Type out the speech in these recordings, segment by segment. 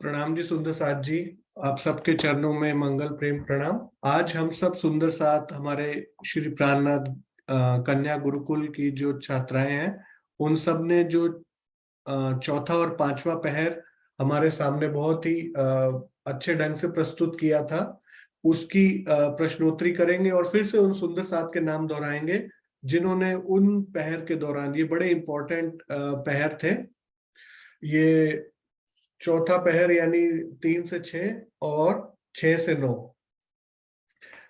प्रणाम जी सुंदर साथ जी। आप सबके चरणों में मंगल प्रेम प्रणाम। आज हम सब सुंदर साथ हमारे श्री प्राणनाथ कन्या गुरुकुल की जो छात्राएं हैं, उन सब ने जो चौथा और पांचवा पहर हमारे सामने बहुत ही अच्छे ढंग से प्रस्तुत किया था, उसकी प्रश्नोत्तरी करेंगे और फिर से उन सुंदर साथ के नाम दोहराएंगे जिन्होंने उन पहर के दौरान, ये बड़े इंपॉर्टेंट पहर थे। ये चौथा पहर यानी 3 से 6 और 6 से 9,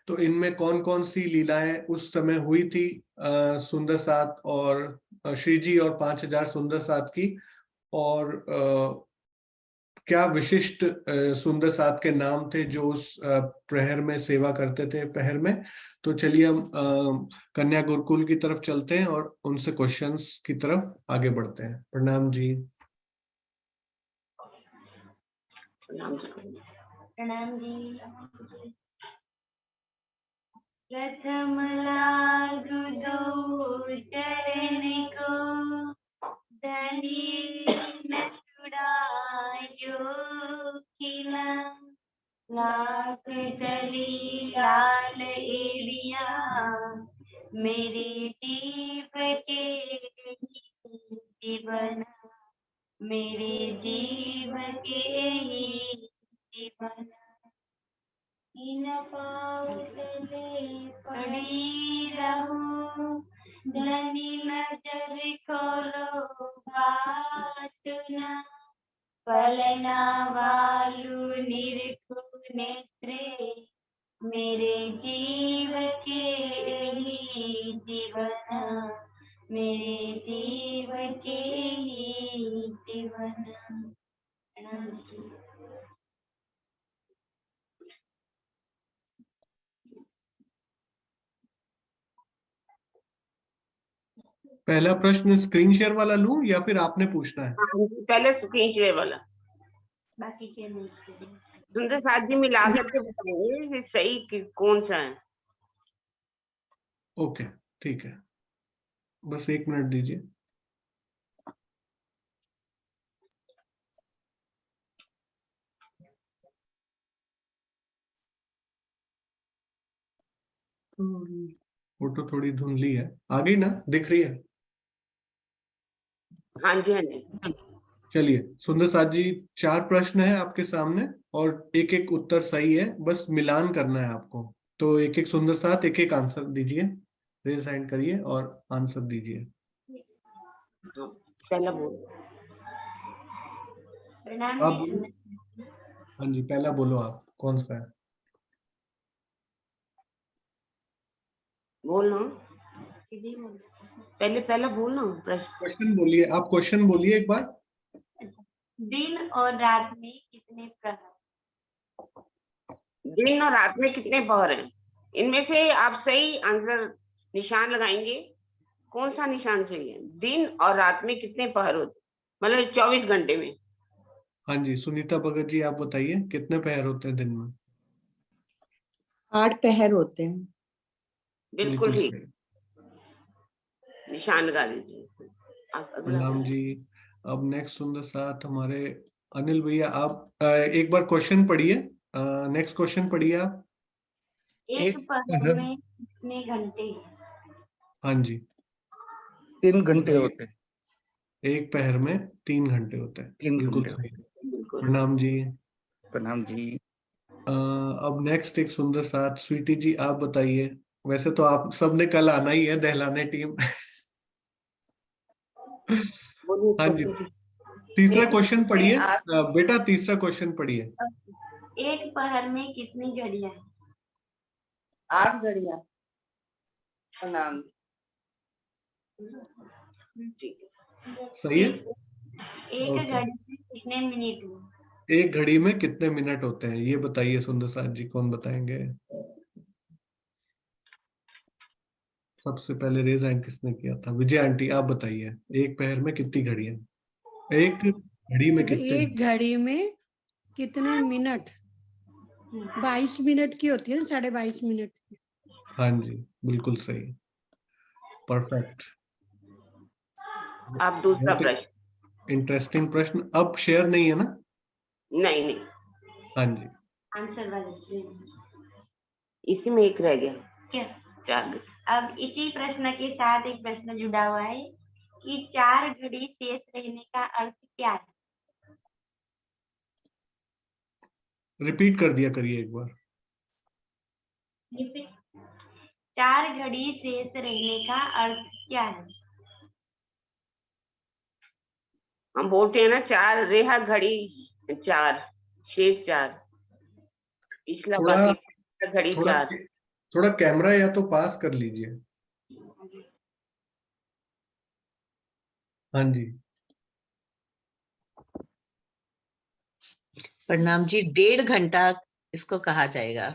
तो इनमें कौन कौन सी लीलाएं उस समय हुई थी सुंदर सात और श्री जी और 5000 सुंदर सात की, और क्या विशिष्ट सुंदर सात के नाम थे जो उस प्रहर में सेवा करते थे पहर में। तो चलिए हम कन्या गुरुकुल की तरफ चलते हैं और उनसे क्वेश्चंस की तरफ आगे बढ़ते हैं। प्रणाम जी। प्रणाम जी। प्रथम लागू दो चरण को, धनी न छुड़ायो खिला, लाख चली लाल एड़िया, मेरे जीव के जीवन, मेरे जीव के ही जीवन। इन पाँव तले पड़ी रहूं, धनी नजर खोलो बात न, पलना वालू निरखु नेत्रे, मेरे जीव के ही जीवन, मेरे जीव के ही जीवन। पहला प्रश्न स्क्रीन शेयर वाला लूं या फिर आपने पूछना है? पहले स्क्रीन शेयर वाला, बाकी के नहीं। सुंदर साथ जी मिला करके बताइए कि सही कौन सा है। ओके ठीक है, बस 1 मिनट दीजिए। फोटो थोड़ी धुंधली है, आ गई ना, दिख रही है? हाँ जी हाँ जी। चलिए सुंदर साथ जी, 4 प्रश्न है आपके सामने और एक एक उत्तर सही है, बस मिलान करना है आपको। तो एक एक सुंदर साथ एक एक आंसर दीजिए, रेज हैंड करिए और आंसर दीजिए। पहला बोल। आप हाँ जी, पहला बोलो आप, कौन सा है? बोलना पहला बोलना क्वेश्चन बोलिए, आप क्वेश्चन बोलिए एक बार। दिन और रात में कितने प्रहर? दिन और रात में कितने पहर हैं? इनमें से आप सही आंसर निशान लगाएंगे। कौन सा निशान सही है? दिन और रात में कितने पहर होते, मतलब 24 घंटे में। हाँ जी, सुनीता भगत जी आप बताइए कितने पहर होते हैं दिन में? 8 पहर होते हैं। बिल्कुल ठीक, निशान लगा दीजिए। प्रणाम जी। अब नेक्स्ट सुंदर साथ हमारे अनिल भैया, आप एक बार क्वेश्चन पढ़िए, नेक्स्ट क्वेश्चन पढ़िए आप। एक पहर में कितने घंटे? हाँ जी, 3 घंटे होते हैं। एक पहर में 3 घंटे होते हैं, 3 बिल्कुल घंटे। सही। प्रणाम जी। प्रणाम जी। अब नेक्स्ट एक सुंदर साथ स्वीटी जी आप बताइए। वैसे तो आप सबने कल आना ही है दहलाने टीम। हाँ जी, तीसरा क्वेश्चन पढ़िए बेटा, तीसरा क्वेश्चन पढ़िए। एक पहर में कितनी घड़ियां? 8 घड़ियां। प्रणाम। सही है। एक घड़ी में कितने मिनट हुए? एक घड़ी में कितने मिनट होते हैं ये बताइए सुंदर साथ जी, कौन बताएंगे? सबसे पहले रेज हैंड किसने किया था? विजय आंटी आप बताइए, एक पहर में कितनी घड़ियां? एक घड़ी में कितने? एक घड़ी में कितने मिनट? 22 मिनट की होती है, 22.5 मिनट की। हाँ जी, बिल्कुल सही, परफेक्ट। आप दूसरा प्रश्न। इंटरेस्टिंग प्रश्न। अब शेयर नहीं है ना? नहीं नहीं, हाँ जी, आंसर वाले इसी में एक रह गया। क्या? 4 घड़ी। अब इसी प्रश्न के साथ एक प्रश्न जुड़ा हुआ है कि 4 घड़ी शेष रहने का अर्थ क्या है? रिपीट कर दिया करिए एक बार। 4 घड़ी शेष रहने का अर्थ क्या है? हम बोलते हैं ना 4 रेहा घड़ी 4 शेष 4, पिछला थोड़ा बाकी घड़ी थोड़ा 4। थोड़ा कैमरा या तो पास कर लीजिए। हाँ जी, प्रणाम जी, 1.5 घंटा इसको कहा जाएगा।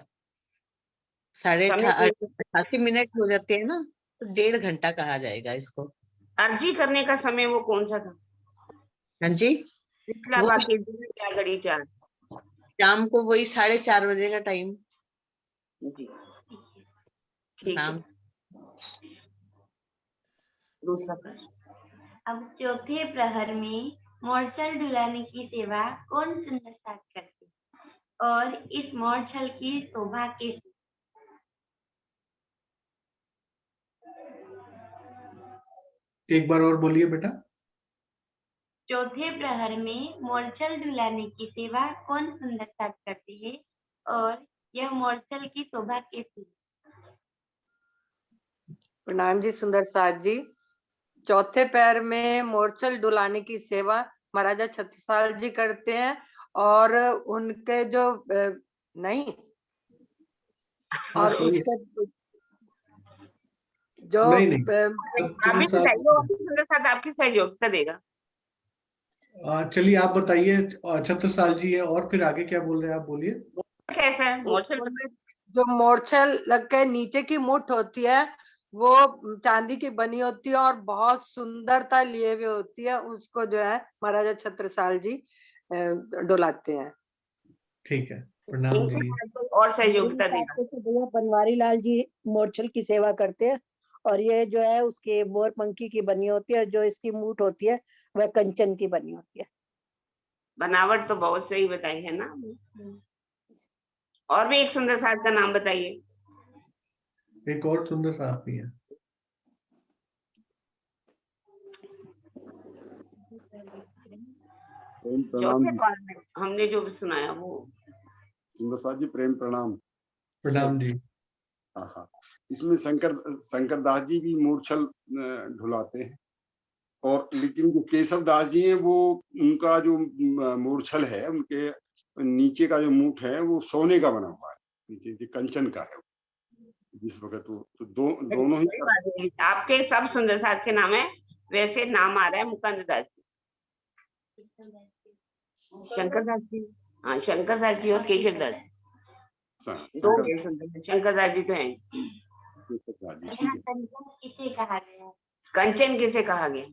समय 88 मिनट हो जाते हैं ना, तो 1.5 घंटा कहा जाएगा इसको। अर्जी करने का समय वो कौन सा था? हाँ जी, पिछला वो बाकी 4 घड़ी 4। शाम को वही 4:30 बजे का टाइम। जी ठीक है। नाम दूसरा प्रश्न। अब चौथे प्रहर में मोरछल डुलाने की सेवा कौन सुंदर साथ करती है और इस मोरछल की शोभा कैसी? एक बार और बोलिए बेटा। चौथे प्रहर में मोरछल डुलाने की सेवा कौन सुंदर साथ करती है और यह मोरछल की शोभा कैसी है? प्रणाम जी सुंदर साथ जी। चौथे पैर में मोरछल डुलाने की सेवा महाराजा छत्रसाल जी करते हैं और उनके जो नहीं हाँ, और सही है। उसके जो नहीं नहीं, आप भी बताइए, और भी सुंदर साथ आपकी सहयोगिता देगा। चलिए आप बताइए। छत्रसाल जी है, और फिर आगे क्या बोल रहे हैं आप, बोलिए। कैसा है मोरछल? उनमें जो मोरछल लग के नीचे की मुठ होती है वो चांदी की बनी होती है और बहुत सुंदरता लिए हुए होती है, उसको जो है महाराजा छत्रसाल जी डुलाते हैं। ठीक है, प्रणाम जी। और सहयोगिता देगा। भैया बनवारी लाल जी मोरछल की सेवा करते हैं और ये जो है उसकी मोरपंखी की बनी होती है, जो इसकी मूठ होती है वह कंचन की बनी होती है। बनावट तो बहुत सही बताई है ना। और भी एक सुंदर साथ का नाम बताइए। एक और सुंदर साथ भी है। चौथे पार में हमने जो भी सुनाया वो। सुंदर साथ जी प्रेम प्रणाम। प्रणाम जी। हाँ, इसमें शंकर दास जी भी मूर्छल ढुलाते हैं, और लेकिन जो केशव दास जी हैं वो उनका जो मूर्छल है, उनके नीचे का जो मूठ है वो सोने का बना हुआ है, नीचे कंचन का है। जिस वक्त वो तो दोनों ही आपके सब सुंदर साथ के नाम है, वैसे नाम आ रहा है मुकुंद दास जी, शंकर दास जी। हाँ, शंकर दास जी और केशव दास जी, दो शंकर दास जी तो हैं। किसे कहा गया? कंचन किसे कहा गया?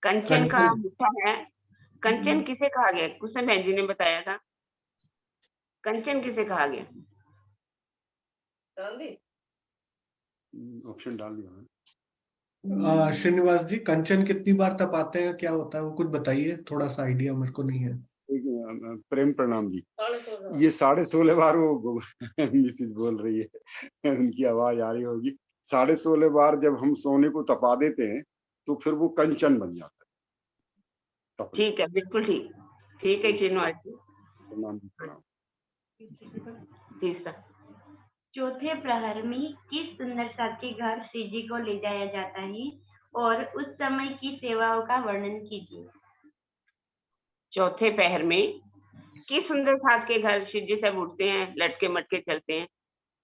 कंचन का मुद्दा है। कंचन किसे कहा गया? कुसुम बहन जी ने बताया था। कंचन किसे कहा गया? ऑप्शन डाल दिया। श्रीनिवास जी, कंचन कितनी बार तपाते हैं, क्या होता है वो कुछ बताइए, थोड़ा सा आइडिया मेरे को नहीं है। प्रेम प्रणाम जी, ये 16.5 बार वो मिसिज बोल रही है, उनकी आवाज आ रही होगी। 16.5 बार जब हम सोने को तपा देते हैं तो फिर वो कंचन बन जाता है। ठीक है, बिल्कुल ठीक। ठीक है श्रीनिवास जी। प्रणाम जी, प्रणाम। तीसरा, चौथे प्रहर में किस सुंदर साथ के घर श्री जी को ले जाया जाता है और उस समय की सेवाओं का वर्णन कीजिए। चौथे पहर में किस सुंदर साथ के घर शिव जी सब उठते हैं, लटके मटके चलते हैं,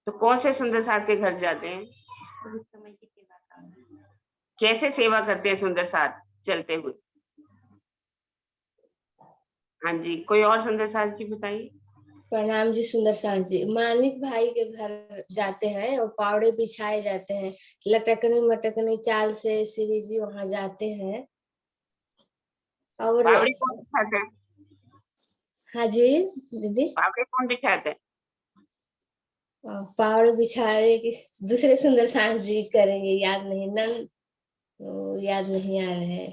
तो कौन से सुंदर साथ के घर जाते हैं? उस समय की सेवा का वर्णन। कैसे सेवा करते हैं सुंदर साथ चलते हुए? हाँ जी, कोई और सुंदर साथ जी बताइए। प्रणाम जी सुंदर साथ जी, मानिक भाई के घर जाते हैं और पावड़े बिछाए जाते हैं, लटकने मटकने चाल से श्री जी वहां जाते हैं। और पावड़े कौन बिछाते हैं? हाँ जी दीदी, पावड़े कौन बिछाते हैं? पावड़े बिछाए कि दूसरे सुंदर साथ जी करेंगे, याद नहीं आ रहे।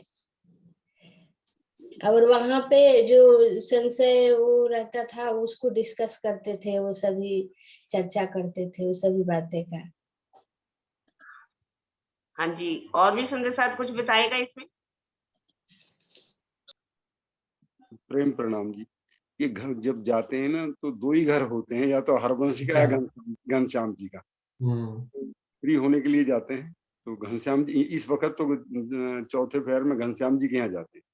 और वहां पे जो संशय वो रहता था उसको डिस्कस करते थे, वो सभी चर्चा करते थे, वो सभी बातें का। हाँ जी, और भी सुंदर साथ कुछ बताएगा इसमें? प्रेम प्रणाम जी। ये घर जब जाते हैं ना तो दो ही घर होते हैं, या तो हरबंश का या घनश्याम जी का। फ्री होने के लिए जाते हैं तो घनश्याम जी इस वक्त तो चौथे पैर में घनश्याम जी के यहाँ जाते हैं।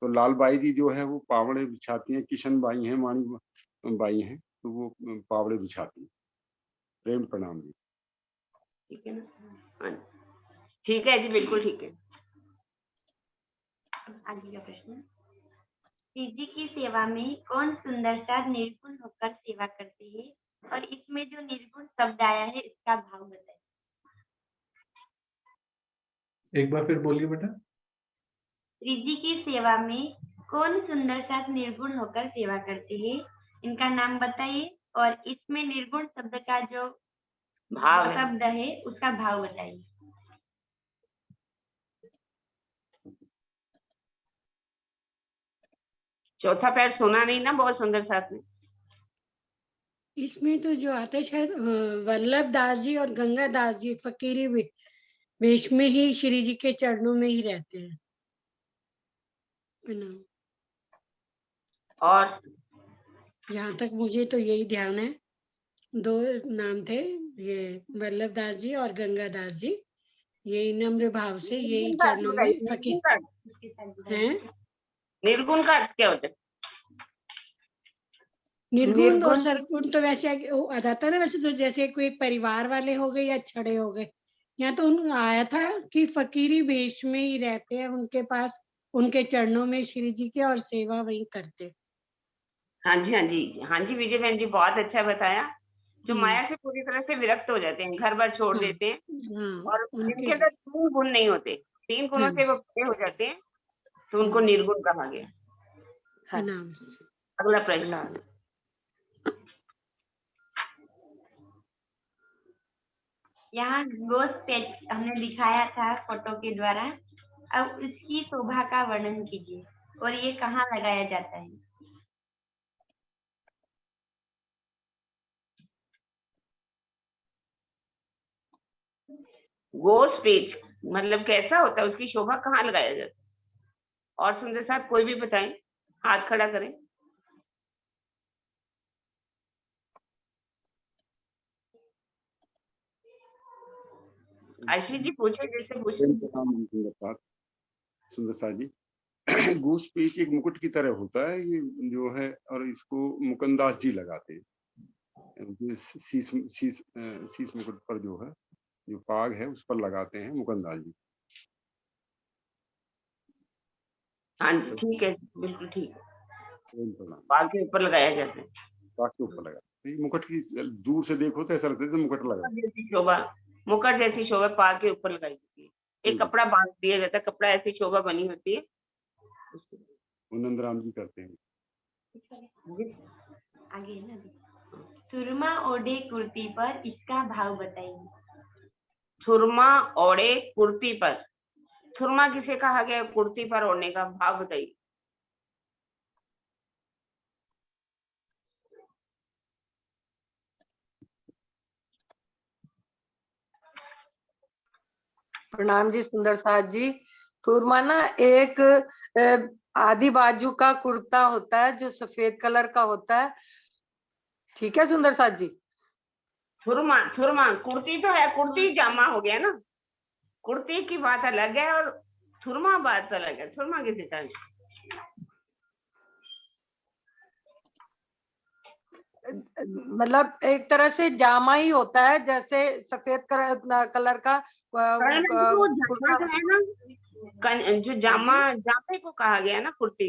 तो लाल बाई जी जो है वो पावड़े बिछाती हैं, किशन बाई हैं, माणी बाई हैं, तो वो पावड़े बिछाती हैं। प्रेम प्रणाम जी। ठीक है ना? हाँ, ठीक है जी, बिल्कुल ठीक है। आगे का प्रश्न, श्री जी की सेवा में कौन सुंदर सा निर्गुण होकर सेवा करते हैं, और इसमें जो निर्गुण शब्द आया है इसका भाव बताइए। एक बार फिर बोलिए बेटा। श्री जी की सेवा में कौन सुंदर सा निर्गुण होकर सेवा करते हैं, इनका नाम बताइए, और इसमें निर्गुण शब्द का जो भाव है। शब्द है उसका भाव बताइए। चौथा पैर सुना नहीं ना, बहुत सुंदर साथ में। इसमें तो जो आता है शायद वल्लभ दास जी और गंगा दास जी फकीरी वेश में ही श्री जी के चरणों में ही रहते हैं। प्रणाम। और जहाँ तक मुझे तो यही ध्यान है, दो नाम थे, ये वल्लभ दास जी और गंगा दास जी, यही नम्र भाव से यही चरणों में फकीर हैं। निर्गुण का अर्थ क्या होता है? निर्गुण और सरगुण तो वैसे आ जाता है ना, वैसे तो जैसे कोई परिवार वाले हो गए या छड़े हो गए। यहाँ तो उन आया था कि फकीरी वेश में ही रहते हैं, उनके पास उनके चरणों में श्री जी के और सेवा वही करते। हाँ जी, हाँ जी, हाँ जी, विजय बहन जी बहुत अच्छा बताया। जो माया से पूरी तरह से विरक्त हो जाते हैं, घर बार छोड़ देते हैं, और इनके अंदर 3 गुण नहीं होते, 3 गुणों से वो पूरे हो जाते हैं, तो उनको निर्गुण कहा गया। हाँ, अगला प्रश्न। यहाँ गोश्त पेच हमने दिखाया था फोटो के द्वारा, अब इसकी शोभा का वर्णन कीजिए, और ये कहाँ लगाया जाता है। गोश्त पेच मतलब कैसा होता है, उसकी शोभा कहाँ लगाया जाता है? और सुंदर साहब कोई भी बताएं, हाथ खड़ा करें। आशीष जी पूछे, जैसे पूछे। सुंदर साथ जी, गोश पेच एक मुकुट की तरह होता है ये जो है, और इसको मुकुंदास जी लगाते हैं। शीश मुकुट पर जो है, जो पाग है उस पर लगाते हैं मुकुंदास जी। हाँ जी, ठीक है, बिल्कुल ठीक है। पाग के ऊपर लगाया जाता है। पाग के ऊपर लगा, मुकुट की दूर से देखो तो ऐसा लगता है जैसे मुकुट लगा। शोभा, मुकुट जैसी शोभा पाग के ऊपर लगाई जाती है। एक कपड़ा बांध दिया जाता है, कपड़ा ऐसी शोभा बनी होती है। नंदराम जी करते हैं। आगे ना, सुरमा ओढ़े कुर्ती पर इसका भाव बताइए। सुरमा ओढ़े कुर्ती पर, सुरमा किसे कहा गया? कुर्ती पर ओढ़ने का भाव बताइए। प्रणाम जी सुंदर साथ जी। सुरमा ना एक आधी बाजू का कुर्ता होता है जो सफेद कलर का होता है। ठीक है सुंदर साथ जी। सुरमा, सुरमा कुर्ती तो है, कुर्ती जामा हो गया ना, कुर्ती की बात अलग है और सुरमा बात अलग है। सुरमा किसे कहते हैं? मतलब एक तरह से जामा ही होता है, जैसे सफेद कलर का जो है ना, जो जामा, जामे को कहा गया ना कुर्ती।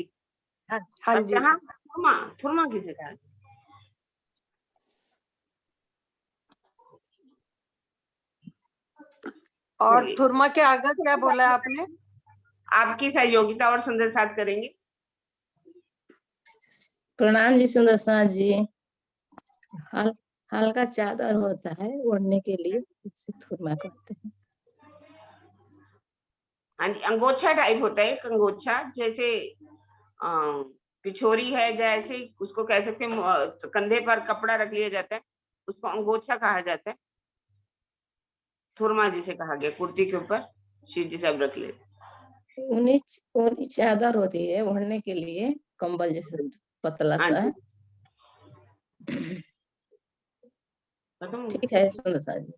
हाँ जी। सुरमा, सुरमा किसे कहते हैं? और थुरमा के आगे क्या बोला आपने? आपकी सहयोगिता और सुंदर साथ करेंगे। प्रणाम जी सुंदर साथ जी। हल्का चादर होता है ओढ़ने के लिए, उसे थुरमा कहते हैं। हाँ जी, अंगोछा टाइप होता है, अंगोछा जैसे पिछोरी है, जैसे उसको कह सकते हैं, कंधे पर कपड़ा रख लिया जाता है, उसको अंगोछा कहा जाता है। थुरमा जिसे कहा गया, कुर्ती के ऊपर शिव जी सब रख ले। ऊनी ऊनी चादर होती है ओढ़ने के लिए, कंबल जैसे पतला हाँ सा। जी, खत्म। ठीक है सुंदर साज जी,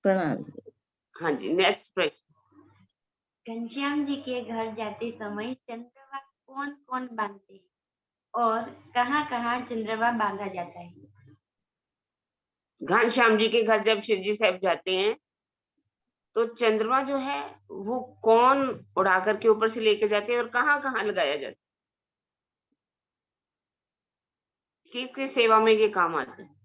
प्रणाम। हाँ जी, नेक्स्ट प्रश्न। घनश्याम जी के घर जाते समय चंद्रमा कौन कौन बांधते हैं और कहाँ कहाँ चंद्रमा बांधा जाता है? घनश्याम जी के घर जब शिव जी साहब जाते हैं तो चंद्रमा जो है वो कौन उड़ा करके ऊपर से लेके जाते हैं और कहाँ कहाँ लगाया जाता है, किसकी सेवा में ये काम आता है?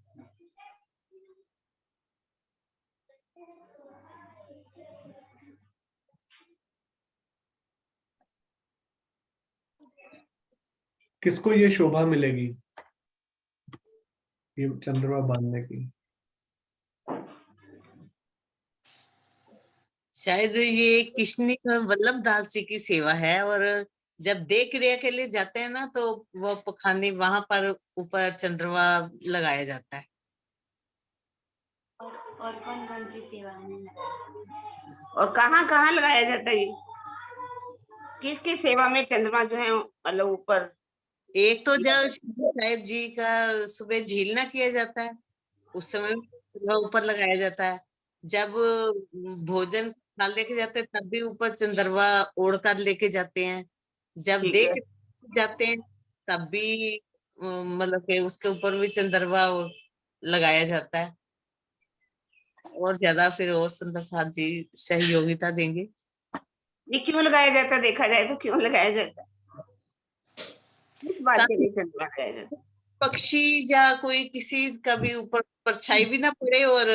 किसको ये शोभा मिलेगी, ये चंद्रमा बांधने की? शायद ये किशनी वल्लभ दास जी की सेवा है, और जब देह क्रिया के लिए जाते हैं ना तो वो पखाने वहां पर ऊपर चंद्रमा लगाया जाता है। और कौन कौन सी सेवा में और कहाँ कहाँ लगाया जाता है, किसकी सेवा में चंद्रमा जो है मतलब ऊपर? एक तो जब शिव साहिब जी का सुबह झीलना किया जाता है उस समय ऊपर लगाया जाता है, जब भोजन खा लेके जाते हैं तब भी ऊपर चंद्रमा ओढ़ कर लेके जाते हैं, जब ठीक देख है, जाते हैं तब भी मतलब कि उसके ऊपर भी चंद्रमा लगाया जाता है। और ज्यादा फिर और सुंदर साथ जी सहयोगिता देंगे। ये क्यों लगाया जाता है, देखा जाए तो क्यों लगाया जाता है, किस बात के लिए चंद्रमा लगाया जाता है? पक्षी या कोई किसी का भी ऊपर परछाई भी ना पड़े, और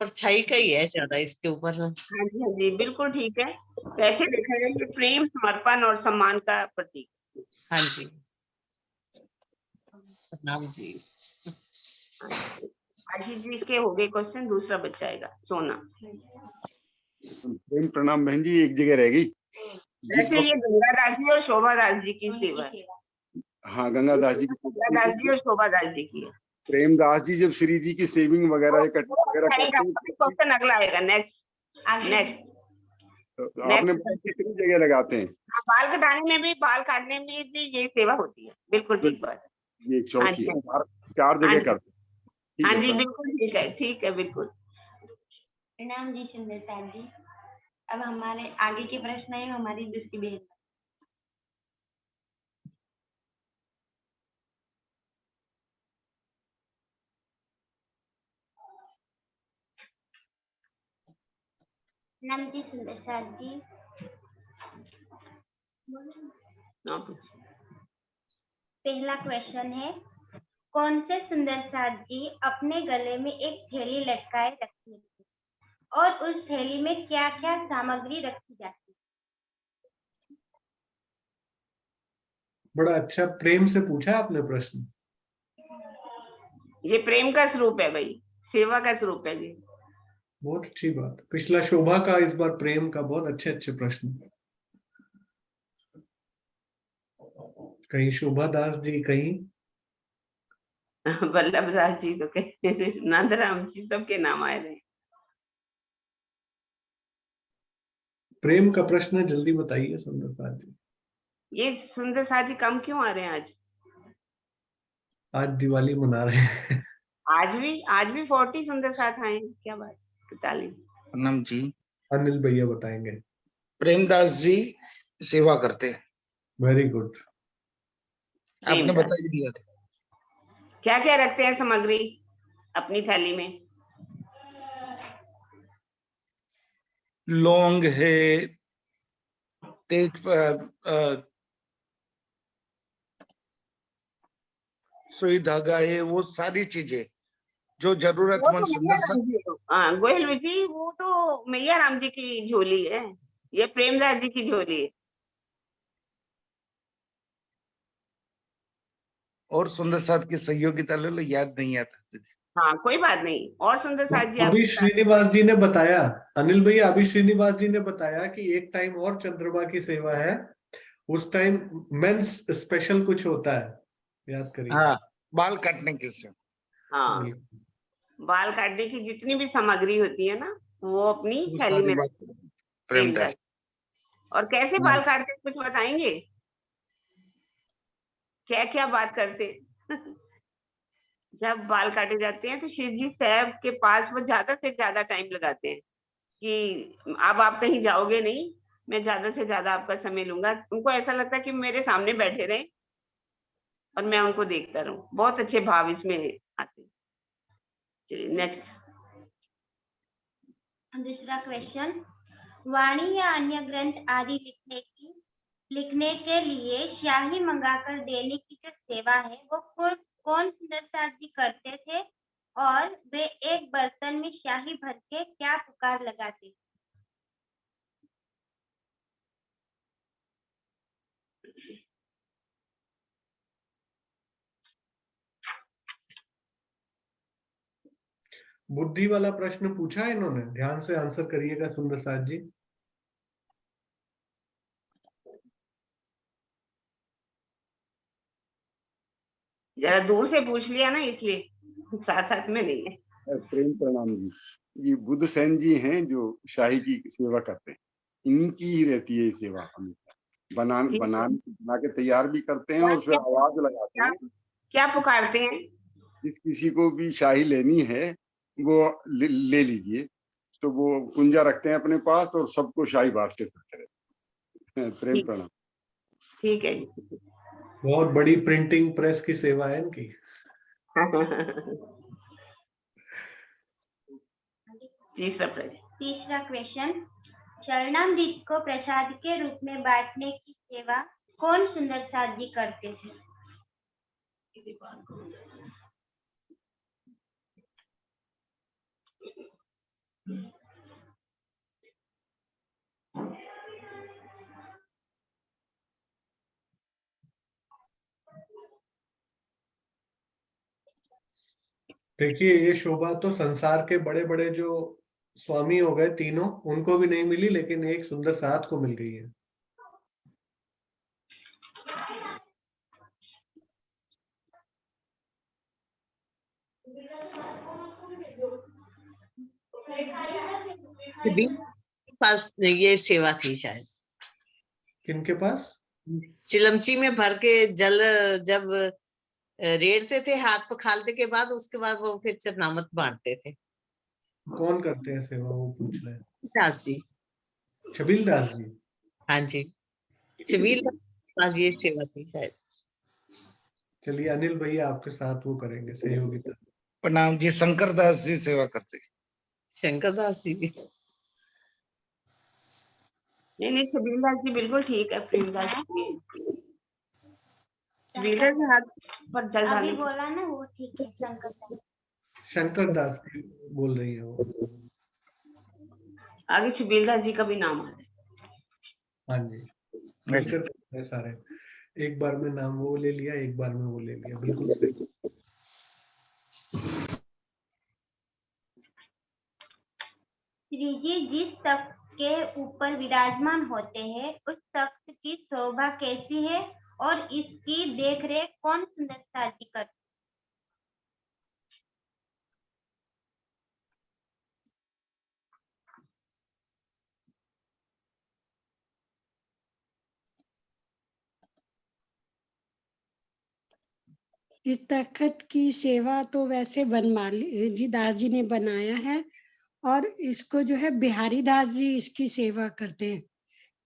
परछाई का ही है ज्यादा इसके ऊपर। हाँ जी, हाँ जी, बिल्कुल ठीक है। वैसे देखा जाए कि प्रेम, समर्पण और सम्मान का प्रतीक। हाँ जी, प्रणाम जी। आशीष जी के हो गए क्वेश्चन, दूसरा बच्चा आएगा सोना। प्रेम प्रणाम बहन जी, एक जगह रह गई। वैसे ये गंगादास जी और शोभा दास जी की सेवा है। हाँ, गंगादास जी की, गंगादास जी और शोभा दास जी की है। प्रेमदास जी जब श्री जी की सेविंग वगैरह करते हैं, क्वेश्चन अगला आएगा, नेक्स्ट। तो आपने कितनी जगह लगाते हैं? हाँ, बाल कटाने में भी, बाल काटने में भी ये सेवा होती है, बिल्कुल ठीक बात। ये चौथी है, चार जगह करते हैं। हाँ जी, बिल्कुल ठीक है, बिल्कुल। प्रणाम जी सुंदर साथ जी। अब हमारे आगे के प्रश्न है हमारी दूसरी बहन। प्रणाम जी सुंदर साथ जी। पहला क्वेश्चन है, कौन से सुंदर साथ जी अपने गले में एक थैली लटकाए रखते हैं और उस थैली में क्या क्या सामग्री रखी जाती है? बड़ा अच्छा प्रेम से पूछा आपने प्रश्न। ये प्रेम का स्वरूप है भाई, सेवा का स्वरूप है जी। बहुत अच्छी बात। पिछला शोभा का, इस बार प्रेम का। बहुत अच्छे अच्छे प्रश्न। कहीं शोभा दास जी, कहीं वल्लभ दास जी, तो कहते नंदराम जी, सबके नाम आए रहे। प्रेम का प्रश्न जल्दी बताइए सुंदर साथ जी। ये सुंदर साथ जी कम क्यों आ रहे हैं आज? आज दिवाली मना रहे हैं। आज भी 40 सुंदर साथ आए हैं, क्या बात। 45। प्रणाम जी। अनिल भैया बताएंगे। प्रेमदास जी सेवा करते हैं। वेरी गुड, आपने बता ही दिया था। क्या क्या रखते हैं सामग्री अपनी थैली में? लौंग है, तेज सुई धागा है, वो सारी चीजें जो जरूरतमंद सुंदर गोयल जी, वो तो मैया राम जी की झोली है, ये प्रेमदास जी की झोली है। और सुंदर साथ की सहयोगिता ले लो, याद नहीं आता। हाँ कोई बात नहीं। और सुंदर साथ जी अभी आप श्रीनिवास जी ने बताया, अनिल भैया, अभी श्रीनिवास जी ने बताया कि एक टाइम और चंद्रमा की सेवा है, उस टाइम मेंस स्पेशल कुछ होता है, याद करिए। हाँ, बाल काटने के से। हाँ, बाल काटने की जितनी भी सामग्री होती है ना, वो अपनी थैली में प्रेमदास। और कैसे बाल काटते कुछ बताएंगे? क्या क्या बात करते? जब बाल काटे जाते हैं तो शिव जी साहब के पास वो ज्यादा से ज्यादा टाइम लगाते हैं कि अब आप कहीं जाओगे नहीं, मैं ज्यादा से ज्यादा आपका समय लूंगा। उनको ऐसा लगता है कि मेरे सामने बैठे रहे और मैं उनको देखता रहूं। बहुत अच्छे भाव इसमें आते हैं। चलिए नेक्स्ट। दूसरा क्वेश्चन, वाणी या अन्य ग्रंथ आदि लिखने के लिए स्याही मंगाकर देने की जो सेवा है वो कौन सुंदर साथ जी करते थे, और वे एक बर्तन में स्याही भर के क्या पुकार लगाते थे? बुद्धि वाला प्रश्न पूछा है इन्होंने, ध्यान से आंसर करिएगा सुंदर साथ जी। जरा दूर से पूछ लिया ना, इसलिए साथ साथ में नहीं है। प्रेम प्रणाम जी। ये बुद्ध सेन जी हैं जो शाही की सेवा करते हैं, इनकी ही रहती है ये सेवा। हमेशा बना के तैयार भी करते हैं और फिर आवाज लगाते हैं। क्या पुकारते हैं? जिस किसी को भी शाही लेनी है वो ले लीजिए, तो वो कुंजा रखते हैं अपने पास और सबको शाही बांटते फिरते रहते हैं। प्रेम प्रणाम। ठीक है। बहुत बड़ी प्रिंटिंग प्रेस की सेवा है इनकी। तीसरा क्वेश्चन, शरणामृत को प्रसाद के रूप में बांटने की सेवा कौन सुंदर साथ जी करते थे? देखिए, ये शोभा तो संसार के बड़े बड़े जो स्वामी हो गए तीनों, उनको भी नहीं मिली, लेकिन एक सुंदर साथ को मिल गई है। पास ये सेवा थी शायद। किनके पास? चिलमची में भर के जल जब रेड़ते थे हाथ पर खालते के बाद, उसके बाद वो फिर चरनामत बांटते थे। कौन करते हैं सेवा, वो पूछ रहे हैं? दास जी। छबील दास जी। हाँ जी, छबील दास ये सेवा थी शायद। चलिए अनिल भैया आपके साथ वो करेंगे सहयोगिता। प्रणाम जी। शंकर दास जी सेवा करते। शंकर दास जी भी नहीं, छबीलदास जी बिल्कुल ठीक है। प्रेमदास जी, छबीलदास जी हाथ पर जल डालने बोला ना, वो ठीक है। शंकर दास जी बोल रही है वो। आगे छबीलदास जी का भी नाम है। हाँ जी, मिलकर सारे एक बार में नाम वो ले लिया, एक बार में वो ले लिया, बिल्कुल सही। श्री जी जिस तख्त के ऊपर विराजमान होते हैं, उस तख्त की शोभा कैसी है और इसकी देखरेख कौन सुंदर साथ जी करते? इस तख्त की सेवा तो वैसे बनमाली जी दास जी ने बनाया है, और इसको जो है बिहारी दास जी इसकी सेवा करते हैं।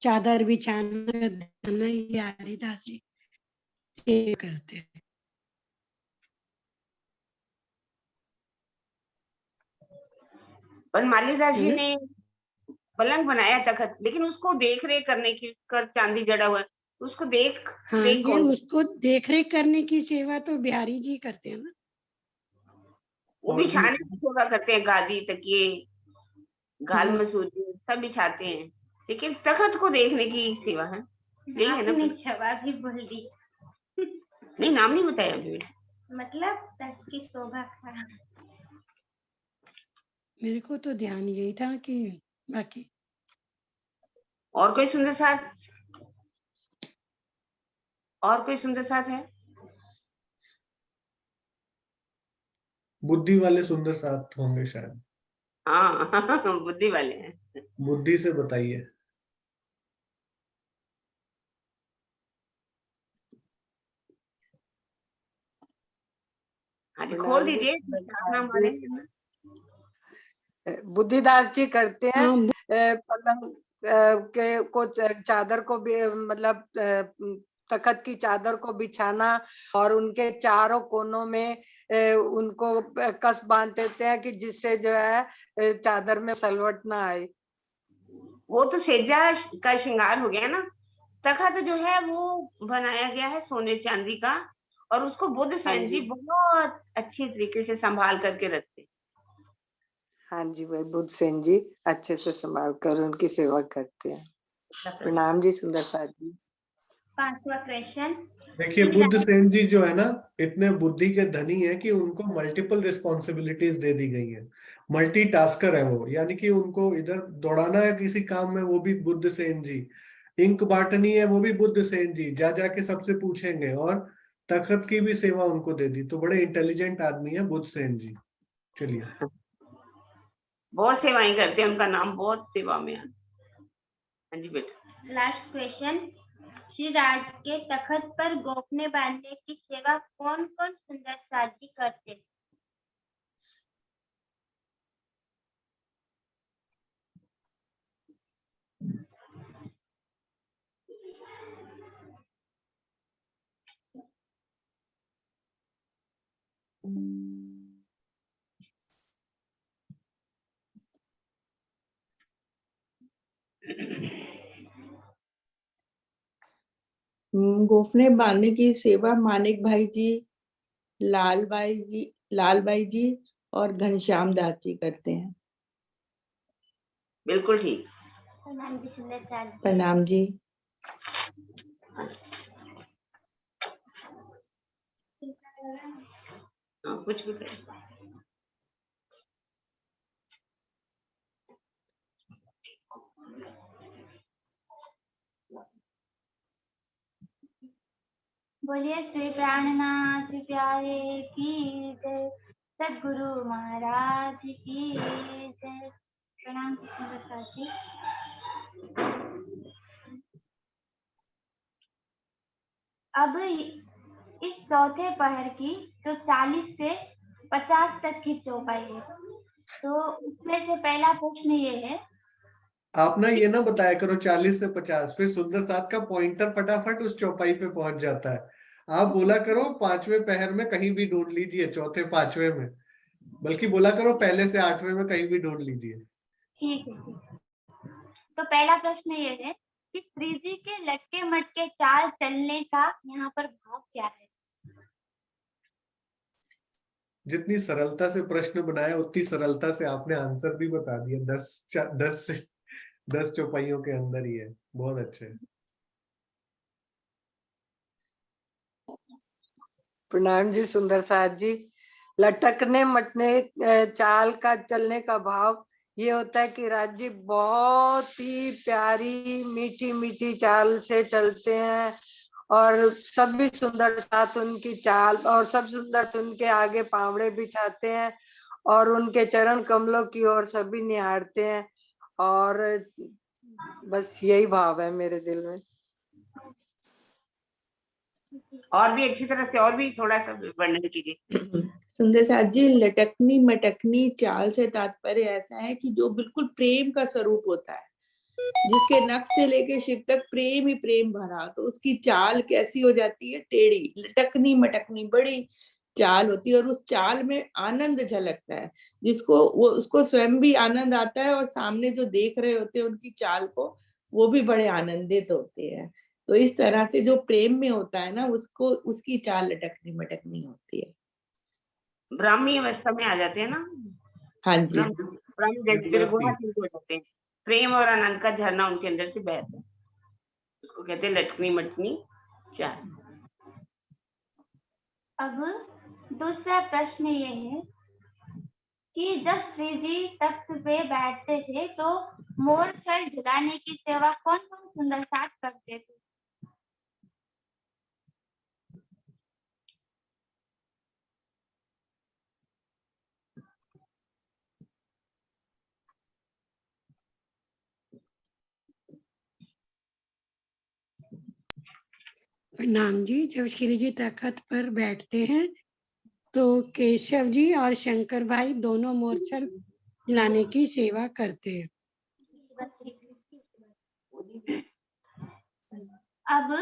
चादर बिछाना बिहारी दास जी सेवा करते हैं। बनमाली दास जी ने पलंग बनाया तखत, लेकिन उसको देख रेख करने की कर चांदी जड़ा हुआ है, उसको ये उसको देख रेख करने की सेवा तो बिहारी जी करते हैं ना। वो बिछाने की सेवा करते हैं, गादी तकिए गाल मसूरी सब बिछाते हैं, लेकिन तखत को देखने की सेवा है। यही है ना? जवाब ही बोल दी। नहीं, नाम नहीं बताया अभी। मतलब तख्त की शोभा का मेरे को तो ध्यान यही था कि बाकी और कोई सुंदर साथ? और कोई सुंदर साथ है? बुद्धि वाले सुंदर साथ होंगे शायद। हाँ बुद्धि वाले हैं। बुद्धि से बताइए। हाँ जी, खोल दीजिए। नाम वाले बुद्धिदास जी करते हैं। हाँ, पलंग के को चादर को भी मतलब तखत की चादर को बिछाना और उनके चारों कोनों में उनको कस बांध देते हैं कि जिससे जो है चादर में सलवट ना आए। वो तो सेजा का श्रृंगार हो गया ना। तखत जो है वो बनाया गया है सोने चांदी का, और उसको बुद्ध हाँ सेन जी जी, बहुत अच्छी तरीके से संभाल करके रखते। हाँ जी, वही बुद्ध सेन जी अच्छे से संभाल कर उनकी सेवा करते हैं। प्रणाम जी सुंदर साथ जी। 5वां क्वेश्चन। देखिए, बुद्ध सेन जी जो है ना, इतने बुद्धि के धनी है कि उनको मल्टीपल रिस्पॉन्सिबिलिटीज दे दी गई है। मल्टीटास्कर है वो, यानी कि उनको इधर दौड़ाना है किसी काम में, वो भी बुद्ध सेन जी। इंक बांटनी है, वो भी बुद्ध सेन जी जा जाके सबसे पूछेंगे, और तखत की भी सेवा उनको दे दी। तो बड़े इंटेलिजेंट आदमी है बुद्ध सेन जी। चलिए, बहुत सेवाएं करते हैं, उनका नाम बहुत सेवा में है। हाँ जी बेटा। Last question. श्री राज के तखत पर गोफने बांधने की सेवा कौन कौन सुंदर साथ जी करते थे? गोफने बांधने की सेवा मानिक भाई जी, लाल भाई जी और घनश्याम दास जी करते हैं। बिल्कुल ठीक। प्रणाम जी सुंदर साथ जी। प्रणाम जी। कुछ भी करें। बोलिए श्री प्राणनाथ प्यारे की जय, सद्गुरु महाराज की जय। प्रणाम जी सुंदर साथ जी। अब इस चौथे पहर की जो 40 से 50 तक की चौपाई है, तो उसमें से पहला प्रश्न ये है। आप ना ये ना बताया करो 40 से 50, फिर सुंदर साथ का पॉइंटर फटाफट उस चौपाई पे पहुंच जाता है। आप बोला करो 5वें पहर में कहीं भी ढूंढ लीजिए, चौथे 5वें में, बल्कि बोला करो पहले से 8वें में कहीं भी ढूंढ लीजिए। ठीक है। तो पहला प्रश्न ये है कि श्री जी के लटके मटके चाल चलने का यहाँ पर भाव क्या है? जितनी सरलता से प्रश्न बनाया उतनी सरलता से आपने आंसर भी बता दिया। 10 चौपाइयों के अंदर ही है। बहुत अच्छे। प्रणाम जी सुंदर साथ जी। लटकने मटने चाल का चलने का भाव ये होता है कि राज जी बहुत ही प्यारी मीठी मीठी चाल से चलते हैं, और सभी सुंदर साथ उनकी चाल और सब सुंदर उनके आगे पावड़े बिछाते हैं और उनके चरण कमलों की ओर सभी निहारते हैं, और बस यही भाव है मेरे दिल में। और भी अच्छी तरह से और भी थोड़ा सा वर्णन कीजिए। सुंदर साथ जी, लटकनी मटकनी चाल से तात्पर्य ऐसा है कि जो बिल्कुल प्रेम का स्वरूप होता है, जिसके नख से लेके सिर तक प्रेम ही प्रेम भरा, तो उसकी चाल कैसी हो जाती है? टेढ़ी। लटकनी मटकनी बड़ी चाल होती है और उस चाल में आनंद झलकता है, जिसको वो उसको स्वयं भी आनंद आता है और सामने जो देख रहे होते हैं उनकी चाल को, वो भी बड़े आनंदित होते हैं। तो इस तरह से जो प्रेम में होता है ना, उसको उसकी चाल लटकनी मटकनी होती है। ब्राह्मी अवस्था में आ जाते हैं ना। हाँ जी। ब्रह्म जैसे गुणा हो जाते हैं, प्रेम और आनंद का झरना उनके अंदर से बहता है, उसको कहते हैं लटकनी मटकनी चाल। अब दूसरा प्रश्न ये है कि जब श्री जी तख्त पे बैठते थे तो मोरछल झुलाने की सेवा कौन कौन सुंदर साथ करते थे? प्रणाम जी। जब श्री जी तखत पर बैठते हैं तो केशव जी और शंकर भाई दोनों मोरछल लाने की सेवा करते हैं। अब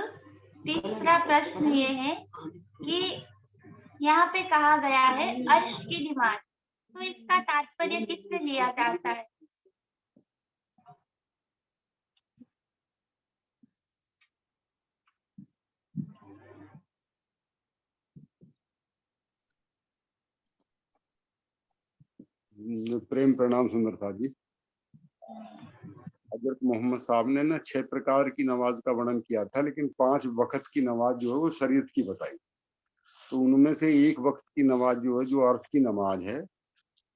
तीसरा प्रश्न ये है कि यहाँ पे कहा गया है अर्श की डिमांड, तो इसका तात्पर्य किससे लिया जाता है? प्रेम प्रणाम सुंदर साहब जी। हजरत मोहम्मद साहब ने ना 6 प्रकार की नमाज का वर्णन किया था, लेकिन 5 वक्त की नमाज जो है वो शरीयत की बताई। तो उनमें से एक वक्त की नमाज जो है, जो अर्श की नमाज है,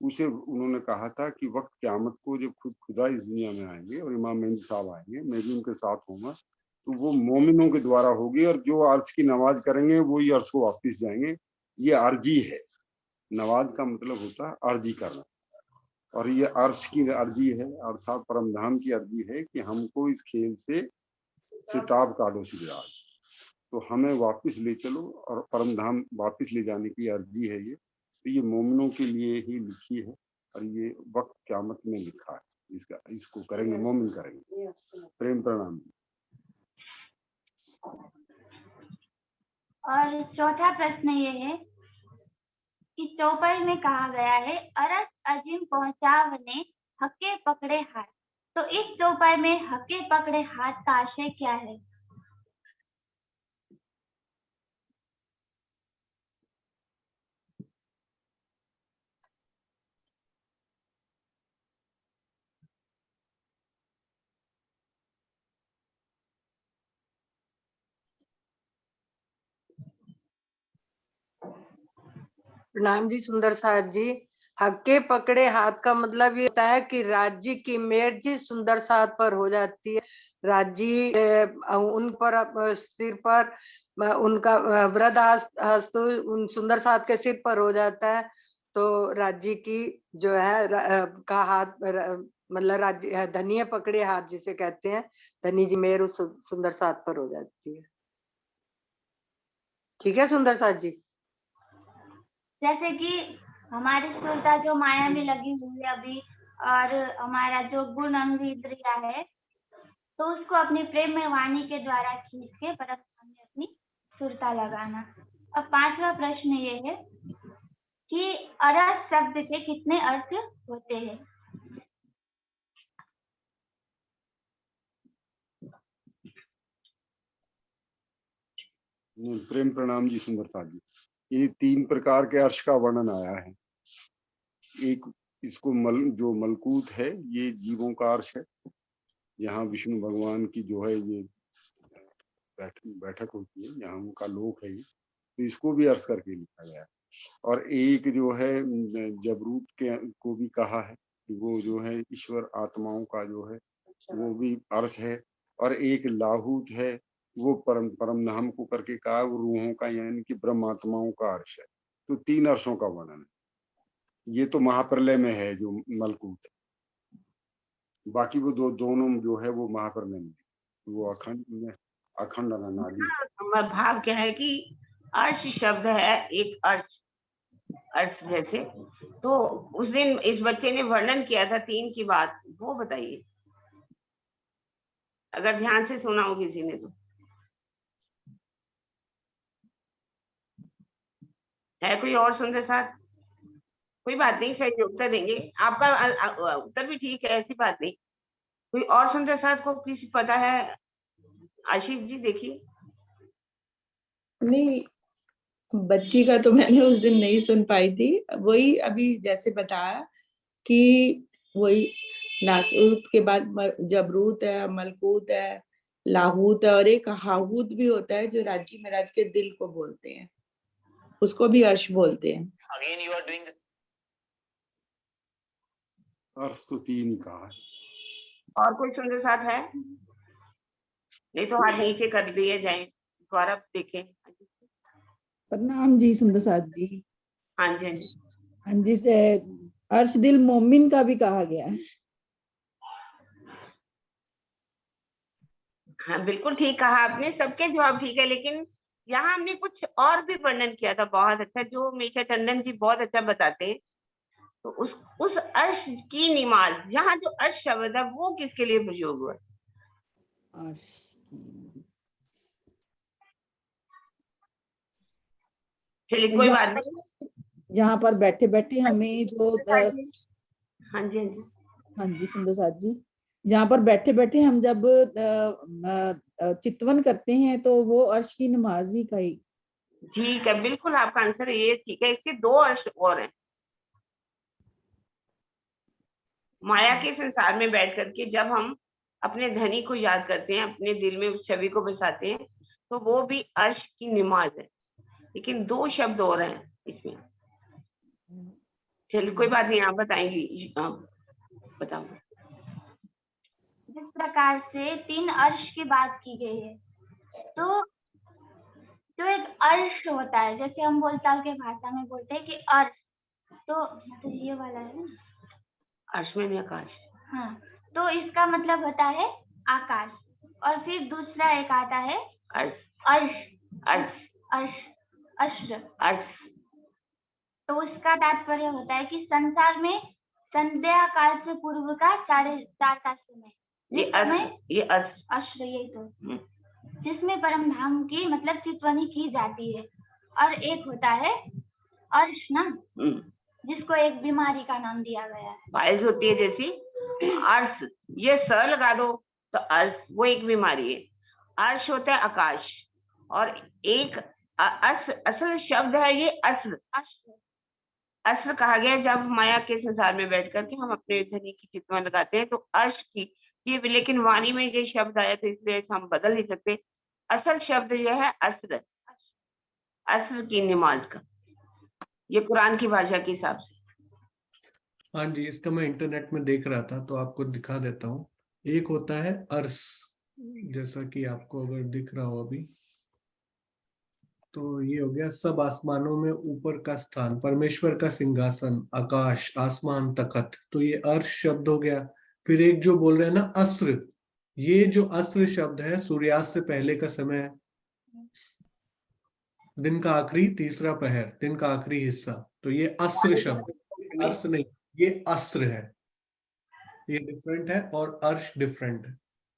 उसे उन्होंने कहा था कि वक्त क़यामत को जब खुदा इस दुनिया में आएंगे और इमाम मेहदी साहब आएंगे, मैं भी उनके साथ होऊंगा, तो वो मोमिनों के द्वारा होगी और जो अर्श की नमाज करेंगे वो ही अर्श को वापस जाएंगे। ये अर्जी है, नमाज का मतलब होता है अर्जी करना, और ये अर्श की अर्जी है, अर्थात परमधाम की अर्जी है कि हमको इस खेल से सिताब काटो सिराज, तो हमें वापस ले चलो, और परमधाम वापस ले जाने की अर्जी है ये। तो ये मोमिनों के लिए ही लिखी है और ये वक्त क़यामत में लिखा है, इसको करेंगे मोमिन करेंगे। प्रेम प्रणाम। और चौथा प्रश्न ये है कि चौपाई में कहा गया है अरस अजीम पहुंचावने हके पकड़े हाथ, तो इस चौपाई में हके पकड़े हाथ का आशय क्या है? प्रणाम जी सुंदर साथ जी। हक्के पकड़े हाथ का मतलब ये होता है कि राज्य की मेहर जी सुंदर साथ पर हो जाती है। राज्य उन पर सिर पर उनका वृद्ध हस्त उन सुंदर साथ के सिर पर हो जाता है, तो राज्य की जो है का हाथ मतलब राज्य धनिये पकड़े हाथ जिसे कहते हैं, धनी जी मेहर उस सुंदर साथ पर हो जाती है। ठीक है सुंदर साथ जी। जैसे कि हमारी सुरता जो माया में लगी हुई है अभी, और हमारा जो गुण अंग इंद्रिया है, तो उसको अपनी प्रेम में वाणी के द्वारा खींच के परस्पर में अपनी सुरता लगाना। अब पांचवा प्रश्न ये है कि अरस शब्द के कितने अर्थ होते हैं? प्रेम प्रणाम जी सुंदर साथ जी। ये 3 प्रकार के अर्श का वर्णन आया है। एक इसको जो मलकूत है, ये जीवों का अर्श है, यहाँ विष्णु भगवान की जो है ये बैठक होती है, यहाँ उनका लोक है ये, तो इसको भी अर्श करके लिखा गया है। और एक जो है जबरूत के को भी कहा है कि वो जो है ईश्वर आत्माओं का जो है वो भी अर्श है, और एक लाहूत है, वो परम नाम को करके कहा, वो रूहों का यानी कि ब्रह्म आत्माओं का अर्श है। तो 3 अर्शों का वर्णन है। ये तो महाप्रलय में है जो मलकूत है, बाकी वो दोनों जो है वो महाप्रलय में, वो अखंड अनादि। भाव क्या है कि अर्श शब्द है एक अर्श जैसे, तो उस दिन इस बच्चे ने वर्णन किया था 3 की बात, वो बताइए अगर ध्यान से सुना हो किसी ने तो। है कोई और सुंदर साथ? कोई बात नहीं, सही उत्तर देंगे, आपका उत्तर भी ठीक है, ऐसी बात नहीं। कोई और सुंदर साथ को किसी पता है? आशीष जी देखिए। नहीं, बच्ची का तो मैंने उस दिन नहीं सुन पाई थी, वही अभी जैसे बताया कि वही नासूत के बाद जबरूत है, मलकूत है, लाहूत है, और एक हाहूत भी होता है जो राज्य महाराज के दिल को बोलते हैं, उसको भी अर्श बोलते हैं। अर्श तो 3 ही कहा है। और कोई सुंदर साथ है? नहीं तो हाथ नीचे कर दिए जाए, दोबारा देखें। प्रणाम जी सुंदर साथ जी। हाँ जी, हाँ जी। हाँ जी, से अर्श दिल मोमिन का भी कहा गया है। हाँ बिल्कुल ठीक कहा आपने, सबके जवाब ठीक है, लेकिन यहाँ हमने कुछ और भी वर्णन किया था बहुत अच्छा, जो मीशा टंडन जी बहुत अच्छा बताते हैं। तो उस अर्श की निमाज, यहाँ जो अर्श शब्द है वो किसके लिए प्रयोग हुआ? चलिए कोई बात नहीं। यहाँ पर बैठे बैठे हमें जो हाँ जी, हाँ जी, हाँ जी सुंदर साथ जी, यहाँ पर बैठे बैठे हम जब चितवन करते हैं तो वो अर्श की नमाज ही का ही। ठीक है, बिल्कुल आपका आंसर ये ठीक है। इसके 2 अर्श और हैं। माया के संसार में बैठ करके जब हम अपने धनी को याद करते हैं, अपने दिल में उस छवि को बसाते हैं, तो वो भी अर्श की नमाज है, लेकिन 2 शब्द और हैं इसमें। चलिए कोई बात नहीं, आप बताएंगी, बताओ। जिस प्रकार से 3 अर्श की बात की गई है, तो जो एक अर्श होता है, जैसे हम बोलचाल के भाषा में बोलते हैं कि अर्श, तो ये वाला है ना, अर्श में आकाश। हाँ, तो इसका मतलब होता है आकाश। और फिर दूसरा एक आता है अर्श, अर्श, अर्श, अर्श, अर्श, अर्श। तो उसका तात्पर्य होता है कि संसार में संध्या काल से पूर्व का 4:30 का समय, ये अर्श, यही तो, जिसमें परम धाम की मतलब चितवनी की जाती है। और एक होता है अर्श ना, जिसको एक बीमारी का नाम दिया गया है, पाइल्स होती है जैसी अर्श, ये स लगा दो तो अर्श, वो एक बीमारी है। अर्श होता है आकाश, और एक असल शब्द है ये अस्र। अस्र कहा गया जब माया के संसार में बैठ करके हम अपने धनी की चितवन लगाते हैं, तो अर्श की ये, लेकिन वाणी में ये शब्द आया तो इसलिए हम बदल नहीं सकते। असल शब्द यह है अस्र, अस्र की नमाज का, ये कुरान की भाषा के हिसाब से। हाँ जी, इसका मैं इंटरनेट में देख रहा था तो आपको दिखा देता हूँ। एक होता है अर्श, जैसा कि आपको अगर दिख रहा हो अभी, तो ये हो गया सब आसमानों में ऊपर का स्थान, परमेश्वर का सिंहासन, आकाश, आसमान, तखत, तो ये अर्श शब्द हो गया। फिर एक जो बोल रहे हैं ना अस्र, ये जो अस्र शब्द है सूर्यास्त से पहले का समय है, दिन का आखिरी तीसरा पहर, दिन का आखिरी हिस्सा, तो ये अस्र शब्द, अर्श नहीं, ये अस्र है, ये डिफरेंट है और अर्श डिफरेंट है,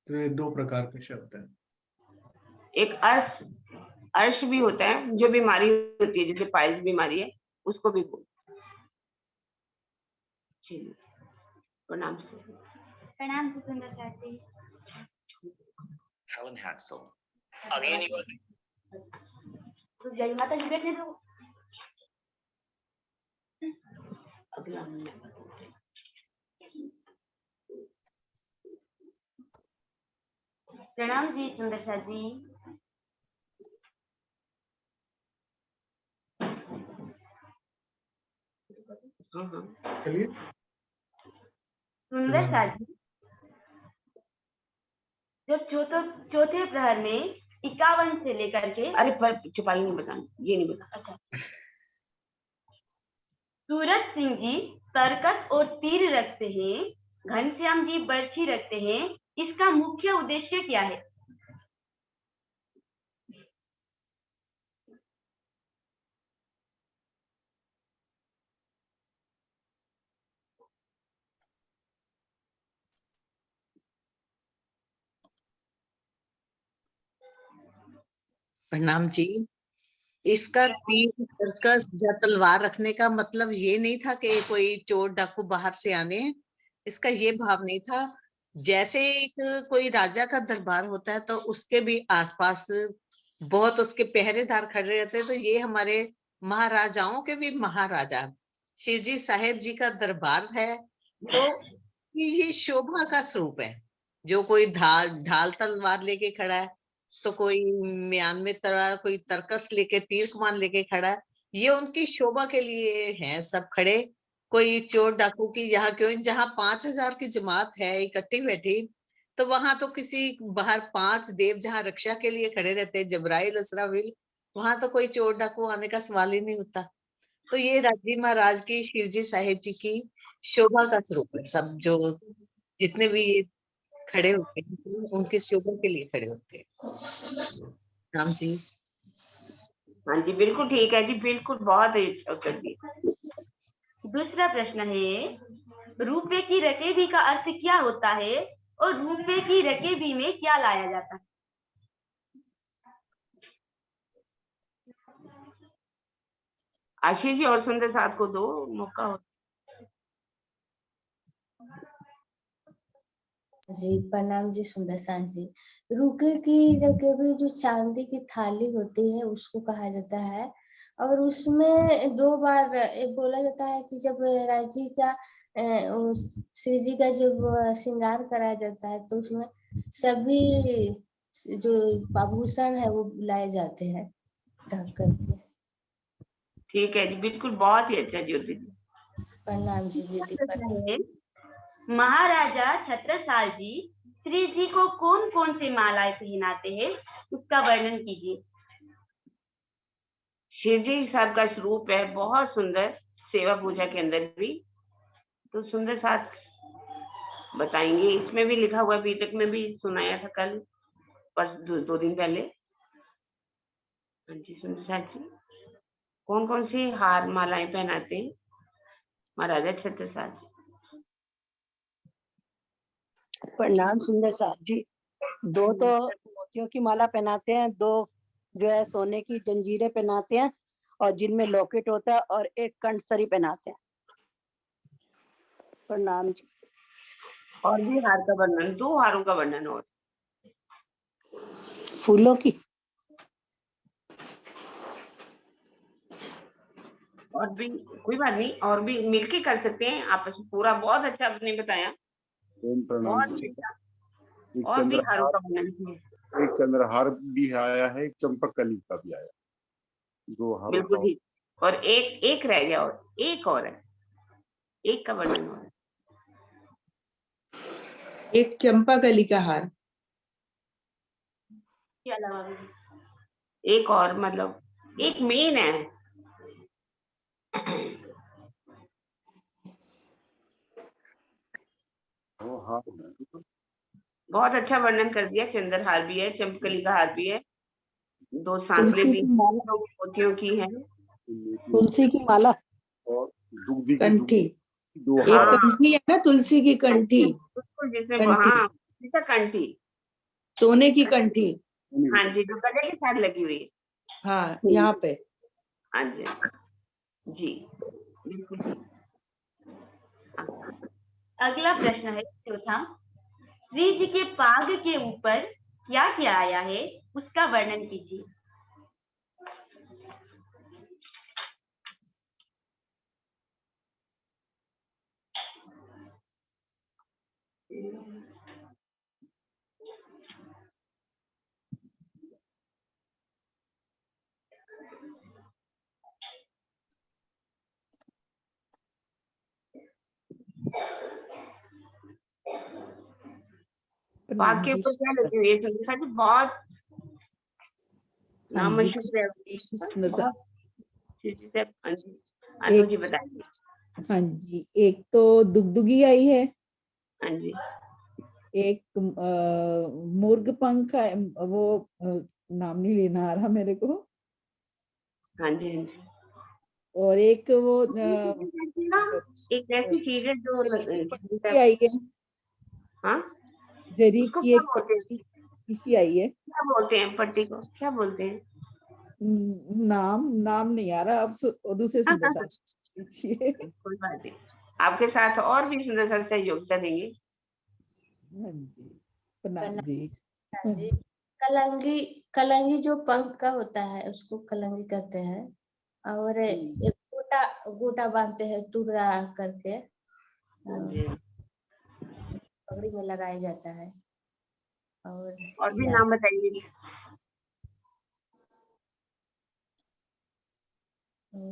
तो ये 2 प्रकार के शब्द हैं। एक अर्श भी होता है जो बीमारी होती है, जैसे पाइल्स बीमारी है, उसको भी बोलते हैं। प्रणाम से सुंदर साथी। Helen Haxel. अभी नहीं बोल रही। तो जय माता जी बैठने दो। अगला प्रणाम जी सुंदर साथी। चलिए सुंदर साथी, जब चौथे प्रहर में 51 से लेकर के, अरे पर छुपाई नहीं बताना, ये नहीं बताना। अच्छा, सूरज सिंह जी तरकस और तीर रखते हैं, घनश्याम जी बर्छी रखते हैं, इसका मुख्य उद्देश्य क्या है? प्रणाम जी। इसका तीर, सर्कस या तलवार रखने का मतलब ये नहीं था कि कोई चोर डाकू बाहर से आने हैं, इसका ये भाव नहीं था। जैसे एक कोई राजा का दरबार होता है तो उसके भी आसपास बहुत उसके पहरेदार खड़े रहते हैं, तो ये हमारे महाराजाओं के भी महाराजा श्री जी साहेब जी का दरबार है, तो ये शोभा का स्वरूप है। जो कोई ढाल तलवार लेके खड़ा है, तो कोई म्यान में तलवार, कोई तरकस लेके तीर कमान लेके खड़ा है, ये उनकी शोभा के लिए हैं सब खड़े। कोई चोर डाकू की यहाँ क्यों, जहाँ 5,000 की जमात है इकट्ठी बैठी, तो वहां तो किसी बाहर 5 देव जहाँ रक्षा के लिए खड़े रहते हैं, जबराइल असराफिल, वहां तो कोई चोर डाकू आने का सवाल ही नहीं होता। तो ये राजी महाराज की, शिवजी साहिब जी की शोभा का स्वरूप है। सब जो जितने भी खड़े होते हैं उनकी शोभा के लिए खड़े होते हैं। राम जी। हाँ जी, बिल्कुल ठीक है जी, बिल्कुल बहुत अच्छा उत्तर दिया। दूसरा प्रश्न है, रुपए की रकेबी का अर्थ क्या होता है और रुपए की रकेबी में क्या लाया जाता है? आशीष जी और सुंदर साथ को दो मौका हो। जी प्रणाम जी सुंदर साथ जी। रुपए की रकेबी जो चांदी की थाली होती है उसको कहा जाता है, और उसमें 2 बार बोला जाता है कि जब राजी का श्री जी का जब श्रृंगार कराया जाता है तो उसमें सभी जो आभूषण है वो लाए जाते हैं ढक करके। ठीक है जी, बिल्कुल बहुत ही अच्छा जी उत्तर दिया। प्रणाम जी दीदी। प्रणाम। महाराजा छत्रसाल जी श्री जी को कौन कौन से मालाएं पहनाते हैं, उसका वर्णन कीजिए। शिव जी साहब का स्वरूप है बहुत सुंदर, सेवा पूजा के अंदर भी। तो सुंदर साथ बताएंगे, इसमें भी लिखा हुआ, बीतक में भी सुनाया था कल पर 2 दिन पहले। हाँ जी सुंदर साथ जी, कौन कौन सी हार मालाएं पहनाते हैं महाराजा छत्रसाल जी? प्रणाम सुंदर साथ जी। 2 तो मोतियों की माला पहनाते हैं, 2 जो है सोने की जंजीरें पहनाते हैं और जिनमें लॉकेट होता है, और 1 कंठसरी पहनाते हैं। प्रणाम जी। और भी हार का वर्णन, 2 हारों का वर्णन और फूलों की। और भी कोई बात नहीं, और भी मिलके कर सकते हैं आपस में पूरा। बहुत अच्छा आपने बताया, बहुत अच्छा। और भी हारों का वर्णन किया। एक चंद्रहार भी आया है, एक चंपक कली का भी आया, 2 हारों बिल्कुल का। ठीक। और एक रह गया, और एक और है, एक का वर्णन हो रहा है। एक चंपा कली का हार। क्या अलावा एक और, मतलब एक मेन है। वो हार बहुत अच्छा वर्णन कर दिया। चंद्रहार भी है, चंपकली का हार भी है, 2 सांपले भी, मोतियों की है, तुलसी की माला और दुग्धी की कंठी। 2 एक हार। कंठी है ना, तुलसी की कंठी। बिल्कुल, जिसमें कंठी। हाँ कंठी, सोने की कंठी। हाँ जी, जो गले के साथ लगी हुई है। हाँ यहाँ पे। हाँ जी जी, बिल्कुल ठीक। अगला प्रश्न है चौथा, श्री जी के पाग के ऊपर क्या क्या आया है, उसका वर्णन कीजिए। पाग के ऊपर क्या लगी हुई है सुंदर जी? बहुत नाम मशहूर है। अनु जी बताइए। हाँ जी, एक तो दुगदुगी आई है। हाँ जी। एक मुर्ग पंख है, वो नाम नहीं लेना आ रहा मेरे को। हाँ जी हाँ जी। और एक वो एक ऐसी चीज है जो पट्टी आई है। हाँ, जरी उसको की क्या एक बोलते हैं? किसी आई है। क्या बोलते हैं पट्टी को, क्या बोलते हैं? नाम नहीं आ रहा। अब दूसरे सुंदर साथ पूछिए। कोई बात नहीं, आपके साथ और भी सुंदर साथ सहयोगिता देंगे। हाँ जी, प्रणाम जी। हाँ जी। कलंगी, कलंगी जो पंख का होता है उसको कलंगी कहते हैं, और एक गोटा गोटा बांधते हैं तुर्रा करके, पगड़ी में लगाया जाता है। और भी नाम बताइए।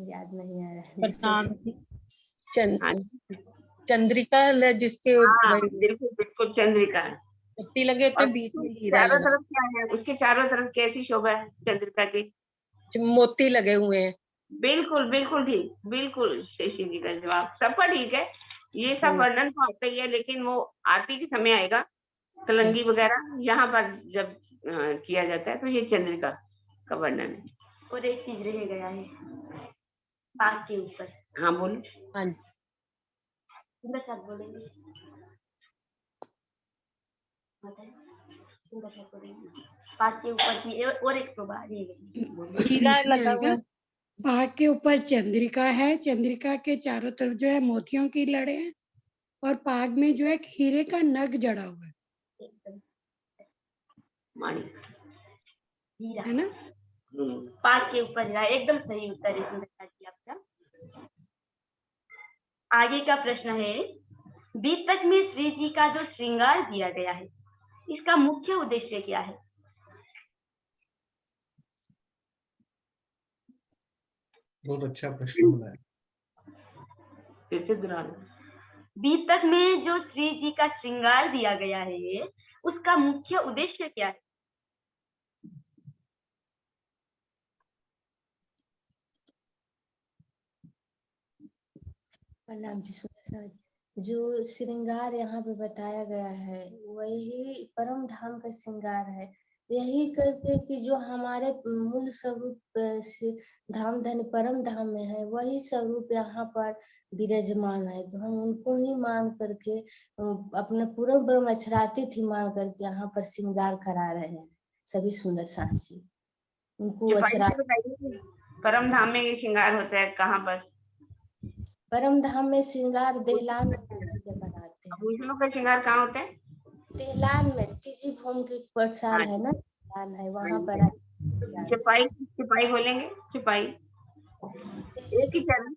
याद नहीं आ रहा है। प्रणाम जी। हाँ जी, चंद्रिका जिसके हाँ बिल्कुल बिल्कुल चंद्रिका है। पत्ती लगे होते और हैं, बीच में उसके हीरा चारों लगा, तरफ क्या है, उसके चारों तरफ कैसी शोभा है चंद्रिका की? मोती लगे हुए हैं। बिल्कुल बिल्कुल ठीक, बिल्कुल शशि जी का जवाब सबका ठीक है। ये सब वर्णन तो आता ही है, लेकिन वो आरती के समय आएगा कलंगी वगैरह, यहाँ पर जब किया जाता है तो ये चंद्रिका का वर्णन है। और एक चीज रह गया है पाग के ऊपर। हाँ बोलो। हाँ जी, सुंदर साथ बोलेंगे, सुंदर साथ बोलेंगे। पाग के ऊपर की और एक शोभा रह गई। हीरा लगा हुआ है। पाग के ऊपर चंद्रिका है, चंद्रिका के चारों तरफ जो है मोतियों की लड़े हैं, और पाग में जो है हीरे का नग जड़ा हुआ है, हीरा है ना? पाग के ऊपर हीरा, एकदम सही उत्तर है सुंदर साथ जी आपका। आगे का प्रश्न है, बीतक में श्री जी का जो श्रृंगार दिया गया है, इसका मुख्य उद्देश्य क्या है? बहुत अच्छा प्रश्न बनाया। बीतक में जो श्री जी का श्रृंगार दिया गया है, उसका मुख्य उद्देश्य क्या है? प्रणाम जी सुंदर साथ जी। जो श्रृंगार यहाँ पे बताया गया है वही परम धाम का श्रृंगार है। यही करके कि जो हमारे मूल स्वरूप धाम धन परम धाम में है, वही स्वरूप यहाँ पर विराजमान है। तो हम उनको ही मान करके अपने पूर्ण ब्रह्म अक्षरातीत ही मान करके यहाँ पर श्रृंगार करा रहे हैं सभी सुंदर साथ जी। उनको अक्षरा परम धाम में ये श्रृंगार होता है कहाँ पर? परम धाम में श्रृंगार देहलान में जी के बनाते हैं। विष्णु का श्रृंगार कहाँ होता है? देहलान में तीजी भूमि की प्रसाद है ना, देहलान है वहाँ पर। सिपाही सिपाही बोलेंगे, सिपाही एक ही चरण।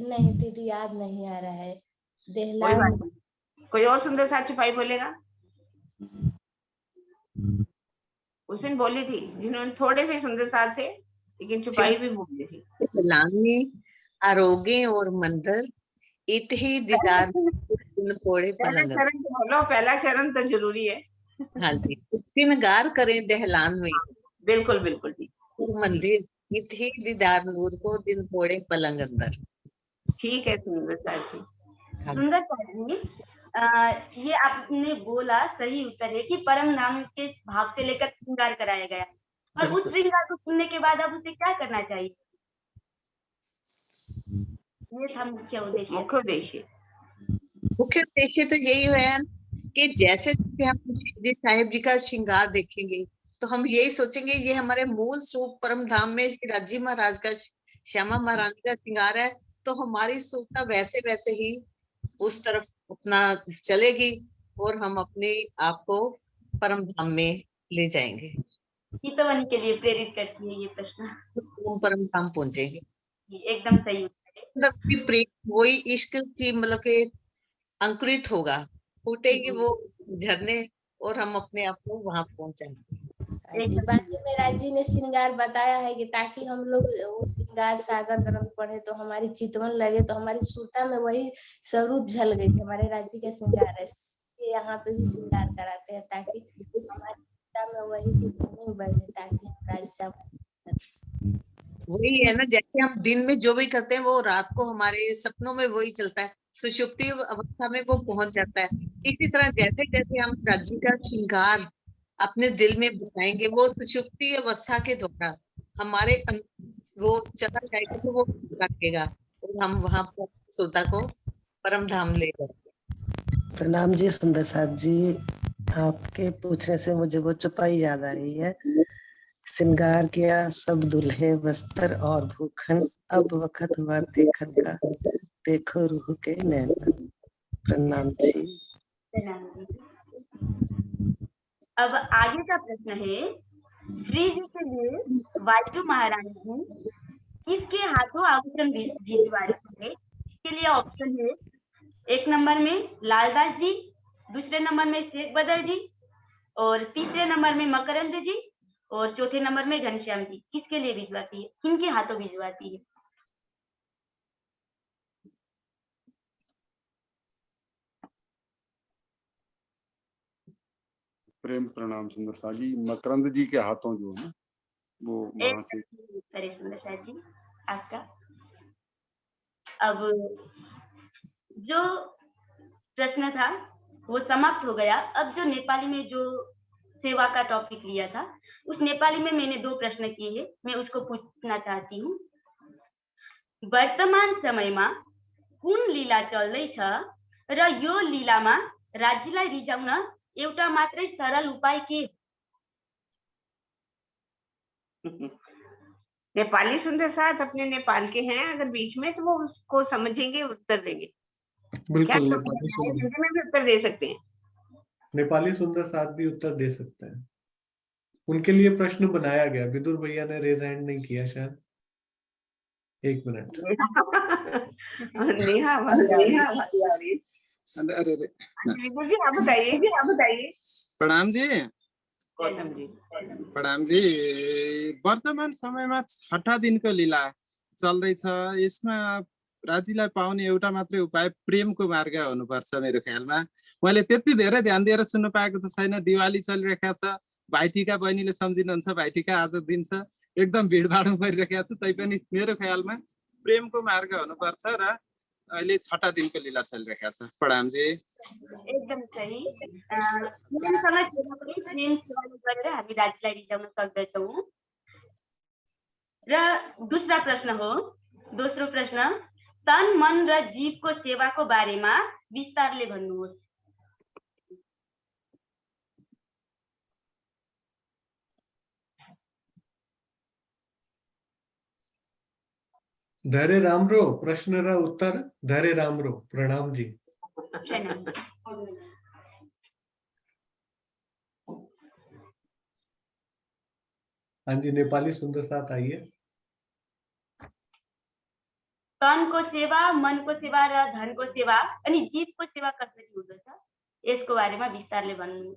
नहीं दीदी याद नहीं आ रहा है। देहलान कोई और सुंदर साथ सिपाही बोलेगा? उस दिन बोली थी जिन्होंने थोड़े से सुंदर साथ थे, लेकिन सिपाही भी बोली थी। देहलान में आरोगे और मंदिर इत ही दीदार पोड़े पलंग। पहला चरण तो जरूरी है। हाँ जी, श्रृंगार करें देहलान में। बिल्कुल बिल्कुल ठीक। मंदिर इत ही दीदार नूर को दिन पोड़े पलंग अंदर। ठीक है सुंदर साथ जी। सुंदर साथ जी, ये आपने बोला सही उत्तर है कि परम धाम के भाग से लेकर श्रृंगार कराया गया, और उस श्रृंगार को सुनने के बाद अब उसे क्या करना चाहिए? ये था मुख्य उद्देश्य। मुख्य उद्देश्य तो यही है कि जैसे हम श्री साहिब जी का श्रृंगार देखेंगे तो हम यही सोचेंगे ये हमारे मूल स्वरूप परम धाम में श्री राजी महाराज का, श्यामा महारानी का श्रृंगार है, तो हमारी सोचता वैसे वैसे ही उस तरफ अपना चलेगी और हम अपने आप को परम धाम में ले जाएंगे। चितवन के लिए प्रेरित करती है ये प्रश्न। परम धाम पहुंचेंगे। एकदम सही उत्तर है। प्रेम वही इश्क की मतलब के अंकुरित होगा, फूटेगी वो झरने और हम अपने आप को वहां पहुंचाएंगे। बाकी महाराज जी ने श्रृंगार बताया है कि ताकि हम लोग वो श्रृंगार सागर ग्रंथ पढ़े तो हमारी चितवन लगे, तो हमारी सुरता में वही स्वरूप झलके कि हमारे राज्य का श्रृंगार है। यहाँ पे भी श्रृंगार कराते हैं ताकि हमारी सुरता में वही चितवन बढ़े, ताकि हम राज्य वही है ना, जैसे हम दिन में जो भी करते हैं वो रात को हमारे सपनों में वही चलता है, सुषुप्ति अवस्था में वो पहुंच जाता है। इसी तरह जैसे जैसे हम राज्य का श्रृंगार अपने दिल में बसाएंगे, वो सुषुप्ति अवस्था के द्वारा हमारे वो चला जाएगा, तो वो रखेगा और हम वहां पर श्रोता को परम धाम ले जाएंगे। प्रणाम जी सुंदर साथ जी, आपके पूछने से मुझे वो चौपाई याद आ रही है। श्रृंगार किया सब दुल्हे वस्त्र और भूखन, अब वक्त हुआ देखन का, देखो रूह के नैना। प्रणाम जी। अब आगे का प्रश्न है, श्री जी के लिए वायु महारानी जी किसके हाथों आभूषण भिजवा रहे थे? इसके लिए ऑप्शन है, एक नंबर में लालदास जी, दूसरे नंबर में शेख बदर जी, और तीसरे नंबर में मकरंद जी, और चौथे नंबर में घनश्याम जी। किसके लिए भिजवाती है, किनके हाथों भिजवाती है? प्रेम प्रणाम सुंदर साथ जी। मकरंद जी के हाथों जो है वो वहां से अरे सुंदर साथ जी आपका। अब जो प्रश्न था वो समाप्त हो गया। अब जो नेपाली में जो सेवा का टॉपिक लिया था उस नेपाली में मैंने 2 प्रश्न किए हैं, मैं उसको पूछना चाहती हूँ। वर्तमान समयमा कुन लीला चल्दैछ र यो लीलामा राज्यलाई रिझाउन एउटा मात्रै सरल उपाय के? नेपाली सुंदर साथ अपने नेपाल के हैं, अगर बीच में तो वो उसको समझेंगे, उत्तर देंगे। क्या बिल्कुल हिंदी में भी उत्तर दे सकते हैं? नेपाली सुंदर साथ भी उत्तर दे सकते हैं। उनके लिए प्रश्न बनाया गया। विदुर भैया ने रेज हैंड नहीं किया शायद। 1 मिनट। नेहा अरे विदुर जी आप बताइए। प्रणाम जी। जी प्रणाम जी। वर्तमान समयमा 6 दिनको लीला चल्दैछ, यसमा राज्यलाई पाउने एउटा मात्रै उपाय प्रेमको मार्ग हुनुपर्छ मेरो ख्यालमा। मैले त्यति धेरै ध्यान दिएर सुन्न पाएको त छैन। दिवाली चलिरहेको छ, भाइटिका बहिनीले सम्झिनुहुन्छ, भाइटिका आज दिन छ, एकदम भिडभाड परिरहेको छ। तैपनि मेरो ख्यालमा प्रेमको मार्ग हुनुपर्छ र अहिले 6 दिनको लीला चलिरहेको छ। प्रणाम जी। एकदम सही। प्रेमसँग जोड्न पनि प्रेम सेवा गरेर हामी राज्यलाई रिझाउन सक्दछौँ। र दोस्रो प्रश्न तन मन र जीवको सेवाको बारेमा विस्तारले भन्नुहोस्। धैर्य रामरो प्रश्न र उत्तर धैर्य रामरो। प्रणाम जी। हाँ जी, नेपाली सुंदर साथ आइए। तनको सेवा, मनको सेवा र धनको सेवा अनि जीवको सेवा कसरी हुँदछ यसको बारेमा विस्तारले भन्नु।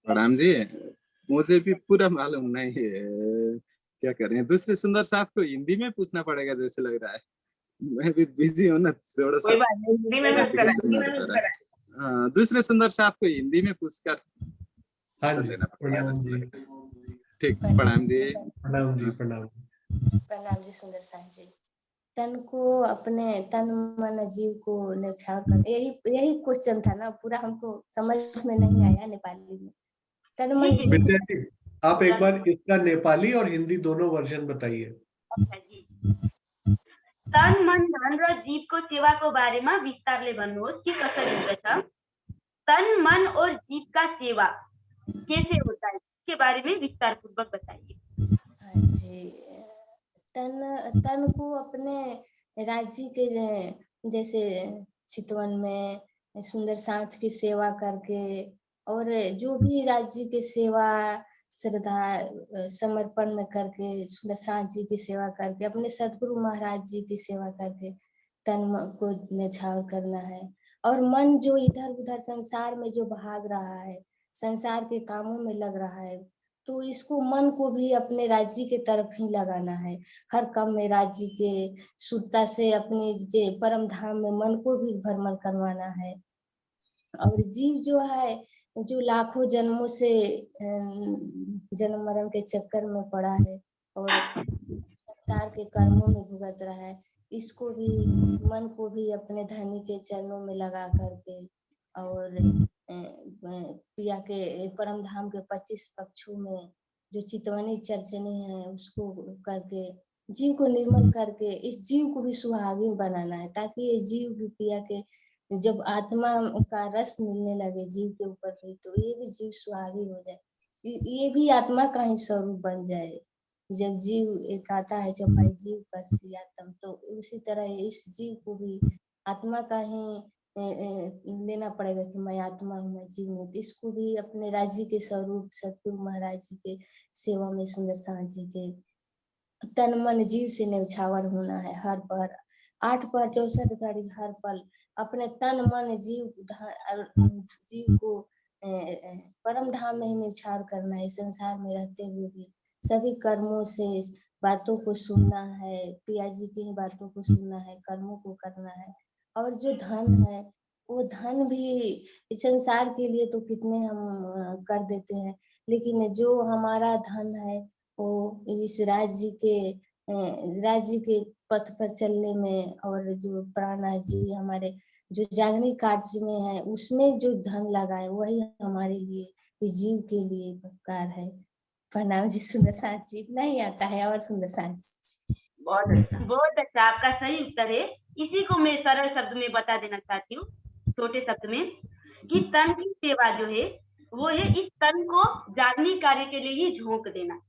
प्रणाम जी, मुझे भी पूरा मालूम नहीं है, क्या करें। दूसरे सुंदर साथ को हिंदी में पूछना पड़ेगा जैसे लग रहा है। मैं भी बिजी हूँ ना थोड़ा सा। हिंदी में दूसरे सुंदर साथ को हिंदी में पूछकर हाँ जी। प्रणाम जी। ठीक, प्रणाम जी। प्रणाम जी। प्रणाम जी सुंदर साथ जी। तन को अपने तन मन जीव को न्यौछावर करना, यही क्वेश्चन था ना, पूरा हमको समझ में नहीं आया नेपाली में। तन मन जीव, आप एक बार इसका नेपाली और हिंदी दोनों वर्जन बताइए। तन मन धन र जीवको सेवाको बारेमा विस्तारले भन्नुहोस् कि कसरी हुँदछ। तन मन और जीव का सेवा कैसे होता है इसके बारे में विस्तार पूर्वक बताइए। हाँ जी। तन को अपने राज्य के जैसे चितवन में सुंदर साथ की सेवा करके और जो भी राज्य की सेवा श्रद्धा समर्पण में करके सुंदर साथ जी की सेवा करके अपने सदगुरु महाराज जी की सेवा करके तन को न्यौछावर करना है। और मन जो इधर उधर संसार में जो भाग रहा है, संसार के कामों में लग रहा है, तो इसको मन को भी अपने राज्य के तरफ ही लगाना है। हर काम में राज्य के शुद्धता से अपने परम धाम में मन को भी भ्रमण करवाना है। और जीव जो है, जो लाखों जन्मों से जन्म मरण के चक्कर में पड़ा है और संसार के कर्मों में भुगत रहा है, इसको भी मन को भी अपने धनी के चरणों में लगा करके और पिया के परम धाम के 25 पक्षों में जो चितवनी चर्चनी है उसको करके जीव को निर्मल करके इस जीव को भी सुहागिन बनाना है, ताकि ये जीव भी पिया के जब आत्मा का रस मिलने लगे जीव के ऊपर भी, तो ये भी जीव सुहागी हो जाए, ये भी आत्मा का ही स्वरूप बन जाए। जब जीव एक आता है चौपाई जीव कर सी आत्म, तो उसी तरह इस जीव को भी आत्मा का ही लेना पड़ेगा कि मैं आत्मा हूँ, मैं जीव हूँ। इसको भी अपने राज्य के स्वरूप सतगुरु महाराज जी के सेवा में सुंदर साथ जी के तन मन जीव से न्यौछावर होना है। हर पहर 8 पहर 64 घड़ी हर पल अपने तन मन जीव को परम धाम में ही न्यौछावर करना है। संसार में रहते हुए भी सभी कर्मों से बातों को सुनना है, पिया जी की ही बातों को सुनना है, कर्मों को करना है। और जो धन है वो धन भी इस संसार के लिए तो कितने हम कर देते हैं, लेकिन जो हमारा धन है वो इस राज्य के पथ पर चलने में, और जो प्राणनाथ जी हमारे जो जागरण कार्य में है उसमें जो धन लगा है वही हमारे लिए इस जीव के लिए उपकार है। प्रणाम जी सुंदर साथ जी। इतना ही आता है और सुंदर साथ जी। बहुत अच्छा, आपका सही उत्तर है। इसी को मैं सरल शब्द में बता देना चाहती हूँ, छोटे शब्द में, कि तन की सेवा जो है वो है इस तन को जागनी कार्य के लिए ही झोंक देना,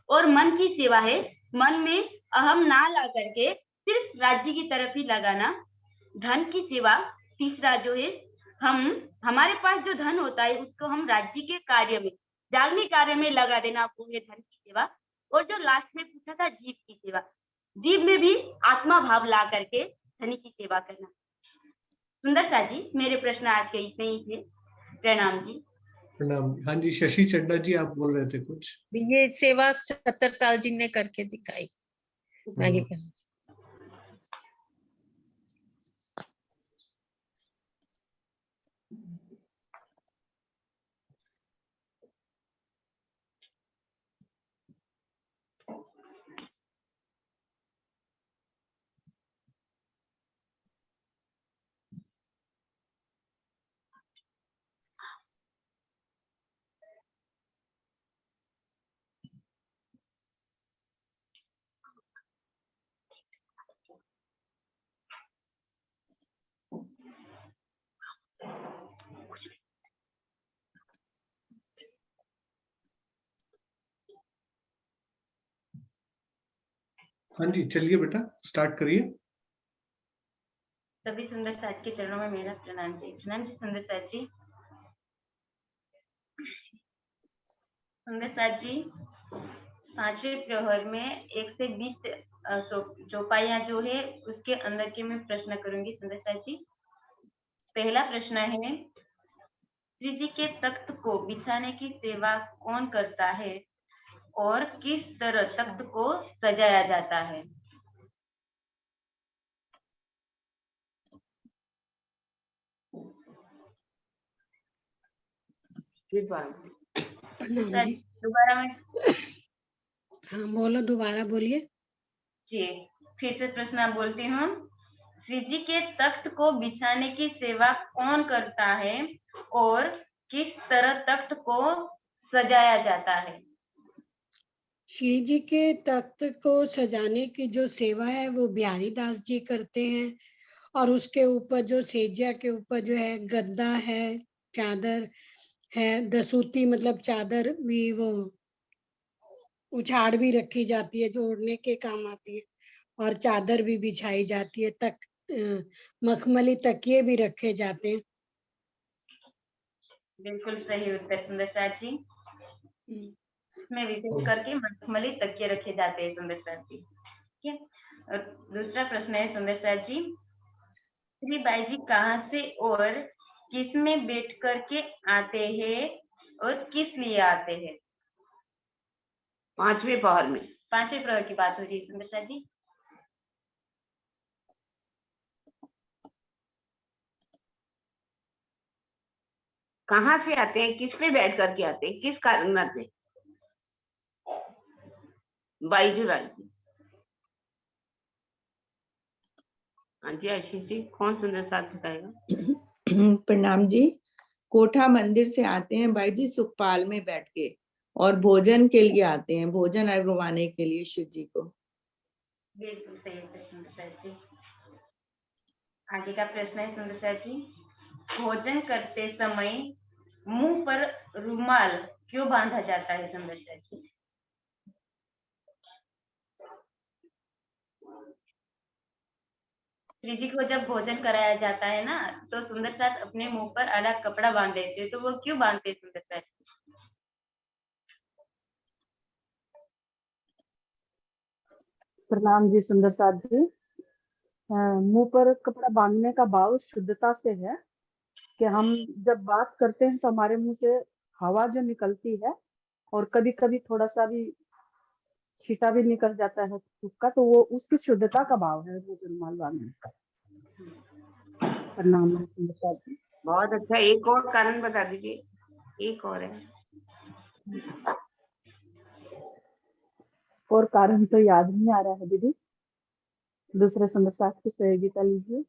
और मन की सेवा है मन में अहम ना ला करके सिर्फ राज्य की तरफ ही लगाना। धन की सेवा तीसरा जो है, हमारे पास जो धन होता है उसको हम राज्य के कार्य में, जागनी कार्य में लगा देना, वो है धन की सेवा। और जो लास्ट में पूछा था जीव की सेवा, जीव में भी आत्मा भाव ला करके धनी की सेवा करना। सुंदर सा जी, मेरे प्रश्न आज के इतने ही थे। प्रणाम जी। प्रणाम। हाँ जी, शशि चड्डा जी आप बोल रहे थे कुछ। ये सेवा 70 साल जी ने करके दिखाई। मैं ये कहना हाँ जी, चलिए बेटा स्टार्ट करिए। सभी सुंदर साथ के चरणों में मेरा प्रणाम जी। प्रणाम जी सुंदर साथ जी। सुंदर साथ जी, पांचवें प्रहर में 1 से 20 चौपाइयां जो है उसके अंदर के मैं प्रश्न करूंगी सुंदर साथ जी। पहला प्रश्न है, श्री जी के तख्त को बिछाने की सेवा कौन करता है और किस तरह तख्त को सजाया जाता है? दोबारा में। हाँ बोलो, दोबारा बोलिए जी, फिर से प्रश्न बोलती हूँ। श्री जी के तख्त को बिछाने की सेवा कौन करता है और किस तरह तख्त को सजाया जाता है? श्री जी के तख्त को सजाने की जो सेवा है वो बिहारी दास जी करते हैं, और उसके ऊपर जो सेजिया के ऊपर जो है गद्दा है, चादर है, दसूती मतलब चादर भी वो उछाड़ भी रखी जाती है जो ओढ़ने के काम आती है, और चादर भी बिछाई जाती है, मखमली तकिए भी रखे जाते हैं। बिल्कुल सही उत्तर सुंदर साथ जी। इसमें विशेष करके मखमली तकिए रखे जाते हैं सुंदर साथ जी। ठीक है, और दूसरा प्रश्न है सुंदर साथ जी, श्री बाई जी कहाँ से और किस में बैठ करके आते हैं और किस लिए आते हैं? पांचवें प्रहर में। पांचवें प्रहर की बात हो रही है सुंदर साथ जी। कहाँ से आते हैं, किस पे बैठ करके आते हैं, किस कारण से? बाईजी बाईजी। हाँ जी आशीष जी, कौन सुंदर साथ बताएगा? प्रणाम जी। कोठा मंदिर से आते हैं बाई जी सुखपाल में बैठ के, और भोजन के लिए आते हैं, भोजन अरगवाने के लिए शिव जी को। बिल्कुल सही है सुंदर जी। आगे का प्रश्न है सुंदर जी, भोजन करते समय मुंह पर रुमाल क्यों बांधा जाता है सुंदर जी? श्री जी को जब भोजन कराया जाता है ना, तो सुंदर साथ अपने मुंह पर अलग कपड़ा बांध देते हैं, तो वो क्यों बांधते हैं सुंदर साथ? प्रणाम जी सुंदर साथ जी। मुंह पर कपड़ा बांधने का भाव शुद्धता से है कि हम जब बात करते हैं तो हमारे मुंह से हवा जो निकलती है, और कभी कभी थोड़ा सा भी छींटा भी निकल जाता है उसका, तो वो उसकी शुद्धता का भाव है वो रुमाल बांधने का। प्रणाम सुंदर साथ जी। बहुत अच्छा, एक और कारण बता दीजिए, एक और है। और कारण तो याद नहीं आ रहा है दीदी, दूसरे सुंदर साथ की सहयोगिता लीजिए।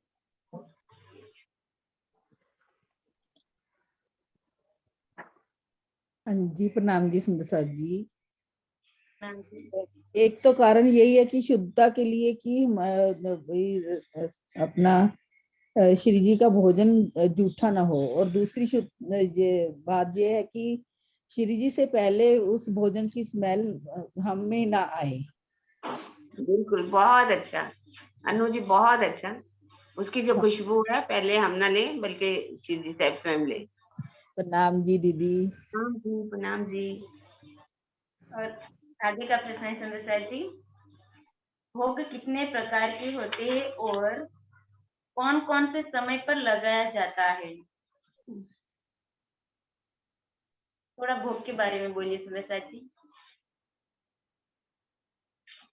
हाँ जी, प्रणाम जी सुंदर साथ जी। एक तो कारण यही है कि शुद्धता के लिए कि अपना श्री जी का भोजन जूठा ना हो, और दूसरी ये बात ये है कि श्री जी से पहले उस भोजन की स्मेल हम में ना आए। बिल्कुल, बहुत अच्छा अनु जी, बहुत अच्छा। उसकी जो खुशबू है पहले हम ना ले, बल्कि श्री जी साहब स्वयं ले। प्रणाम जी दीदी। प्रणाम जी, प्रणाम जी। और आगे का प्रश्न है सुंदर साथ जी, भोग कितने प्रकार के होते हैं और कौन कौन से समय पर लगाया जाता है? थोड़ा भोग के बारे में बोलिए सुंदर साथ जी।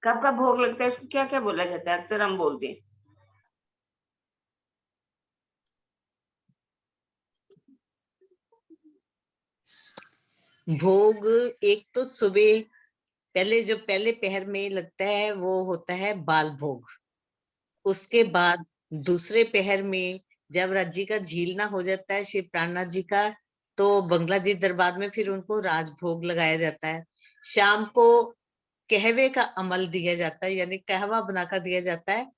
कब कब भोग लगता है, उसको क्या क्या बोला जाता है? अक्सर हम बोलते हैं भोग एक तो सुबह पहले जो पहले पहर में लगता है वो होता है बाल भोग। उसके बाद दूसरे पहर में जब राज्य का झीलना हो जाता है श्री प्राणनाथ जी का, तो बंगला जी दरबार में फिर उनको राजभोग लगाया जाता है। शाम को कहवे का अमल दिया जाता है, यानी कहवा बनाकर दिया जाता है।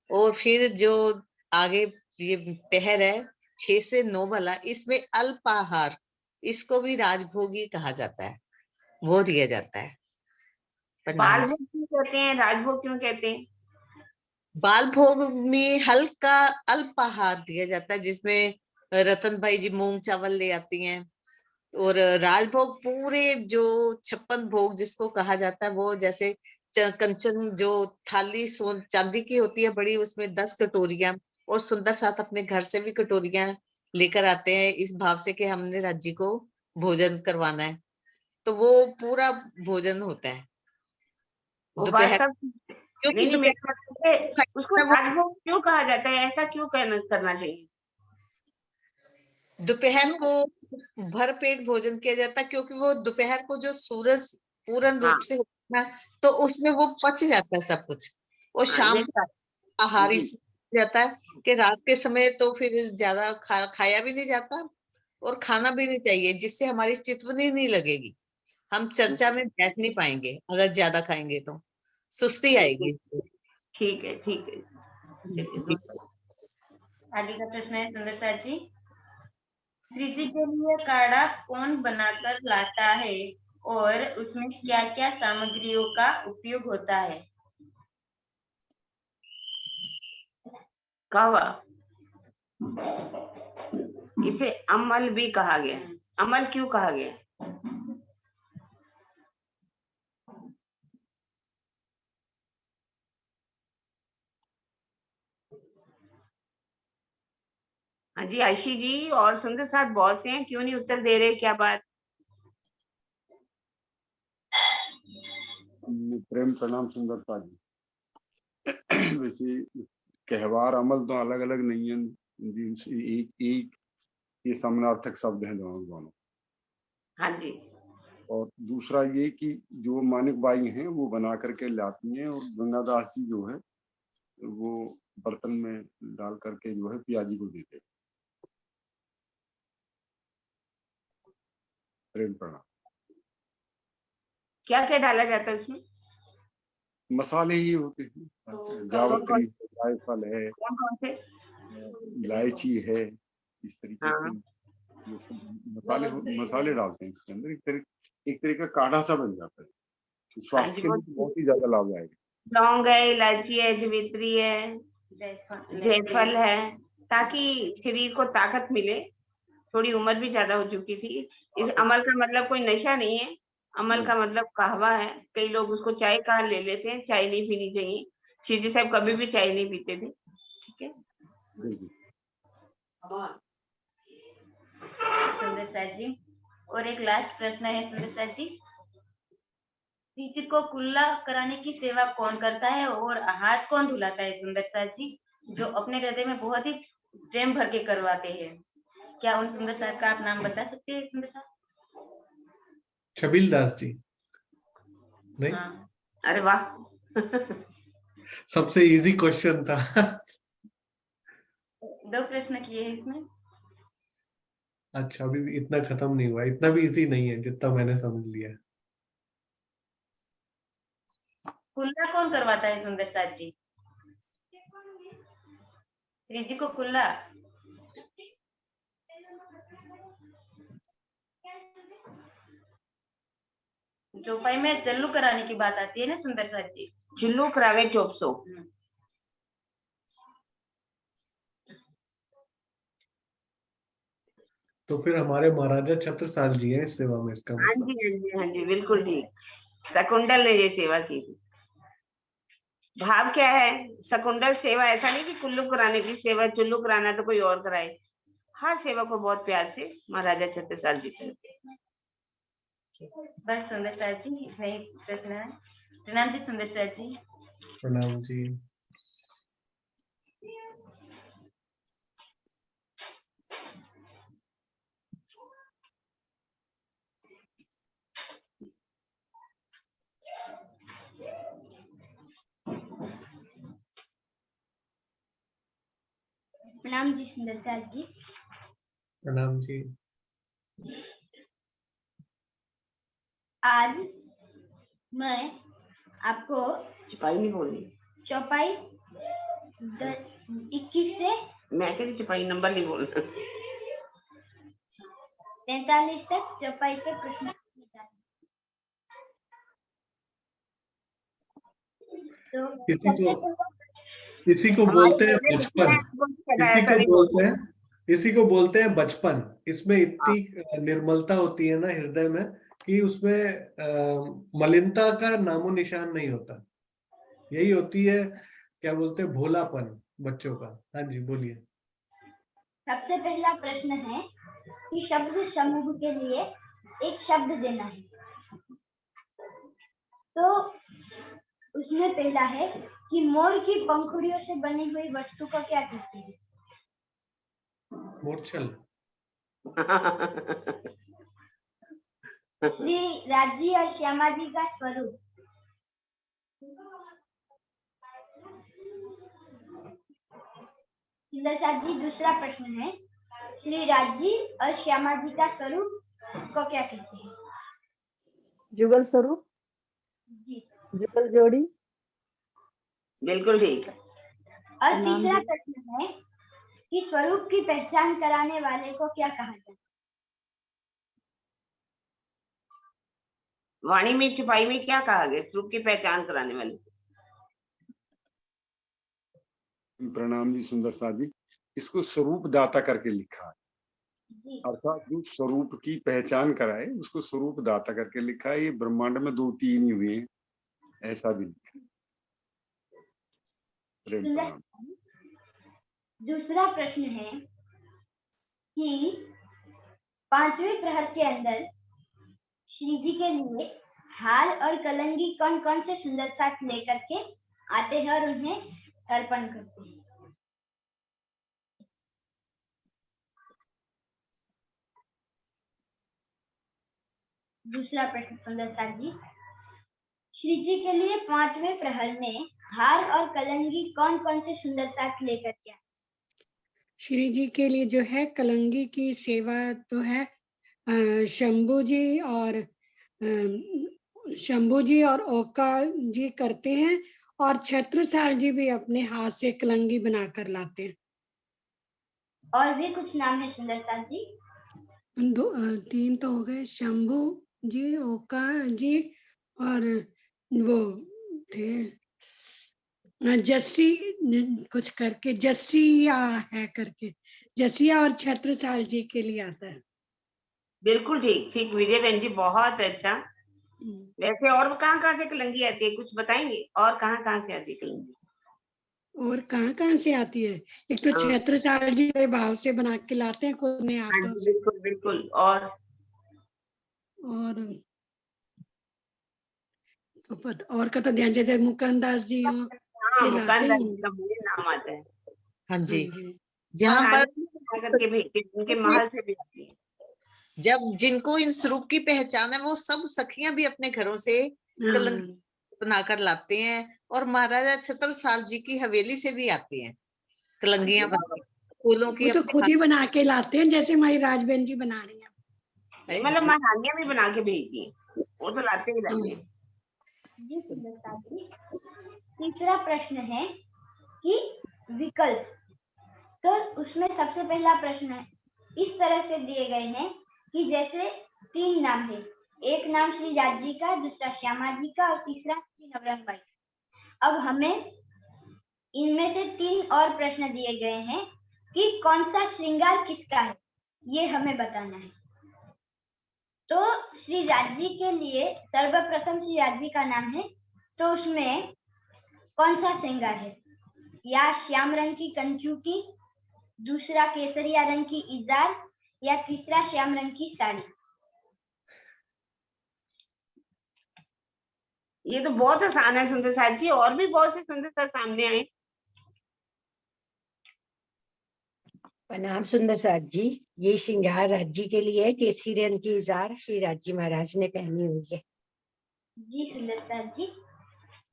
और फिर जो आगे ये पहर है 6 से 9 वाला, इसमें अल्पाहार, इसको भी राजभोग ही कहा जाता है, वो दिया जाता है। बाल भोग क्यों कहते हैं, राजभोग क्यों कहते हैं? बाल भोग में हल्का अल्पाहार दिया जाता है, जिसमें रतन भाई जी मूंग चावल ले आती हैं। और राजभोग पूरे जो 56 भोग जिसको कहा जाता है, वो जैसे कंचन जो थाली सोन चांदी की होती है बड़ी, उसमें 10 कटोरियां, और सुंदर साथ अपने घर से भी कटोरियां लेकर आते हैं इस भाव से कि हमने राज्य को भोजन करवाना है। तो वो पूरा भोजन होता है दोपहर। उसको राजभोग क्यों कहा जाता है, ऐसा क्यों करना चाहिए? दोपहर को भर पेट भोजन किया जाता है, क्योंकि वो दोपहर को जो सूरज पूर्ण रूप से होता है, तो उसमें वो पच जाता है सब कुछ। और शाम का आहार जाता है कि रात के समय तो फिर ज्यादा खाया भी नहीं जाता और खाना भी नहीं चाहिए, जिससे हमारी चित्वनी नहीं लगेगी, हम चर्चा में बैठ नहीं पाएंगे। अगर ज्यादा खाएंगे तो सुस्ती आएगी। ठीक है, ठीक है। आगे का प्रश्न है सुंदर साथ जी, श्री जी के लिए काढ़ा कौन बनाकर लाता है और उसमें क्या क्या सामग्रियों का उपयोग होता है? कहवा, इसे अमल भी कहा गया। अमल क्यों कहा गया? हाँ जी आयशी जी और सुंदर साथ बहुत से हैं, क्यों नहीं उत्तर दे रहे, क्या बात? प्रेम प्रणाम सुंदर साथ जी। वैसे कहवार अमल तो अलग अलग नहीं है, एक ये समानार्थक शब्द हैं दोनों। हाँ जी। और दूसरा ये कि जो मानिक बाई हैं वो बना करके लाती हैं, और गंगादास जी जो है वो बर्तन में डाल करके जो है पियाजी को देते हैं। प्रेम प्रणाम। क्या क्या डाला जाता है उसमें? मसाले ही होते हैं, जावित्री, जायफल है, कौन कौन से? इलायची है, इस तरीके से ये सब मसाले डालते हैं इसके अंदर। एक तरह का काढ़ा सा बन जाता है, तो स्वास्थ्य के लिए तो बहुत ही ज्यादा लाभदायक है। लौंग है, इलायची है, जावित्री है, जायफल है, ताकि शरीर को ताकत मिले। थोड़ी उम्र भी ज्यादा हो चुकी थी। इस अमल का मतलब कोई नशा नहीं है, अमल का मतलब कहवा है। कई लोग उसको चाय का ले लेते हैं, चाय नहीं पीनी चाहिए। श्री जी साहब कभी भी चाय नहीं पीते थे। ठीक है सुंदर साथ जी, और एक लास्ट प्रश्न है सुंदर साथ जी, श्री जी को कुल्ला कराने की सेवा कौन करता है और हाथ कौन धुलाता है सुंदर साथ जी, जो अपने हृदय में बहुत ही प्रेम भर के करवाते हैं। क्या उन सुंदर साहब का आप नाम बता सकते हैं सुंदर साहब? छबील दास जी नहीं? हाँ। अरे वाह सबसे इजी क्वेश्चन था। 2 प्रश्न किए हैं इसमें। अच्छा, अभी भी इतना खत्म नहीं हुआ, इतना भी इजी नहीं है जितना मैंने समझ लिया। कुल्ला कौन करवाता है सुंदर साहब जी? श्री जी को कुल्ला चौपाई में चल्लू कराने की बात आती है ना सुंदर साहब जी? चिल्लू करावे चोपसो। तो फिर हमारे महाराजा छत्रसाल जी हैं इस सेवा में, इसका हाँ मतलब। जी हाँ जी हाँ जी बिल्कुल ठीक। शकुंतल ने ये सेवा की थी। भाव क्या है? शकुंतल सेवा ऐसा नहीं कि कुल्लू कराने की सेवा, चुल्लू कराना तो कोई और कराए। हर सेवा को बहुत प्यार से महाराजा छत्रसाल जी करते। बस सुंदर साहब जी सही प्रश्न है। प्रणाम जी सुंदर साहब जी। प्रणाम जी। प्रणाम जी सुंदर साहब जी। प्रणाम जी। आज मैं आपको चौपाई नहीं बोलनी, चौपाई 21 से मैं कहती चौपाई नंबर नहीं बोलना। 43 तक चौपाई के प्रश्न इसी को बोलते हैं बचपन। इसी को बोलते हैं बचपन। इसमें इतनी निर्मलता होती है ना हृदय में कि उसमें मलिनता का नामो निशान नहीं होता। यही होती है, क्या बोलते हैं, भोलापन बच्चों का। हाँ जी बोलिए। सबसे पहला प्रश्न है कि शब्द समूह के लिए एक शब्द देना है। तो उसमें पहला है कि मोर की पंखुड़ियों से बनी हुई वस्तु को क्या कहते हैं? मूर्छल। श्री राजी और श्यामा जी का स्वरूप। सुंदर साहब जी दूसरा प्रश्न है, श्री राजी और श्यामा जी का स्वरूप को क्या कहते हैं? जुगल स्वरूप, जुगल जोड़ी। बिल्कुल ठीक। और तीसरा प्रश्न है कि स्वरूप की पहचान कराने वाले को क्या कहा जाता है? वाणी में चौपाई में क्या कहा गया स्वरूप की पहचान कराने वाले? प्रणाम जी सुंदर साहब जी। इसको स्वरूप दाता करके लिखा है, अर्थात जो स्वरूप की पहचान कराए उसको स्वरूप दाता करके लिखा है। ये ब्रह्मांड में 2-3 ही हुए हैं, ऐसा भी लिखा है। प्रणाम। दूसरा प्रश्न है कि 5वें प्रहर के अंदर श्री जी के लिए हार और कलंगी कौन कौन से सुंदर साथ लेकर के आते हैं और उन्हें अर्पण करते हैं? दूसरा प्रश्न सुंदर साथ जी, श्री जी के लिए 5वें प्रहर में हार और कलंगी कौन कौन से सुंदर साथ लेकर के आते? श्री जी के लिए जो है कलंगी की सेवा तो है शंभू जी और ओका जी करते हैं, और छत्रसाल जी भी अपने हाथ से कलंगी बनाकर लाते हैं। और भी कुछ नाम है सुंदर साथ जी? 3 तो हो गए, शंभू जी, ओका जी, और वो थे जस्सी कुछ करके, जस्सिया है करके, जस्सिया और छत्रसाल जी के लिए आता है। बिल्कुल ठीक ठीक विजय बहन जी, बहुत अच्छा। वैसे और कहाँ से कलंगी आती है कुछ बताएंगे? और कहाँ से आती है कलंगी? और कहाँ से आती है? एक तो छत्रसाल जी भाव से बना के लाते हैं खुद में हाथों से। बिल्कुल बिल्कुल। और का तो ध्यान, जैसे मुकुंद दास जी हो, हाँ, मुकुंद दास जी का मुझे नाम आता है। हाँ जी। यहाँ पर करके भेजते हैं, उनके महल से भी आती है। जब जिनको इन स्वरूप की पहचान है वो सब सखियां भी अपने घरों से कलंगी बनाकर लाते हैं, और महाराजा छत्रसाल जी की हवेली से भी आती हैं कलंगियां बनकर फूलों की। वो तो खुद ही बना के लाते हैं, जैसे हमारी राजबहन जी बना रही हैं। मतलब महारानियां भी बना के भेजती हैं, वो तो लाते ही लाते हैं। जी सुंदरता जी, तीसरा प्रश्न है कि विकल्प, तो उसमें सबसे पहला प्रश्न है, इस तरह से दिए गए हैं कि जैसे 3 नाम है, एक नाम श्री राज जी का, दूसरा श्यामा जी का और तीसरा श्री नवरंग बाई। अब हमें इनमें से 3 और प्रश्न दिए गए हैं कि कौन सा श्रृंगार किसका है, ये हमें बताना है। तो श्री राज जी के लिए सर्वप्रथम श्री राज जी का नाम है, तो उसमें कौन सा श्रृंगार है, या श्याम रंग की कंचू की, दूसरा केसरिया रंग की इजार, या तीसरा श्याम रंग की साड़ी। ये तो बहुत आसान है सुंदर साथ जी, और भी बहुत से सुंदर साथ सामने आए। प्रणाम सुंदर साथ जी, ये श्रृंगार राज जी के लिए केसरी रंग की इजार श्री राज जी महाराज ने पहनी हुई है। जी सुंदर साथ जी।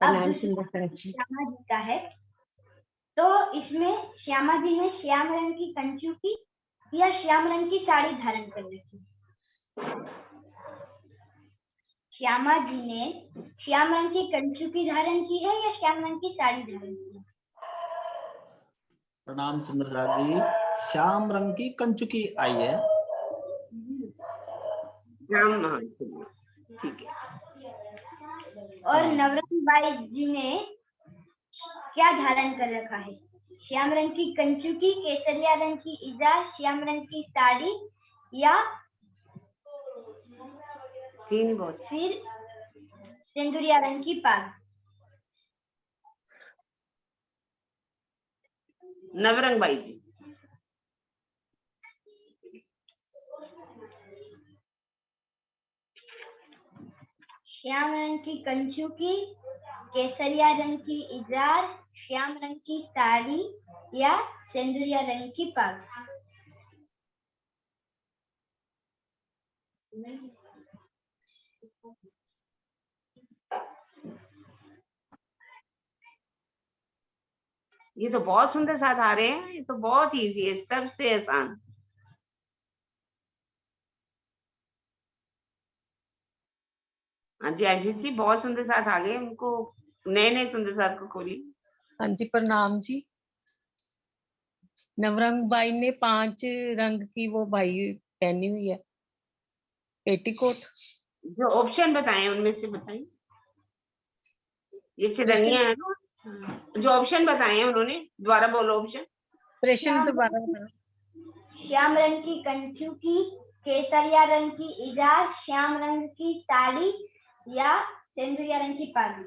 प्रणाम सुंदर साथ जी। श्यामा जी का है, तो इसमें श्यामा जी ने श्याम रंग की कंचू की या श्याम रंग की साड़ी धारण कर रखी। श्यामा जी ने श्याम रंग की कंचू की धारण की है या श्याम रंग की साड़ी धारण की है? प्रणाम सुंदर साथ जी, श्याम रंग की कंचुकी आई है। ठीक है। और नवरंग बाई जी ने क्या धारण कर रखा है, श्याम रंग की कंचू की, केसरिया रंग की इजार, श्याम रंग की साड़ी, या फिर सिंदूरिया रंग की पाग। नवरंग बाई जी। श्याम रंग की कंचू की, केसरिया रंग की इजार, श्याम रंग की साड़ी, या सिंदूरिया रंग की पाग। ये तो बहुत सुंदर साथ आ रहे हैं, ये तो बहुत इजी है, सबसे आसान। हाँ जी अजीत जी, बहुत सुंदर साथ आ गए, उनको नए नए सुंदर साथ को खोली। हाँ जी प्रणाम जी। नवरंग बाई ने 5 रंग की वो बाई पहनी हुई है, पेटीकोट। जो ऑप्शन बताए उनमें से बताइए, ये चिरनिया है ना, जो ऑप्शन बताए हैं उन्होंने, द्वारा बोलो ऑप्शन। प्रश्न दोबारा बताओ। श्याम रंग की कंचू की, केसरिया रंग की इजार, श्याम रंग की साड़ी, या सिंदूरिया रंग की पाग।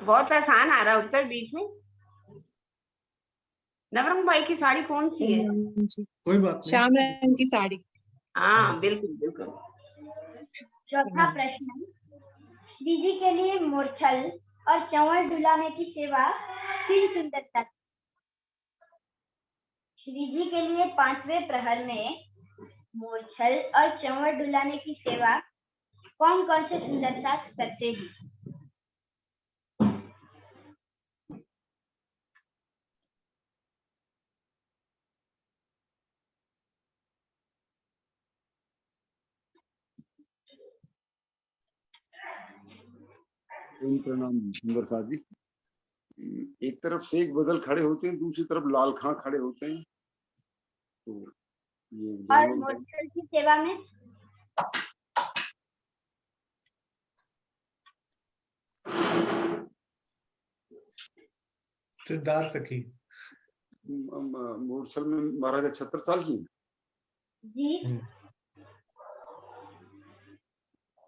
बहुत आसान आ रहा उत्तर बीच में। नवरंग बाई की साड़ी कौन सी है? कोई बात नहीं। श्याम रंग की साड़ी। हाँ बिल्कुल बिल्कुल। चौथा प्रश्न, श्री जी के लिए मूर्छल और चंवर डुलाने की सेवा किन सुंदरता। श्री जी के लिए 5वें प्रहर में मूर्छल और चंवर डुलाने की सेवा कौन कौन से सुंदरता करते हैं? प्रणाम सुंदर साथ जी। एक तरफ शेख बदल खड़े होते हैं, दूसरी तरफ लाल खां खड़े होते हैं, तो ये और मूर्छल की सेवा में सिद्धार्थ सखी। मूर्छल में महाराजा छत्रसाल जी जी।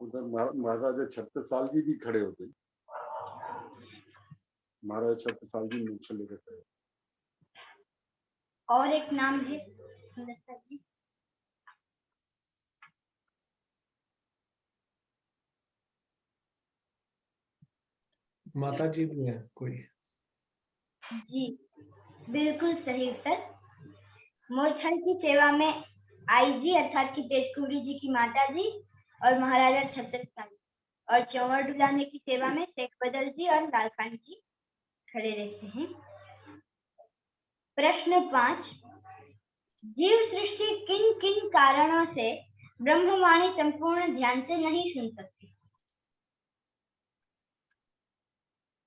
उधर महाराजा छत्रसाल जी भी खड़े होते हैं, महाराजा छत्रसाल जी मूर्छल लेकर खड़े। और एक नाम है जी। माता जी भी है कोई? जी बिल्कुल सही उत्तर। मूर्छल की सेवा में आईजी अर्थात की तेजकुड़ी जी की माता जी और महाराजा छत्रसाल, और चौवर डुलाने की सेवा में शेख बदल जी और लाल खान जी खड़े रहते हैं। प्रश्न 5, जीव सृष्टि किन किन कारणों से ब्रह्मवाणी संपूर्ण ध्यान से नहीं सुन सकती?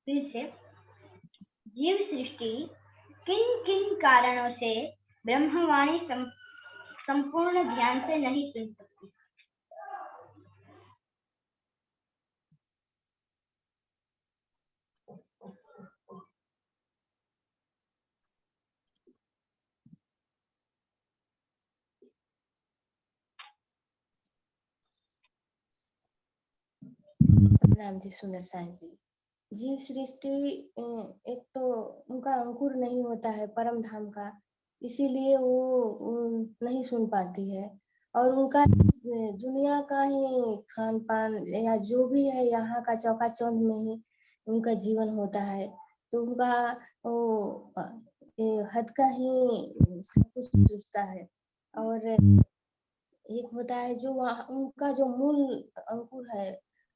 फिर से, जीव सृष्टि किन किन कारणों से ब्रह्मवाणी संपूर्ण ध्यान से नहीं सुन सकती? नाम जी सुंदर साईं जी। जीव सृष्टि एक तो उनका अंकुर नहीं होता है परम धाम का, इसीलिए वो नहीं सुन पाती है। और उनका दुनिया का ही खान पान या जो भी है यहाँ का चौकाचौंध में ही उनका जीवन होता है, तो उनका वो हद का ही सब कुछ सोचता है। और एक होता है जो उनका जो मूल अंकुर है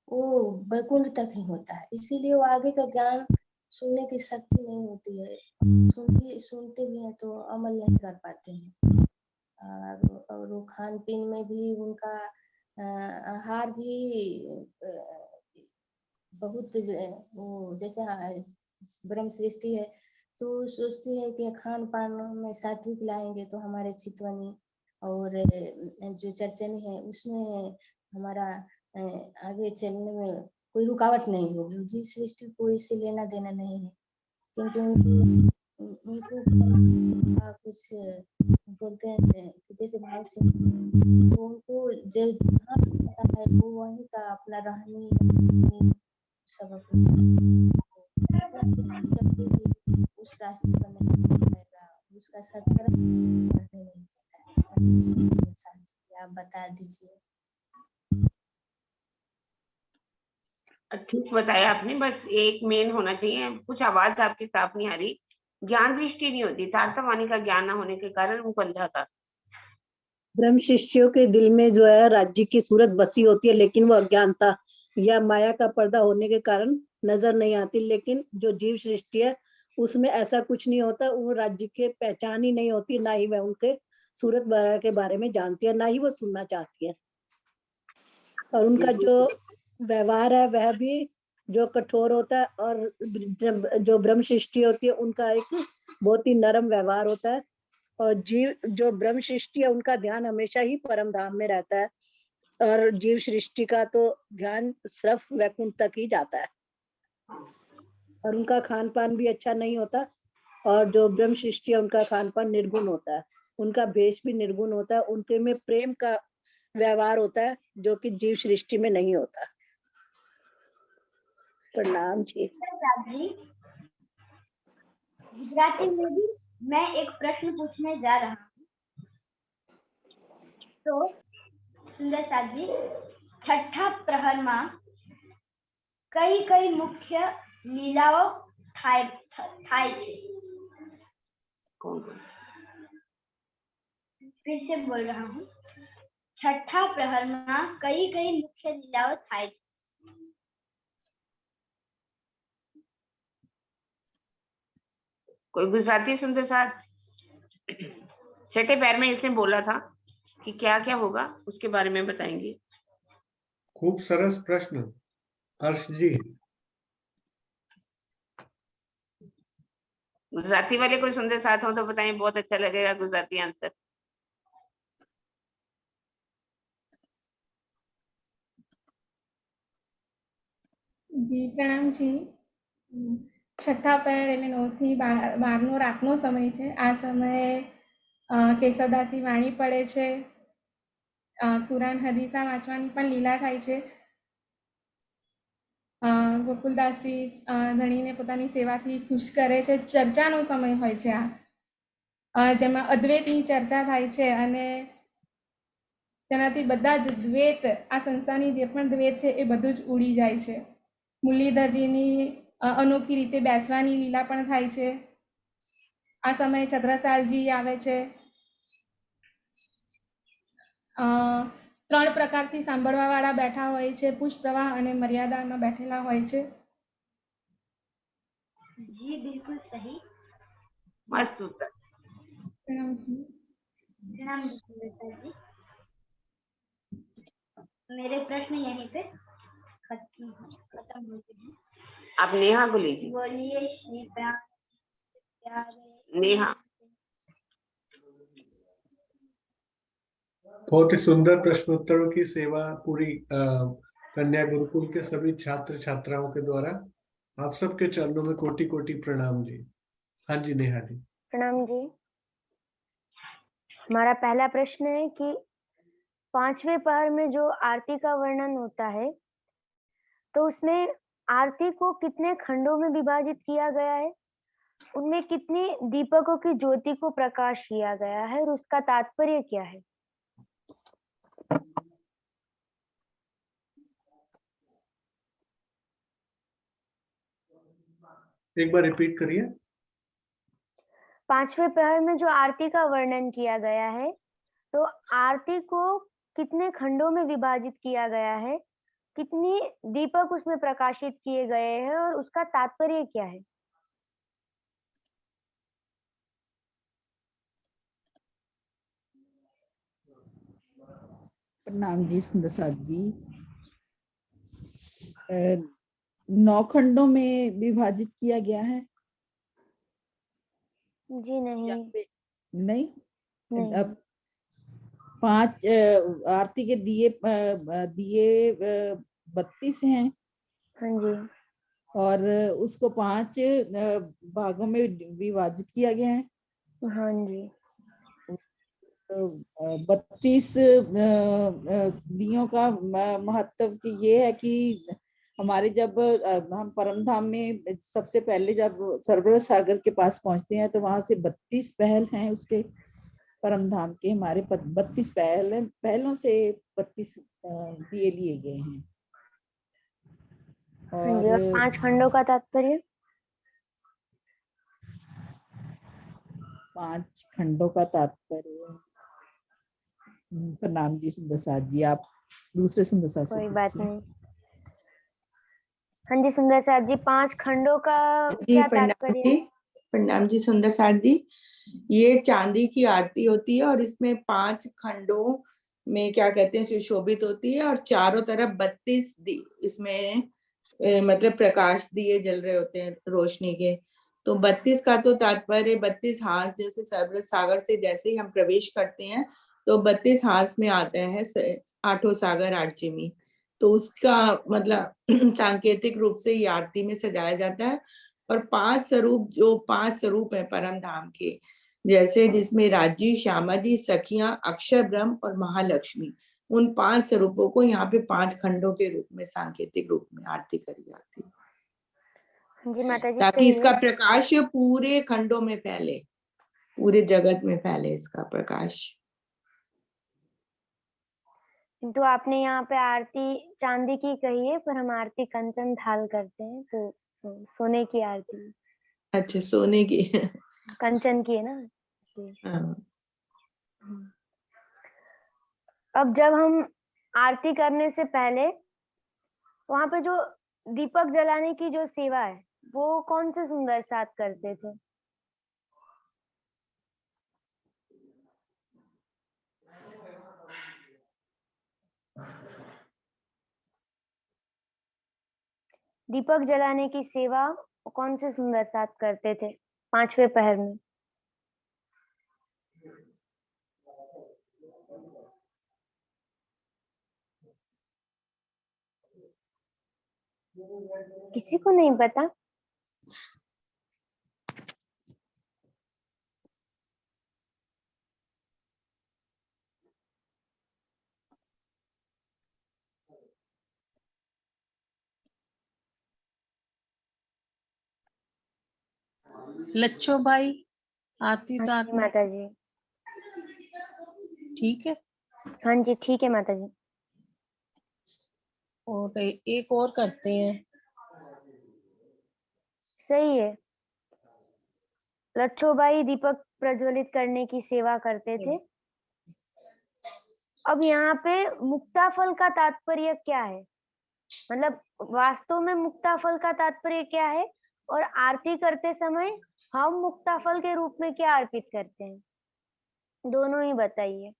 वो वैकुंठ तक ही होता है, इसीलिए वो आगे का ज्ञान सुनने की शक्ति नहीं होती है। सुनते भी हैं तो अमल नहीं कर पाते हैं। और वो खान पीन में भी उनका आहार भी बहुत वो जैसे ब्रह्म सृष्टि है तो सोचती है कि खान पान में सात्विक लाएंगे तो हमारे चितवनी और जो चरचनी है उसमें हमारा आगे चलने में कोई रुकावट नहीं होगी। जीव सृष्टि को इससे लेना देना नहीं है, क्योंकि उनको कुछ बोलते हैं जैसे भाव से उनको जो पता है वो वहीं का अपना रहनी सब उस रास्ते पर नहीं जाएगा, उसका सत्कर्म करने नहीं देता है। आप बता दीजिए। ठीक बताया आपने, बस एक मेन होना चाहिए, कुछ आवाज आपकी साफ नहीं आ रही। ज्ञान दृष्टि नहीं होती, तारतवाणी का ज्ञान न होने के कारण उनको अंधा था। ब्रह्म शिष्यों के दिल में जो है राज्य की सूरत बसी होती है, लेकिन वो अज्ञानता या माया का पर्दा होने के कारण नजर नहीं आती। लेकिन जो जीव सृष्टि है उसमें ऐसा कुछ नहीं होता, वो राज्य के पहचान ही नहीं होती, ना ही वह उनके सूरत बारा के बारे में जानती है, ना ही वो सुनना चाहती है। और उनका जो व्यवहार है वह भी जो कठोर होता है, और जो ब्रह्म सृष्टि होती है उनका एक बहुत ही नरम व्यवहार होता है। और जीव जो ब्रह्म सृष्टि है उनका ध्यान हमेशा ही परम धाम में रहता है, और जीव सृष्टि का तो ध्यान सिर्फ वैकुंठ तक ही जाता है। और उनका खान पान भी अच्छा नहीं होता, और जो ब्रह्म सृष्टि है उनका खान पान निर्गुण होता है, उनका भेष भी निर्गुण होता है, उनके में प्रेम का व्यवहार होता है जो कि जीव सृष्टि में नहीं होता। प्रणाम जी। गुजराती में भी मैं एक प्रश्न पूछने जा रहा हूँ। तो सुंदर साथ जी, छठा प्रहर में कई मुख्य लीलाओं थाय छे। फिर से बोल रहा हूँ, छठा प्रहर में कई मुख्य लीलाओं थाय छे। कोई गुजराती सुनते साथ छठे पैर में इसने बोला था कि क्या क्या होगा, उसके बारे में बताएंगे। खूब सरस प्रश्न हर्ष जी। गुजराती वाले कोई सुनते साथ हो तो बताएं, बहुत अच्छा लगेगा गुजराती आंसर। जी प्रणाम जी। छठा पैर એટલે 9 થી 12 રાતનો સમય છે। આ સમયે કેશવદાસી વાણી પડે છે, કુરાન હદીસા વાંચવાની પણ લીલા થાય છે। ગોકુલદાસી ધણીને પોતાની સેવાથી ખુશ કરે છે। ચર્ચાનો સમય હોય છે આ, જેમાં અદ્વૈતની ચર્ચા થાય છે અને તેનાથી બધા જ દ્વૈત, આ સંસારની જે પણ દ્વૈત છે એ બધું જ ઉડી જાય છે। મુરલીધરજીની અનોખી રીતે બેસવાની લીલા પણ થાય છે. આ સમયે છત્રસાલજી આવે છે. 3 પ્રકારથી સાંભળવાવાળા બેઠા હોય છે, પુષ્પપ્રવાહ અને મર્યાદામાં બેઠેલા હોય છે. जी बिल्कुल सही. मस्त उत्तर. प्रणाम जी. प्रणाम सुंदरता जी. मेरे प्रश्न यहीं पे खत्म होते हैं. आप नेहा को लीजिए. बोलिए श्री प्राण. नेहा. बहुत ही सुंदर प्रश्नोत्तरों की सेवा पूरी कन्या गुरुकुल के सभी छात्र छात्राओं के द्वारा. आप सबके चरणों में कोटि कोटि प्रणाम जी. हाँ जी नेहा जी. प्रणाम जी. हमारा पहला प्रश्न है कि 5वें पहर में जो आरती का वर्णन होता है, तो उसमें आरती को कितने खंडों में विभाजित किया गया है, उनमें कितने दीपकों की ज्योति को प्रकाश किया गया है और उसका तात्पर्य क्या है? एक बार रिपीट करिए. 5वें पहर में जो आरती का वर्णन किया गया है, तो आरती को कितने खंडों में विभाजित किया गया है, कितनी दीपक उसमें प्रकाशित किए गए हैं और उसका तात्पर्य क्या है? प्रणाम जी सुंदरसाद जी. 9 खंडों में विभाजित किया गया है. जी नहीं. नहीं. नहीं. अब 5 आरती के दिए 32 हैं. हाँ जी. और उसको 5 भागों में विभाजित किया गया है. हाँ जी. 32 दियों का महत्व ये है कि हमारे जब हम परम धाम में सबसे पहले जब सरबत सागर के पास पहुंचते हैं, तो वहां से 32 पहल हैं उसके परम धाम के. हमारे 32 पहलों से 32 दिए लिए गए हैं. और 5 खंडों का तात्पर्य? 5 खंडों का तात्पर्य. प्रणाम जी सुंदरसाद जी. आप दूसरे सुंदरसाद से कोई बात नहीं. हाँ जी सुंदरसाद जी, 5 खंडों का क्या तात्पर्य है? प्रणाम जी सुंदरसाद जी. ये चांदी की आरती होती है और इसमें 5 खंडों में क्या कहते हैं सुशोभित होती है और चारों तरफ 32 इसमें मतलब प्रकाश दिए जल रहे होते हैं रोशनी के. तो 32 का तो तात्पर्य 32 हाथ, जैसे सरबत सागर से जैसे ही हम प्रवेश करते हैं तो 32 हाथ में आते हैं 8 सागर 8 चिमी. तो उसका मतलब सांकेतिक रूप से ये आरती में सजाया जाता है. और 5 स्वरूप है परम धाम के, जैसे जिसमें राजी, श्यामा जी, सखियां, अक्षर ब्रह्म और महालक्ष्मी, उन 5 स्वरूपों को यहाँ पे 5 खंडों के रूप में सांकेतिक रूप में आरती करी जाती है. जी माता जी. ताकि इसका प्रकाश पूरे खंडों में फैले, पूरे जगत में फैले इसका प्रकाश. तो आपने यहाँ पे आरती चांदी की कही है, पर हम आरती कंचन थाल करते हैं, तो सोने की आरती. अच्छा, सोने की. कंचन की है ना. हाँ. अब जब हम आरती करने से पहले वहां पे जो दीपक जलाने की जो सेवा है, वो कौन से सुंदर साथ करते थे? दीपक जलाने की सेवा कौन से सुंदर साथ करते थे 5वें पहर में? किसी को नहीं पता? लच्छो भाई आरती उतारना. माता जी. ठीक है. हाँ जी ठीक है माता जी. और एक और करते हैं. सही है। लच्छोबाई दीपक प्रज्वलित करने की सेवा करते थे। अब यहाँ पे मुक्ताफल का तात्पर्य क्या है, मतलब वास्तव में मुक्ताफल का तात्पर्य क्या है, और आरती करते समय हम मुक्ताफल के रूप में क्या अर्पित करते हैं, दोनों ही बताइए।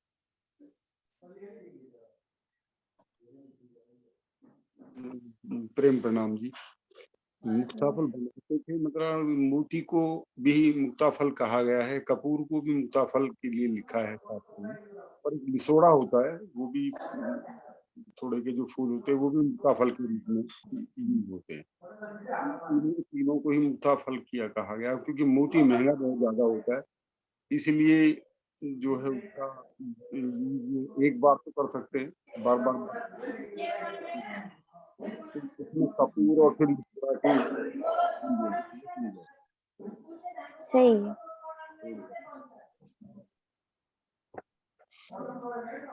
प्रेम प्रणाम जी। मुक्ताफल बनाते थे, मतलब मोती को भी मुक्ताफल कहा गया है, कपूर को भी मुक्ताफल के लिए लिखा है शास्त्रों में। और एक लिसोड़ा होता है, वो भी थोड़े के जो फूल होते हैं वो भी मुक्ताफल के रूप में यूज होते हैं। तीनों को ही मुक्ताफल किया कहा गया, क्योंकि मोती महंगा बहुत ज्यादा होता है, इसलिए जो है उसका एक बार तो कर सकते हैं, बार बार उसमें कपूर और फिर सही है।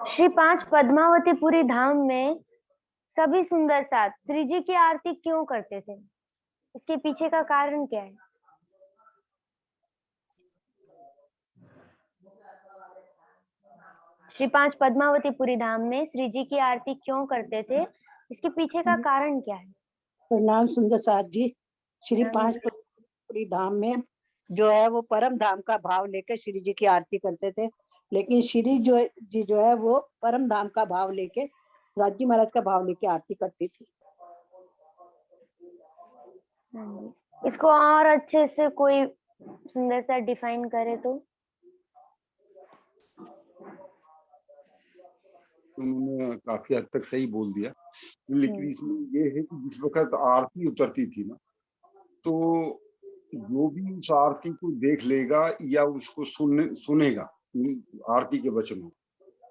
श्री 5 पद्मावतीपुरी धाम में सभी सुंदर साथ श्री जी की आरती क्यों करते थे, इसके पीछे का कारण क्या है? श्री 5 पद्मावतीपुरी धाम में श्री जी की आरती क्यों करते थे, इसके पीछे का कारण क्या है? प्रणाम सुंदर साथ जी। श्री 5 पद्मावतीपुरी धाम में जो है वो परम धाम का भाव लेकर श्री जी की आरती करते थे, लेकिन श्री जी जो है वो परम धाम का भाव लेके राजी महाराज का भाव लेके आरती करती थी। इसको और अच्छे से कोई सुंदर सा डिफाइन करे तो? उन्होंने काफी हद तक सही बोल दिया, लेकिन इसमें ये है कि जिस वक्त आरती उतरती थी ना, तो जो भी उस आरती को देख लेगा या उसको सुनेगा आरती के वचनों,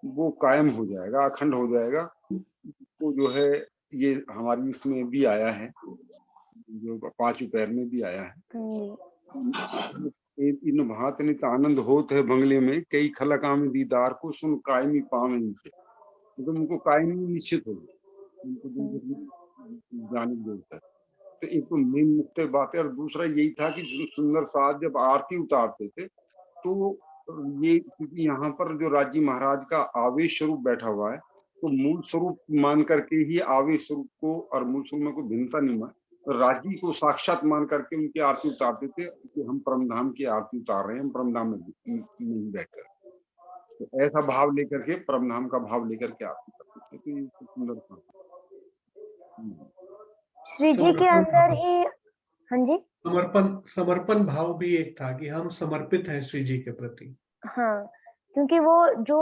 वो कायम हो जाएगा, अखंड हो जाएगा। तो जो है ये हमारी इसमें भी आया है, जो 5 पैर में भी आया है। इन भांत नित आनंद होत है बंगले में, कई खलक आम दीदार को सुन कायमी पावे इनसे। तो उनको कायमी निश्चित हो उनको जाने देता है। तो एक तो मेन मुख्य बात है, और दूसरा यही था कि सुंदर साथ जब आरती उतारते थे तो ये, क्योंकि यहाँ पर जो राजी महाराज का आवेश स्वरूप बैठा हुआ है, तो मूल स्वरूप मान करके ही आवेश स्वरूप को और मूल स्वरूप में कोई भिन्नता नहीं मान, तो राजी को साक्षात मान करके उनकी आरती उतारते थे कि हम परमधाम की आरती उतार रहे हैं, हम परमधाम में नहीं बैठकर। तो ऐसा भाव लेकर के, परमधाम का भाव लेकर के आरती करते थे। तो ये सुंदर था। श्री जी के अंदर ही, हाँ जी, समर्पण भाव भी एक था कि हम समर्पित हैं श्री जी के प्रति। हाँ, क्योंकि वो जो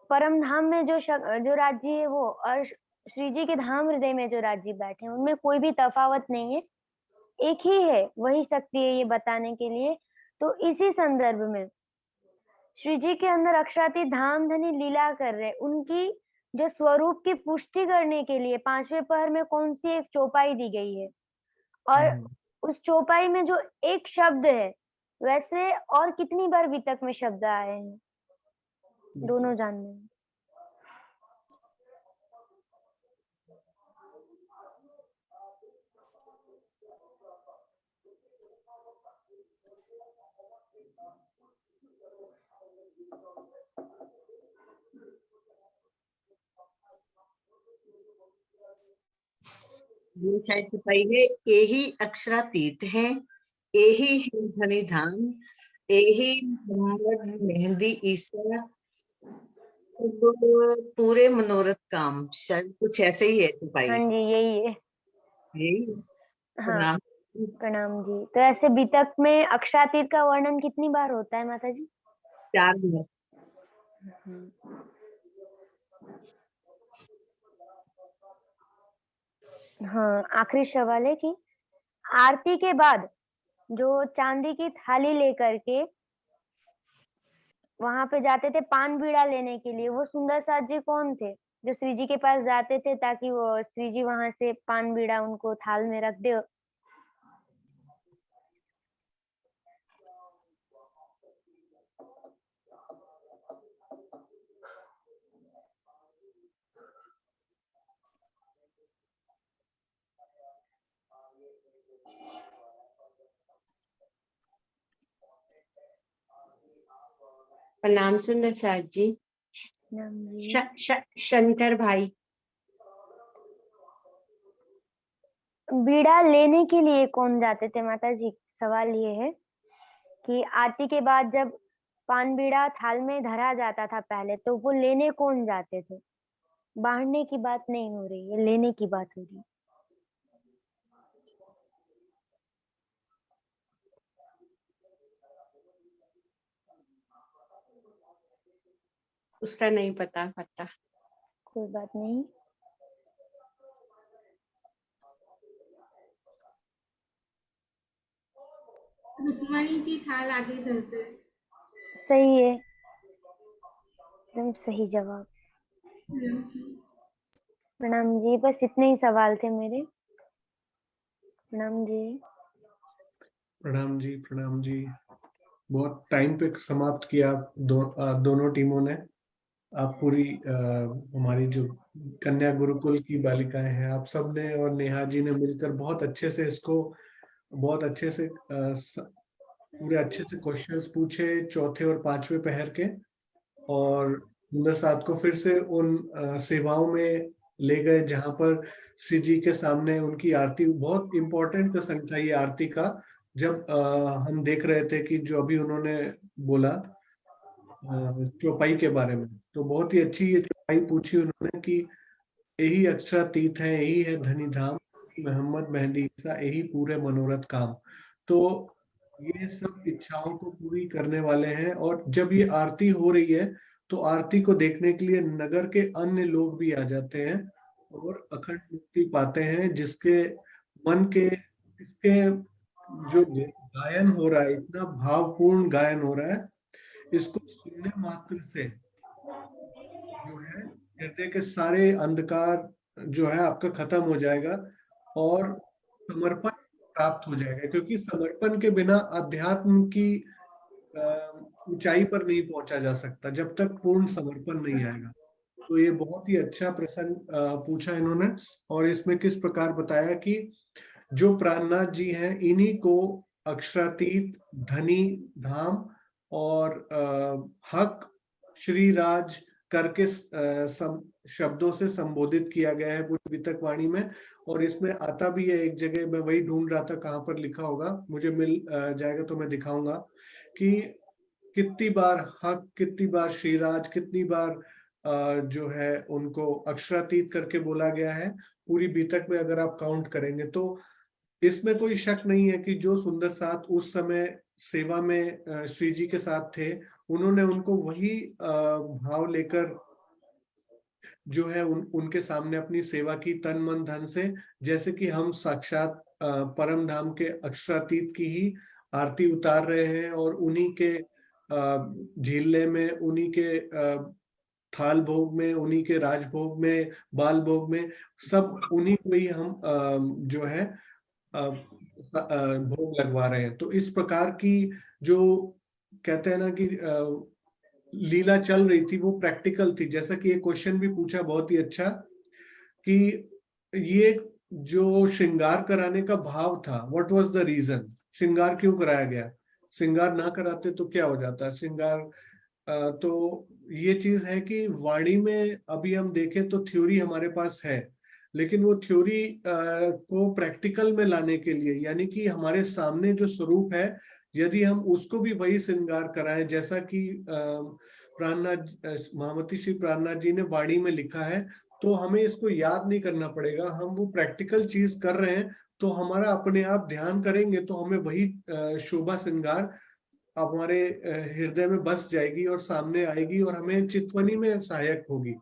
परम धाम में जो राज्य है वो, और श्री जी के धाम हृदय में जो राज्य बैठे हैं, उनमें कोई भी तफावत नहीं है, एक ही है, वही शक्ति है, ये बताने के लिए। तो इसी संदर्भ में श्री जी के अंदर अक्षरातीत धाम धनी लीला कर रहे, उनकी जो स्वरूप की पुष्टि करने के लिए 5वें पहर में कौन सी एक चौपाई दी गई है, और उस चौपाई में जो एक शब्द है, वैसे और कितनी बार वितक में शब्द आए हैं, दोनों जानने हैं। ये शायद छुपाई है, यही अक्षरातीत है, यही है धनी धाम, यही मोहम्मद मेहंदी ईसा, पूरे मनोरथ काम, शायद कुछ ऐसे ही है छुपाई। हाँ जी, यही है। यही हाँ, प्रणाम जी। तो ऐसे बीतक में अक्षरातीत का वर्णन कितनी बार होता है माता जी? 4 बार। हाँ, आखिरी सवाल है कि आरती के बाद जो चांदी की थाली लेकर के वहां पे जाते थे पान बीड़ा लेने के लिए, वो सुंदर साथ जी कौन थे जो श्री जी के पास जाते थे ताकि वो श्री जी वहां से पान बीड़ा उनको थाल में रख दे? प्रणाम सुंदर साथ जी। शंकर भाई। बीड़ा लेने के लिए कौन जाते थे माता जी? सवाल ये है कि आरती के बाद जब पान बीड़ा थाल में धरा जाता था पहले, तो वो लेने कौन जाते थे? बांटने की बात नहीं हो रही है, लेने की बात हो रही है। उसका नहीं पता। कोई बात नहीं। रुक्मणी जी थाल आगे धरते। सही है, एकदम सही जवाब। प्रणाम जी, बस इतने ही सवाल थे मेरे। प्रणाम जी। प्रणाम जी, प्रणाम जी। बहुत टाइम पे समाप्त किया दोनों टीमों ने। आप पूरी हमारी जो कन्या गुरुकुल की बालिकाएं हैं, आप सब ने और नेहा जी ने मिलकर बहुत अच्छे से इसको बहुत अच्छे से पूरे अच्छे से क्वेश्चंस पूछे चौथे और पांचवे पहर के, और सुंदर साथ को फिर से उन सेवाओं में ले गए जहां पर श्री जी के सामने उनकी आरती। बहुत इंपॉर्टेंट प्रसंग था ये आरती का, जब हम देख रहे थे कि जो अभी उन्होंने बोला चौपाई के बारे में, तो बहुत ही अच्छी ये चौपाई पूछी उन्होंने कि यही अक्षरातीत है, यही है धनी धाम, मोहम्मद मेहंदी ईसा, यही पूरे मनोरथ काम। तो ये सब इच्छाओं को पूरी करने वाले हैं। और जब ये आरती हो रही है तो आरती को देखने के लिए नगर के अन्य लोग भी आ जाते हैं और अखंड मुक्ति पाते हैं, जिसके मन के इसके जो गायन हो रहा है, इतना भावपूर्ण गायन हो रहा है, इसको सुनने मात्र से जो है हृदय के सारे अंधकार जो है आपका खत्म हो जाएगा और समर्पण प्राप्त हो जाएगा। क्योंकि समर्पण के बिना अध्यात्म की ऊंचाई पर नहीं पहुंचा जा सकता जब तक पूर्ण समर्पण नहीं आएगा। तो ये बहुत ही अच्छा प्रसंग पूछा इन्होंने, और इसमें किस प्रकार बताया कि जो प्राणनाथ जी हैं, इन्हीं को अक्षरातीत, धनी धाम और हक, श्री राज करके शब्दों से संबोधित किया गया है पूरी वितक वाणी में। और इसमें आता भी है एक जगह, मैं वही ढूंढ रहा था कहाँ पर लिखा होगा, मुझे मिल जाएगा तो मैं दिखाऊंगा कि कितनी बार हक, कितनी बार श्रीराज, कितनी बार जो है उनको अक्षरातीत करके बोला गया है पूरी बीतक में। अगर आप काउंट करेंगे तो इसमें कोई शक नहीं है कि जो सुंदर साथ उस समय सेवा में श्री जी के साथ थे, उन्होंने उनको वही भाव लेकर जो है उनके सामने अपनी सेवा की तन मन धन से, जैसे कि हम साक्षात परम धाम के अक्षरातीत की ही आरती उतार रहे हैं और उन्हीं के झीलने में, उन्हीं के थाल भोग में, उन्हीं के राजभोग में, बाल भोग में, सब उन्हीं को ही हम जो है भोग लगवा रहे हैं। तो इस प्रकार की जो कहते हैं ना कि लीला चल रही थी वो प्रैक्टिकल थी। जैसा कि एक क्वेश्चन भी पूछा बहुत ही अच्छा कि ये जो श्रृंगार कराने का भाव था, व्हाट वाज द रीजन, श्रृंगार क्यों कराया गया? श्रृंगार ना कराते तो क्या हो जाता? श्रृंगार तो ये चीज है कि वाणी में अभी हम देखें तो थ्योरी हमारे पास है, लेकिन वो थ्योरी को प्रैक्टिकल में लाने के लिए, यानी कि हमारे सामने जो स्वरूप है, यदि हम उसको भी वही श्रृंगार कराएं जैसा कि प्राणनाथ महामती श्री प्राणनाथ जी ने वाणी में लिखा है, तो हमें इसको याद नहीं करना पड़ेगा। हम वो प्रैक्टिकल चीज कर रहे हैं, तो हमारा अपने आप ध्यान करेंगे तो हमें वही शोभा श्रृंगार हमारे हृदय में बस जाएगी और सामने आएगी और हमें चितवनी में सहायक होगी।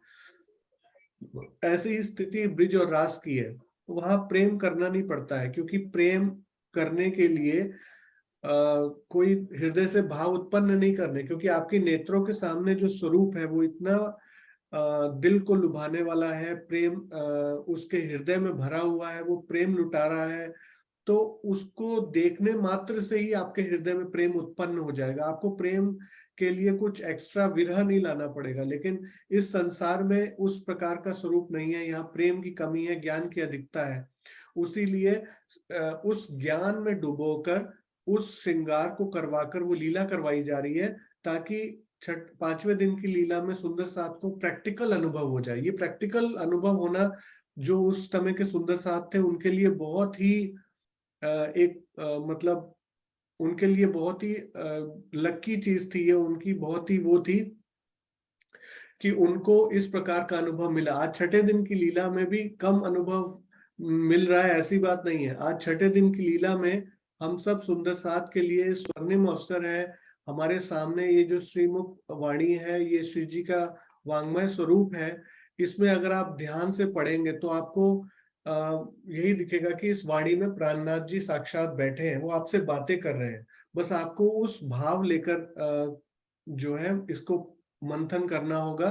ऐसी ही स्थिति ब्रिज और रास की है। वहां प्रेम करना नहीं पड़ता है, क्योंकि प्रेम करने के लिए कोई हृदय से भाव उत्पन्न नहीं करने, क्योंकि आपके नेत्रों के सामने जो स्वरूप है वो इतना दिल को लुभाने वाला है। प्रेम उसके हृदय में भरा हुआ है, वो प्रेम लुटा रहा है, तो उसको देखने मात्र से ही आपके हृदय में प्रेम उत्पन्न हो जाएगा। आपको प्रेम के लिए कुछ एक्स्ट्रा विरह नहीं लाना पड़ेगा। लेकिन इस संसार में उस प्रकार का स्वरूप नहीं है, यहाँ प्रेम की कमी है, ज्ञान की अधिकता है। उसीलिए उस ज्ञान में डुबोकर उस श्रृंगार को करवाकर वो लीला करवाई जा रही है, ताकि पांचवें दिन की लीला में सुंदर साथ को प्रैक्टिकल अनुभव हो जाए। ये प्रैक्टिकल अनुभव होना जो उस समय के सुंदर साथ थे उनके लिए बहुत ही मतलब उनके लिए बहुत ही लकी चीज थी, ये उनकी बहुत ही वो थी कि उनको इस प्रकार का अनुभव मिला। आज छठे दिन की लीला में भी कम अनुभव मिल रहा है, ऐसी बात नहीं है। आज छठे दिन की लीला में हम सब सुंदर साथ के लिए स्वर्णिम अवसर है। हमारे सामने ये जो श्रीमुख वाणी है, ये श्री जी का वांग्मय स्वरूप है। इसमें अगर आप ध्यान से पढ़ेंगे तो आपको यही दिखेगा कि इस वाणी में प्राणनाथ जी साक्षात बैठे हैं, वो आपसे बातें कर रहे हैं। बस आपको उस भाव लेकर जो है इसको मंथन करना होगा।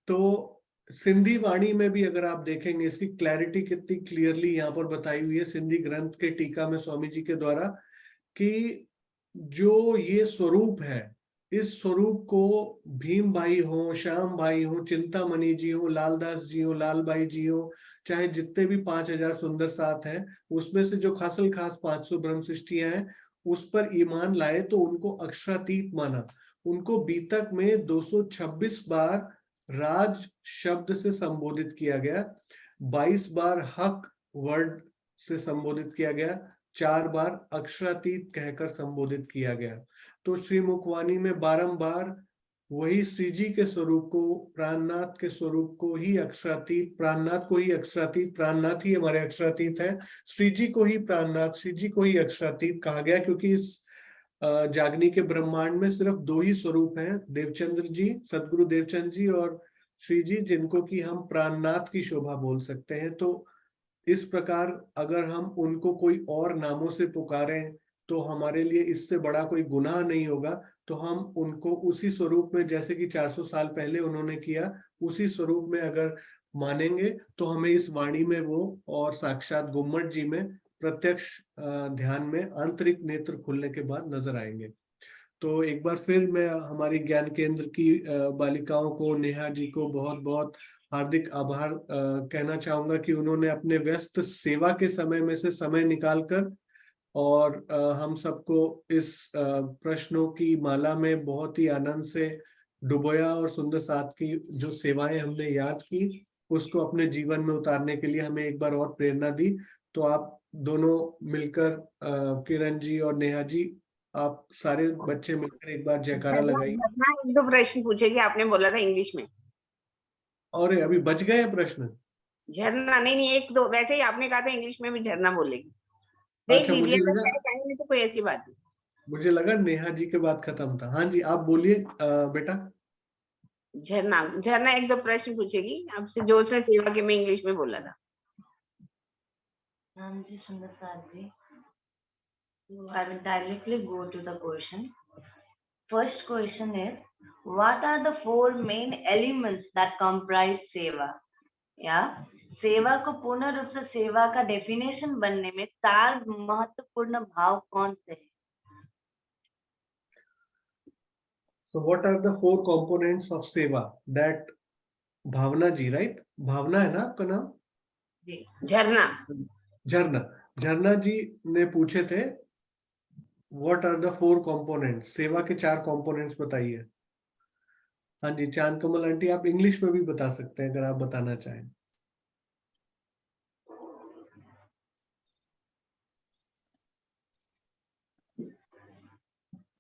तो सिंधी वाणी में भी अगर आप देखेंगे इसकी क्लैरिटी कितनी क्लियरली यहाँ पर बताई हुई है सिंधी ग्रंथ के टीका में स्वामी जी के द्वारा, कि जो ये स्वरूप है, इस स्वरूप को भीम भाई हो, श्याम भाई हो, चिंतामणि जी हो, लालदास जी हो, लालबाई जी हो, चाहे जितने भी 5000 सुंदर साथ हैं, उसमें से जो खासल खास 500 ब्रह्म सृष्टियां हैं उस पर ईमान लाए तो उनको अक्षरातीत माना। उनको बीतक में 226 बार राज शब्द से संबोधित किया गया, 22 बार हक वर्ड से संबोधित किया गया, 4 बार अक्षरातीत कहकर संबोधित किया गया। तो श्री मुखवाणी में बारंबार वही श्री जी के स्वरूप को, प्राणनाथ के स्वरूप को ही अक्षरातीत, प्राणनाथ को ही अक्षरातीत, प्राणनाथ ही हमारे अक्षरातीत है, श्री जी को ही प्राणनाथ, श्री जी को ही अक्षरातीत कहा गया, क्योंकि इस जागनी के ब्रह्मांड में सिर्फ 2 ही स्वरूप हैं, देवचंद्र जी, सदगुरु देवचंद्र जी और श्री जी, जिनको कि हम प्राणनाथ की शोभा बोल सकते हैं। तो इस प्रकार अगर हम उनको कोई और नामों से पुकारें तो हमारे लिए इससे बड़ा कोई गुनाह नहीं होगा। तो हम उनको उसी स्वरूप में, जैसे कि 400 साल पहले उन्होंने किया, उसी स्वरूप में अगर मानेंगे तो हमें इस वाणी में वो और साक्षात गुम्मट जी में प्रत्यक्ष ध्यान में आंतरिक नेत्र खुलने के बाद नजर आएंगे। तो एक बार फिर मैं हमारी ज्ञान केंद्र की बालिकाओं को, नेहा जी को बहुत बहुत हार्दिक आभार कहना चाहूंगा कि उन्होंने अपने व्यस्त सेवा के समय में से समय निकालकर और हम सबको इस प्रश्नों की माला में बहुत ही आनंद से डुबोया और सुंदर साथ की जो सेवाएं हमने याद की उसको अपने जीवन में उतारने के लिए हमें एक बार और प्रेरणा दी। तो आप दोनों मिलकर, किरण जी और नेहा जी, आप सारे बच्चे मिलकर एक बार जयकारा लगाइए। एक दो प्रश्न पूछेगी, आपने बोला था इंग्लिश में। और अभी बच गए प्रश्न? झरना नहीं, एक दो, वैसे ही आपने कहा था इंग्लिश में भी झरना बोलेगी। अच्छा, मुझे लगा तो कोई ऐसी बात नहीं, मुझे लगा नेहा जी के बाद खत्म था। हाँ जी, आप बोलिए बेटा। झरना एक दो प्रश्न पूछेगी आपसे, जो उसने सेवा के में इंग्लिश में बोला था। जी सुंदर साथ जी, I will directly go to the question. First question is, what are the 4 main elements that comprise सेवा? या सेवा को पूर्ण रूप से सेवा का डेफिनेशन बनने में 4 महत्वपूर्ण भाव कौन से हैं? So what are the 4 components of seva? That Bhavana ji, right? Bhavana है ना आपका नाम? जी, झरना। झरना जी ने पूछे थे व्हाट आर द 4 कंपोनेंट्स, सेवा के 4 कंपोनेंट्स बताइए। हाँ जी, चांद कमल आंटी, आप इंग्लिश में भी बता सकते हैं अगर आप बताना चाहें।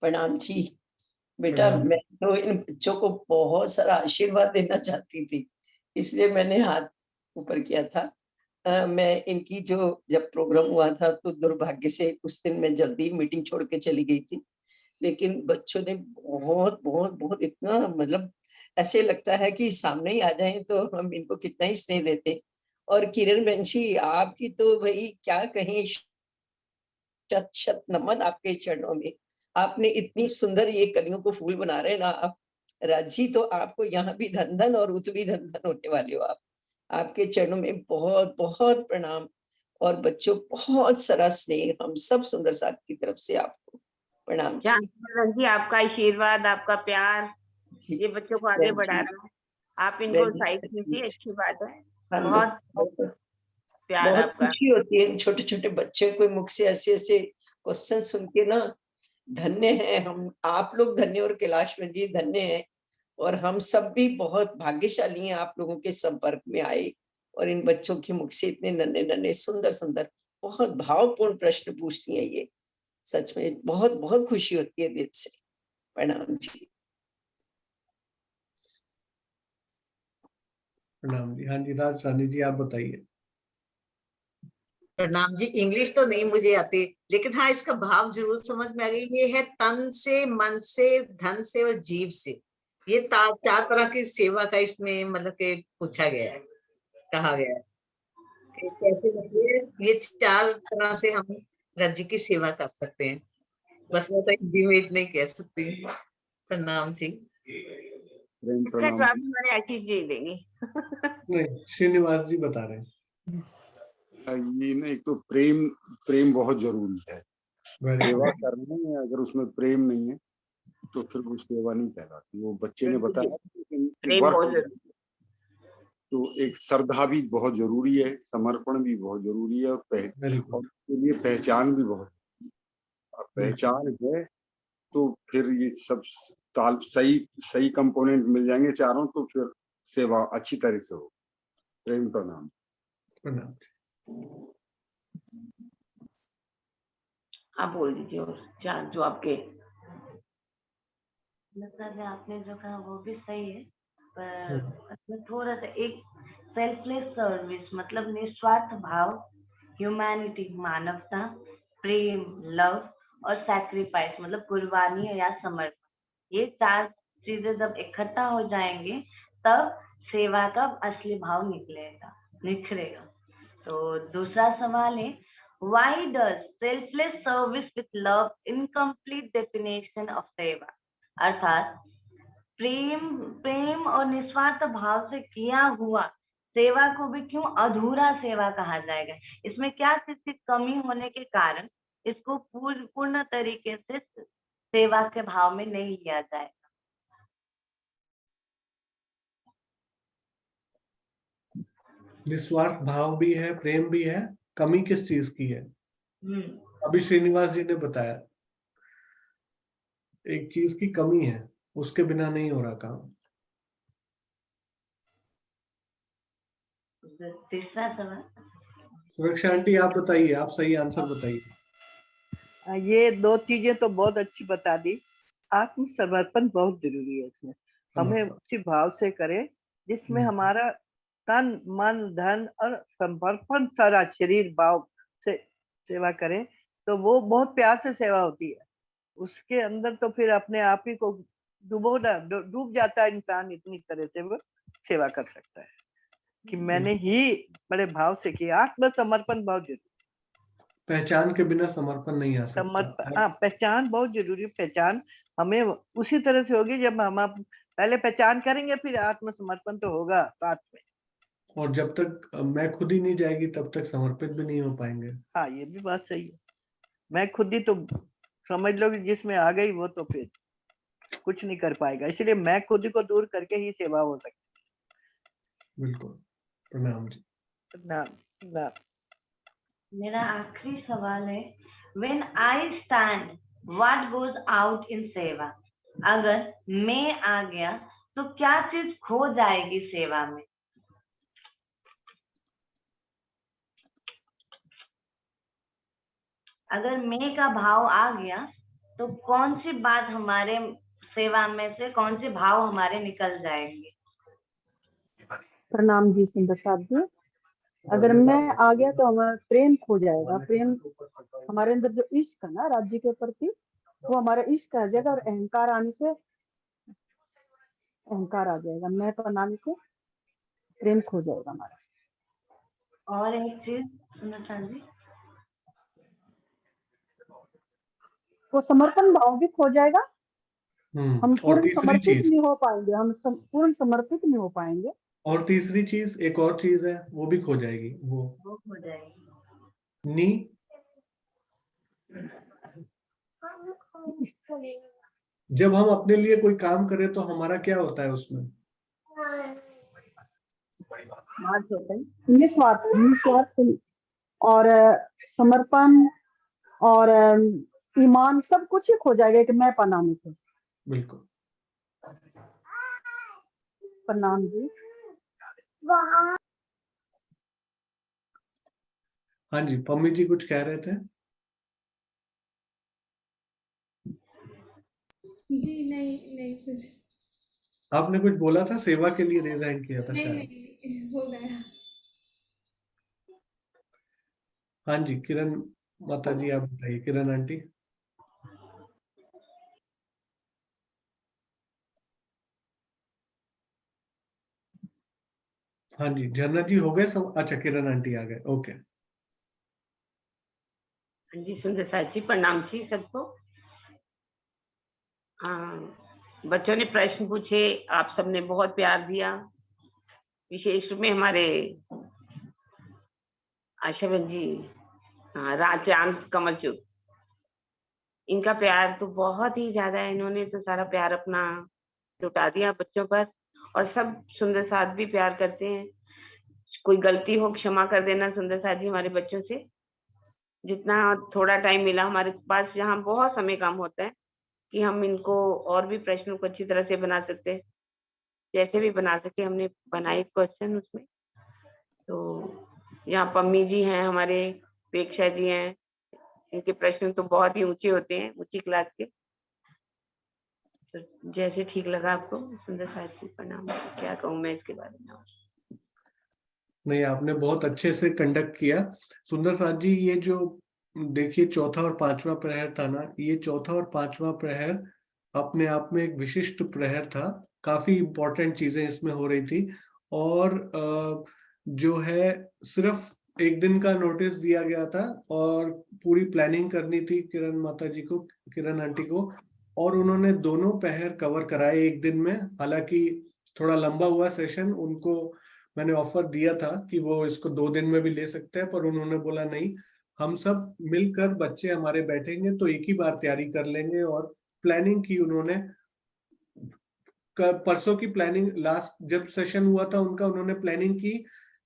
प्रणाम जी बेटा, मैं तो इन बच्चों को बहुत सारा आशीर्वाद देना चाहती थी, इसलिए मैंने हाथ ऊपर किया था। मैं इनकी जो जब प्रोग्राम हुआ था तो दुर्भाग्य से उस दिन मैं जल्दी मीटिंग छोड़ के चली गई थी, लेकिन बच्चों ने बहुत बहुत बहुत इतना, मतलब ऐसे लगता है कि सामने ही आ जाएं तो हम इनको कितना ही स्नेह देते। और किरण बहन जी, आपकी तो भाई क्या कहें, शत शत नमन आपके चरणों में। आपने इतनी सुंदर ये कलियों को फूल बना रहे ना आप राजी, तो आपको यहाँ भी धन धन और उत भी धन धन होने वाले हो आप। आपके चरणों में बहुत बहुत प्रणाम और बच्चों बहुत सारा स्नेह, हम सब सुंदर साथ की तरफ से आपको प्रणाम जी। आपका आशीर्वाद, आपका प्यार ये बच्चों को आगे बढ़ा रहा है। आप इनको उत्साहित कीजिए, अच्छी बात है। बहुत प्यार, आपका खुशी होती है छोटे छोटे बच्चे को मुख से ऐसे ऐसे क्वेश्चन सुन के ना, धन्य हैं हम, आप लोग धन्य और कैलाशवन जी धन्य हैं, और हम सब भी बहुत भाग्यशाली हैं आप लोगों के संपर्क में आए और इन बच्चों के मुख से इतने नन्हे नन्हे सुंदर सुंदर बहुत भावपूर्ण प्रश्न पूछती हैं। ये सच में बहुत बहुत खुशी होती है दिल से। प्रणाम जी। प्रणाम जी। हाँ जी, राज रानी जी आप बताइए। प्रणाम जी। इंग्लिश तो नहीं मुझे आती, लेकिन हाँ इसका भाव जरूर समझ में आ गई। ये है तन से, मन से, धन से और जीव से। ये चार तरह की सेवा का इसमें मतलब के पूछा गया है, कहा गया है कि कैसे मतलब ये चार तरह से हम राज्य की सेवा कर सकते हैं। बस मैं तो हिंदी में इतना ही कह सकती हूँ। प्रणाम जी। प्रणाम। हमारे आशीष जी देंगे। नहीं, श्रीनिवास जी बता रहे हैं। ये ना, एक तो प्रेम बहुत जरूरी है। सेवा करने में अगर उसमें प्रेम नहीं है तो फिर वो सेवा नहीं कहलाती। वो बच्चे ने बताया तो एक श्रद्धा भी बहुत जरूरी है, समर्पण भी बहुत जरूरी है, और उसके लिए पहचान भी बहुत, पहचान है तो फिर ये सब सही कंपोनेंट मिल जाएंगे चारों, तो फिर सेवा अच्छी तरह से हो। प्रेम प्रणाम। प्रणाम। आप बोल दीजिए और जो आपके मतलब आपने जो कहा वो भी सही है, पर उसमें थोड़ा सा एक सेल्फलेस सर्विस मतलब निस्वार्थ भाव, ह्यूमैनिटी मानवता, प्रेम लव और सैक्रिफाइस मतलब कुर्बानी या समर्पण, ये चार चीजें जब इकट्ठा हो जाएंगे तब सेवा का असली भाव निखरेगा। तो दूसरा सवाल है, why does selfless service with love incomplete definition of सेवा? अर्थात प्रेम और निस्वार्थ भाव से किया हुआ सेवा को भी क्यों अधूरा सेवा कहा जाएगा? इसमें क्या चीज की कमी होने के कारण इसको पूर्ण तरीके से सेवा के भाव में नहीं लिया जाएगा? निस्वार्थ भाव भी है, प्रेम भी है, कमी किस चीज की है? अभी श्रीनिवास जी ने बताया एक चीज की कमी है, उसके बिना नहीं हो रहा काम। तीसरा सवाल सुरक्षा आंटी आप बताइए, आप सही आंसर बताइए। ये दो चीजें तो बहुत अच्छी बता दी। आत्मसमर्पण बहुत जरूरी है इसमें, हमें उसी भाव से करें जिसमें हमारा तन मन धन और समर्पण सारा शरीर भाव से सेवा करें, तो वो बहुत प्यार से सेवा होती है। उसके अंदर तो फिर अपने आप ही को डूब जाता है इंसान, इतनी तरह से वो सेवा कर सकता है कि मैंने ही बड़े भाव से किया। आत्मसमर्पण बहुत जरूरी। पहचान के बिना समर्पण नहीं आ सकता। हाँ, पहचान बहुत जरूरी है। पहचान हमें उसी तरह से होगी जब हम पहले पहचान करेंगे, फिर आत्मसमर्पण तो होगा साथ में। और जब तक मैं खुद ही नहीं जाएगी तब तक समर्पित भी नहीं हो पाएंगे। हाँ, ये भी बात सही है। मैं खुद ही तो समझ लो कि जिसमें आ गई वो तो फिर कुछ नहीं कर पाएगा, इसलिए मैं खुद ही को दूर करके ही सेवा हो सकती है। बिल्कुल। प्रणाम जी। प्रणाम। मेरा आखिरी सवाल है, when I stand, what goes out in सेवा? अगर मैं आ गया तो क्या चीज खो जाएगी सेवा में? अगर मैं का भाव आ गया तो कौन सी बात हमारे सेवा में से, कौन से भाव हमारे निकल जाएंगे? प्रणाम जी सुंदर साहब जी। अगर मैं आ गया तो हमारा प्रेम खो जाएगा। प्रेम हमारे अंदर जो इश्क है ना राज्य के प्रति, वो हमारा इश्क आ जाएगा, और अहंकार आने से अहंकार आ जाएगा। मैं पर आने से प्रेम खो जाएगा हमारा। और एक चीज सुनना जी, वो समर्पण भाव भी खो जाएगा। हम पूर्ण समर्पित नहीं हो पाएंगे, हम पूर्ण समर्पित नहीं हो पाएंगे। और तीसरी चीज, एक और चीज है, वो भी खो जाएगी। वो खो जाएगी जब हम अपने लिए कोई काम करें तो हमारा क्या होता है उसमें? निस्वार्थ और समर्पण और ईमान सब कुछ ही खो जाएगा कि मैं पनाने से। बिल्कुल। प्रणाम जी। हाँ जी, पम्मी जी कुछ कह रहे थे? जी नहीं कुछ। आपने कुछ बोला था, सेवा के लिए रेज हैंड किया था शायद। नहीं हो गया। हाँ जी, किरण माता जी आप बताइए, किरण आंटी। हाँ जी, झरना जी हो गए सब? अच्छा, किरण आंटी आ गए, ओके। हाँ जी, सुंदर साथ जी, प्रणाम जी सबको। बच्चों ने प्रश्न पूछे, आप सबने बहुत प्यार दिया, विशेष रूप में हमारे आशा बहन जी, राचांद कमलचुप, इनका प्यार तो बहुत ही ज्यादा है। इन्होंने तो सारा प्यार अपना लुटा दिया बच्चों पर, और सब सुंदर साथ भी प्यार करते हैं। कोई गलती हो क्षमा कर देना सुंदर साथ जी हमारे बच्चों से। जितना थोड़ा टाइम मिला हमारे पास, यहाँ बहुत समय कम होता है कि हम इनको और भी प्रश्नों को अच्छी तरह से बना सकते हैं, जैसे भी बना सके हमने बनाए क्वेश्चन उसमें। तो यहाँ पम्मी जी हैं हमारे, पेक्षा जी हैं, इनके प्रश्न तो बहुत ही ऊंचे होते हैं, ऊंची क्लास के। तो जैसे ठीक लगा आपको सुंदर साथ जी, प्रणाम। क्या कहूँ मैं इसके बारे में? नहीं, आपने बहुत अच्छे से कंडक्ट किया सुंदर साथ जी। ये जो देखिए चौथा और पांचवा प्रहर था ना, ये चौथा और पांचवा प्रहर अपने आप में एक विशिष्ट प्रहर था। काफी इंपॉर्टेंट चीजें इसमें हो रही थी, और जो है सिर्फ एक दिन का नोटिस दिया गया था और पूरी प्लानिंग करनी थी किरण माता जी को, किरण आंटी को, और उन्होंने दोनों पहर कवर कराए एक दिन में। हालांकि थोड़ा लंबा हुआ सेशन, उनको मैंने ऑफर दिया था कि वो इसको 2 दिन में भी ले सकते हैं, पर उन्होंने बोला नहीं, हम सब मिलकर बच्चे हमारे बैठेंगे तो एक ही बार तैयारी कर लेंगे। और प्लानिंग की उन्होंने, परसों की प्लानिंग, लास्ट जब सेशन हुआ था उनका, उन्होंने प्लानिंग की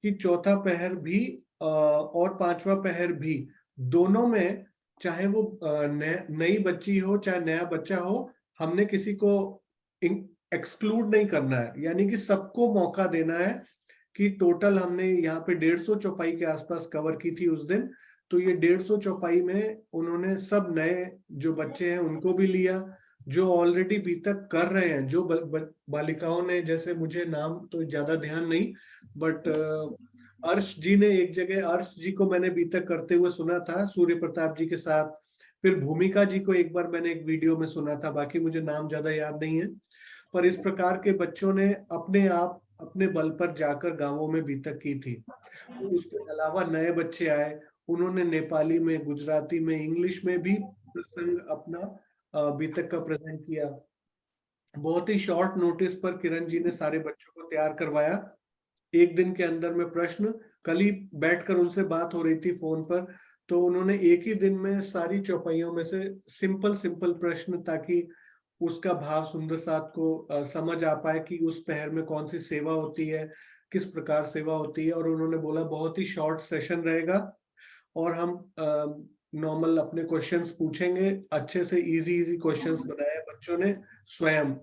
कि चौथा पहर भी और पांचवा पहर भी, दोनों में चाहे वो नई बच्ची हो चाहे नया बच्चा हो, हमने किसी को एक्सक्लूड नहीं करना है, यानी कि सबको मौका देना है। कि टोटल हमने यहाँ पे 150 चौपाई के आसपास कवर की थी उस दिन। तो ये 150 चौपाई में उन्होंने सब नए जो बच्चे हैं उनको भी लिया, जो ऑलरेडी बी तक कर रहे हैं, जो बालिकाओं ने, जैसे मुझे नाम तो ज्यादा ध्यान नहीं, बट अर्श जी ने एक जगह, अर्श जी को मैंने बी तक करते हुए सुना था सूर्य प्रताप जी के साथ। फिर भूमिका जी को एक बार मैंने एक वीडियो में सुना था, बाकी मुझे नाम ज्यादा याद नहीं है। पर इस प्रकार के बच्चों ने अपने आप अपने बल पर जाकर गांवों में बी तक की थी। उसके अलावा नए बच्चे आए, उन्होंने नेपाली में, गुजराती में, इंग्लिश में भी प्रसंग अपना बी तक का प्रेजेंट किया। बहुत ही शॉर्ट नोटिस पर किरण जी ने सारे बच्चों को तैयार करवाया। एक दिन के अंदर में प्रश्न, कल ही बैठकर उनसे बात हो रही थी फोन पर, तो उन्होंने एक ही दिन में सारी चौपाइयों में से सिंपल प्रश्न, ताकि उसका भाव सुंदर साथ को समझ आ पाए कि उस पहर में कौन सी सेवा होती है, किस प्रकार सेवा होती है। और उन्होंने बोला बहुत ही शॉर्ट सेशन रहेगा और हम नॉर्मल अपने क्वेश्चंस पूछेंगे। अच्छे से इजी क्वेश्चंस बनाए बच्चों ने स्वयं,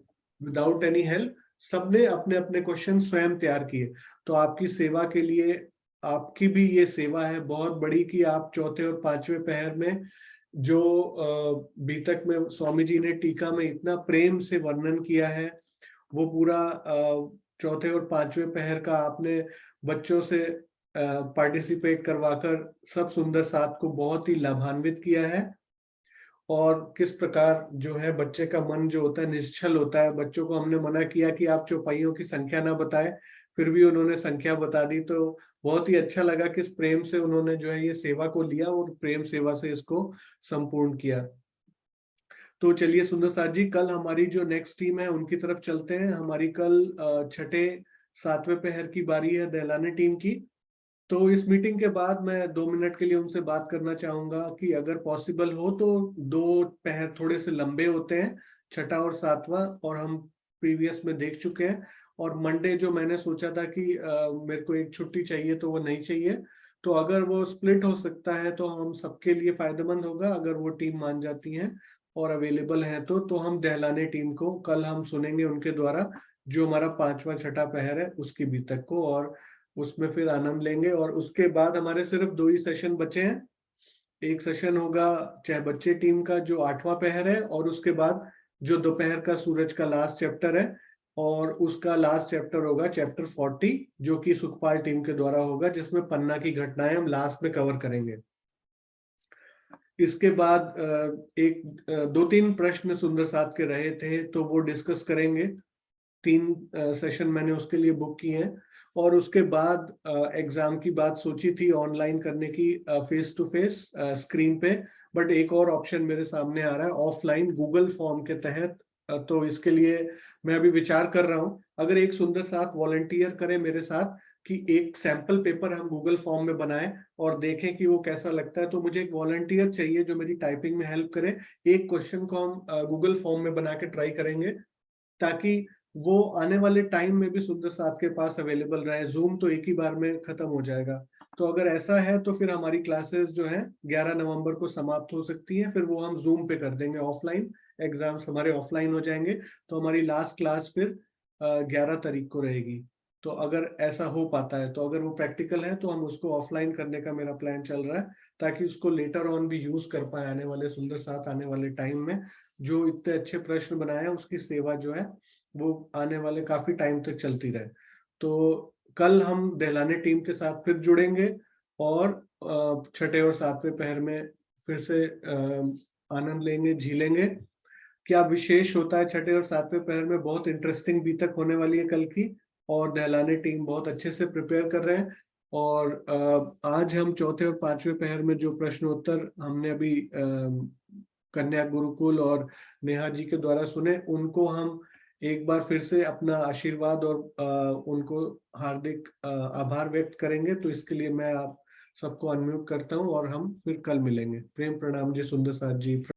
विदाउट एनी हेल्प। सबने अपने अपने क्वेश्चन स्वयं तैयार किए। तो आपकी सेवा के लिए, आपकी भी ये सेवा है बहुत बड़ी कि आप चौथे और पांचवें पहर में जो बीतक में स्वामी जी ने टीका में इतना प्रेम से वर्णन किया है, वो पूरा चौथे और पांचवें पहर का आपने बच्चों से पार्टिसिपेट करवाकर सब सुंदर साथ को बहुत ही लाभान्वित किया है। और किस प्रकार जो है बच्चे का मन जो होता है निश्चल होता है। बच्चों को हमने मना किया कि आप चौपाइयों की संख्या ना बताएं, फिर भी उन्होंने संख्या बता दी। तो बहुत ही अच्छा लगा किस प्रेम से उन्होंने जो है ये सेवा को लिया और प्रेम सेवा से इसको संपूर्ण किया। तो चलिए सुंदर साथ जी, कल हमारी जो नेक्स्ट टीम है उनकी तरफ चलते हैं। हमारी कल छठे सातवें पहर की बारी है दहलाने टीम की। तो इस मीटिंग के बाद मैं 2 मिनट के लिए उनसे बात करना चाहूंगा कि अगर पॉसिबल हो तो 2 पहर थोड़े से लंबे होते हैं, छठा और सातवां, और हम प्रीवियस में देख चुके हैं। और मंडे जो मैंने सोचा था कि मेरे को एक छुट्टी चाहिए तो वो नहीं चाहिए, तो अगर वो स्प्लिट हो सकता है तो हम सबके लिए फायदेमंद होगा, अगर वो टीम मान जाती है और अवेलेबल है तो हम दहलाने टीम को कल हम सुनेंगे उनके द्वारा जो हमारा 5वां छठा पहर है उसकी बीतक को, और उसमें फिर आनंद लेंगे। और उसके बाद हमारे सिर्फ 2 ही सेशन बचे हैं। एक सेशन होगा चाहे बच्चे टीम का जो 8वां पहर है, और उसके बाद जो दोपहर का सूरज का लास्ट चैप्टर है, और उसका लास्ट चैप्टर होगा चैप्टर 40 जो कि सुखपाल टीम के द्वारा होगा, जिसमें पन्ना की घटनाएं हम लास्ट में कवर करेंगे। इसके बाद 2-3 प्रश्न सुंदर साथ के रहे थे तो वो डिस्कस करेंगे। 3 सेशन मैंने उसके लिए बुक किए हैं। और उसके बाद एग्जाम की बात सोची थी ऑनलाइन करने की, फेस टू फेस स्क्रीन पे, बट एक और ऑप्शन मेरे सामने आ रहा है ऑफलाइन गूगल फॉर्म के तहत। तो इसके लिए मैं अभी विचार कर रहा हूं, अगर एक सुंदर साथ वॉलंटियर करे मेरे साथ कि एक सैंपल पेपर हम गूगल फॉर्म में बनाएं और देखें कि वो कैसा लगता है, तो मुझे एक वॉलंटियर चाहिए जो मेरी टाइपिंग में हेल्प करे। एक क्वेश्चन को हम गूगल फॉर्म में बना के ट्राई करेंगे ताकि वो आने वाले टाइम में भी सुंदर साथ के पास अवेलेबल रहे। जूम तो एक ही बार में खत्म हो जाएगा, तो अगर ऐसा है तो फिर हमारी क्लासेस जो है 11 नवंबर को समाप्त हो सकती है, फिर वो हम जूम पे कर देंगे। ऑफलाइन एग्जाम्स हमारे ऑफलाइन हो जाएंगे, तो हमारी लास्ट क्लास फिर 11 तारीख को रहेगी। तो अगर ऐसा हो पाता है, तो अगर वो प्रैक्टिकल है तो हम उसको ऑफलाइन करने का मेरा प्लान चल रहा है, ताकि उसको लेटर ऑन भी यूज कर पाए आने वाले सुंदर साथ आने वाले टाइम में। जो इतने अच्छे प्रश्न बनाए हैं उसकी सेवा जो है वो आने वाले काफी टाइम तक चलती रहे। तो कल हम दहलाने टीम के साथ फिर जुड़ेंगे और छठे और 7वें पहर में फिर से आनंद लेंगे, झीलेंगे। क्या विशेष होता है छठे और 7वें पहर में, बहुत इंटरेस्टिंग बीतक होने वाली है कल की, और दहलाने टीम बहुत अच्छे से प्रिपेयर कर रहे हैं। और आज हम चौथे और 5वें पहर में जो प्रश्नोत्तर हमने अभी कन्या गुरुकुल और नेहा जी के द्वारा सुने, उनको हम एक बार फिर से अपना आशीर्वाद और उनको हार्दिक आभार व्यक्त करेंगे। तो इसके लिए मैं आप सबको अनम्यूट करता हूं और हम फिर कल मिलेंगे। प्रेम प्रणाम जी सुंदर साथ जी।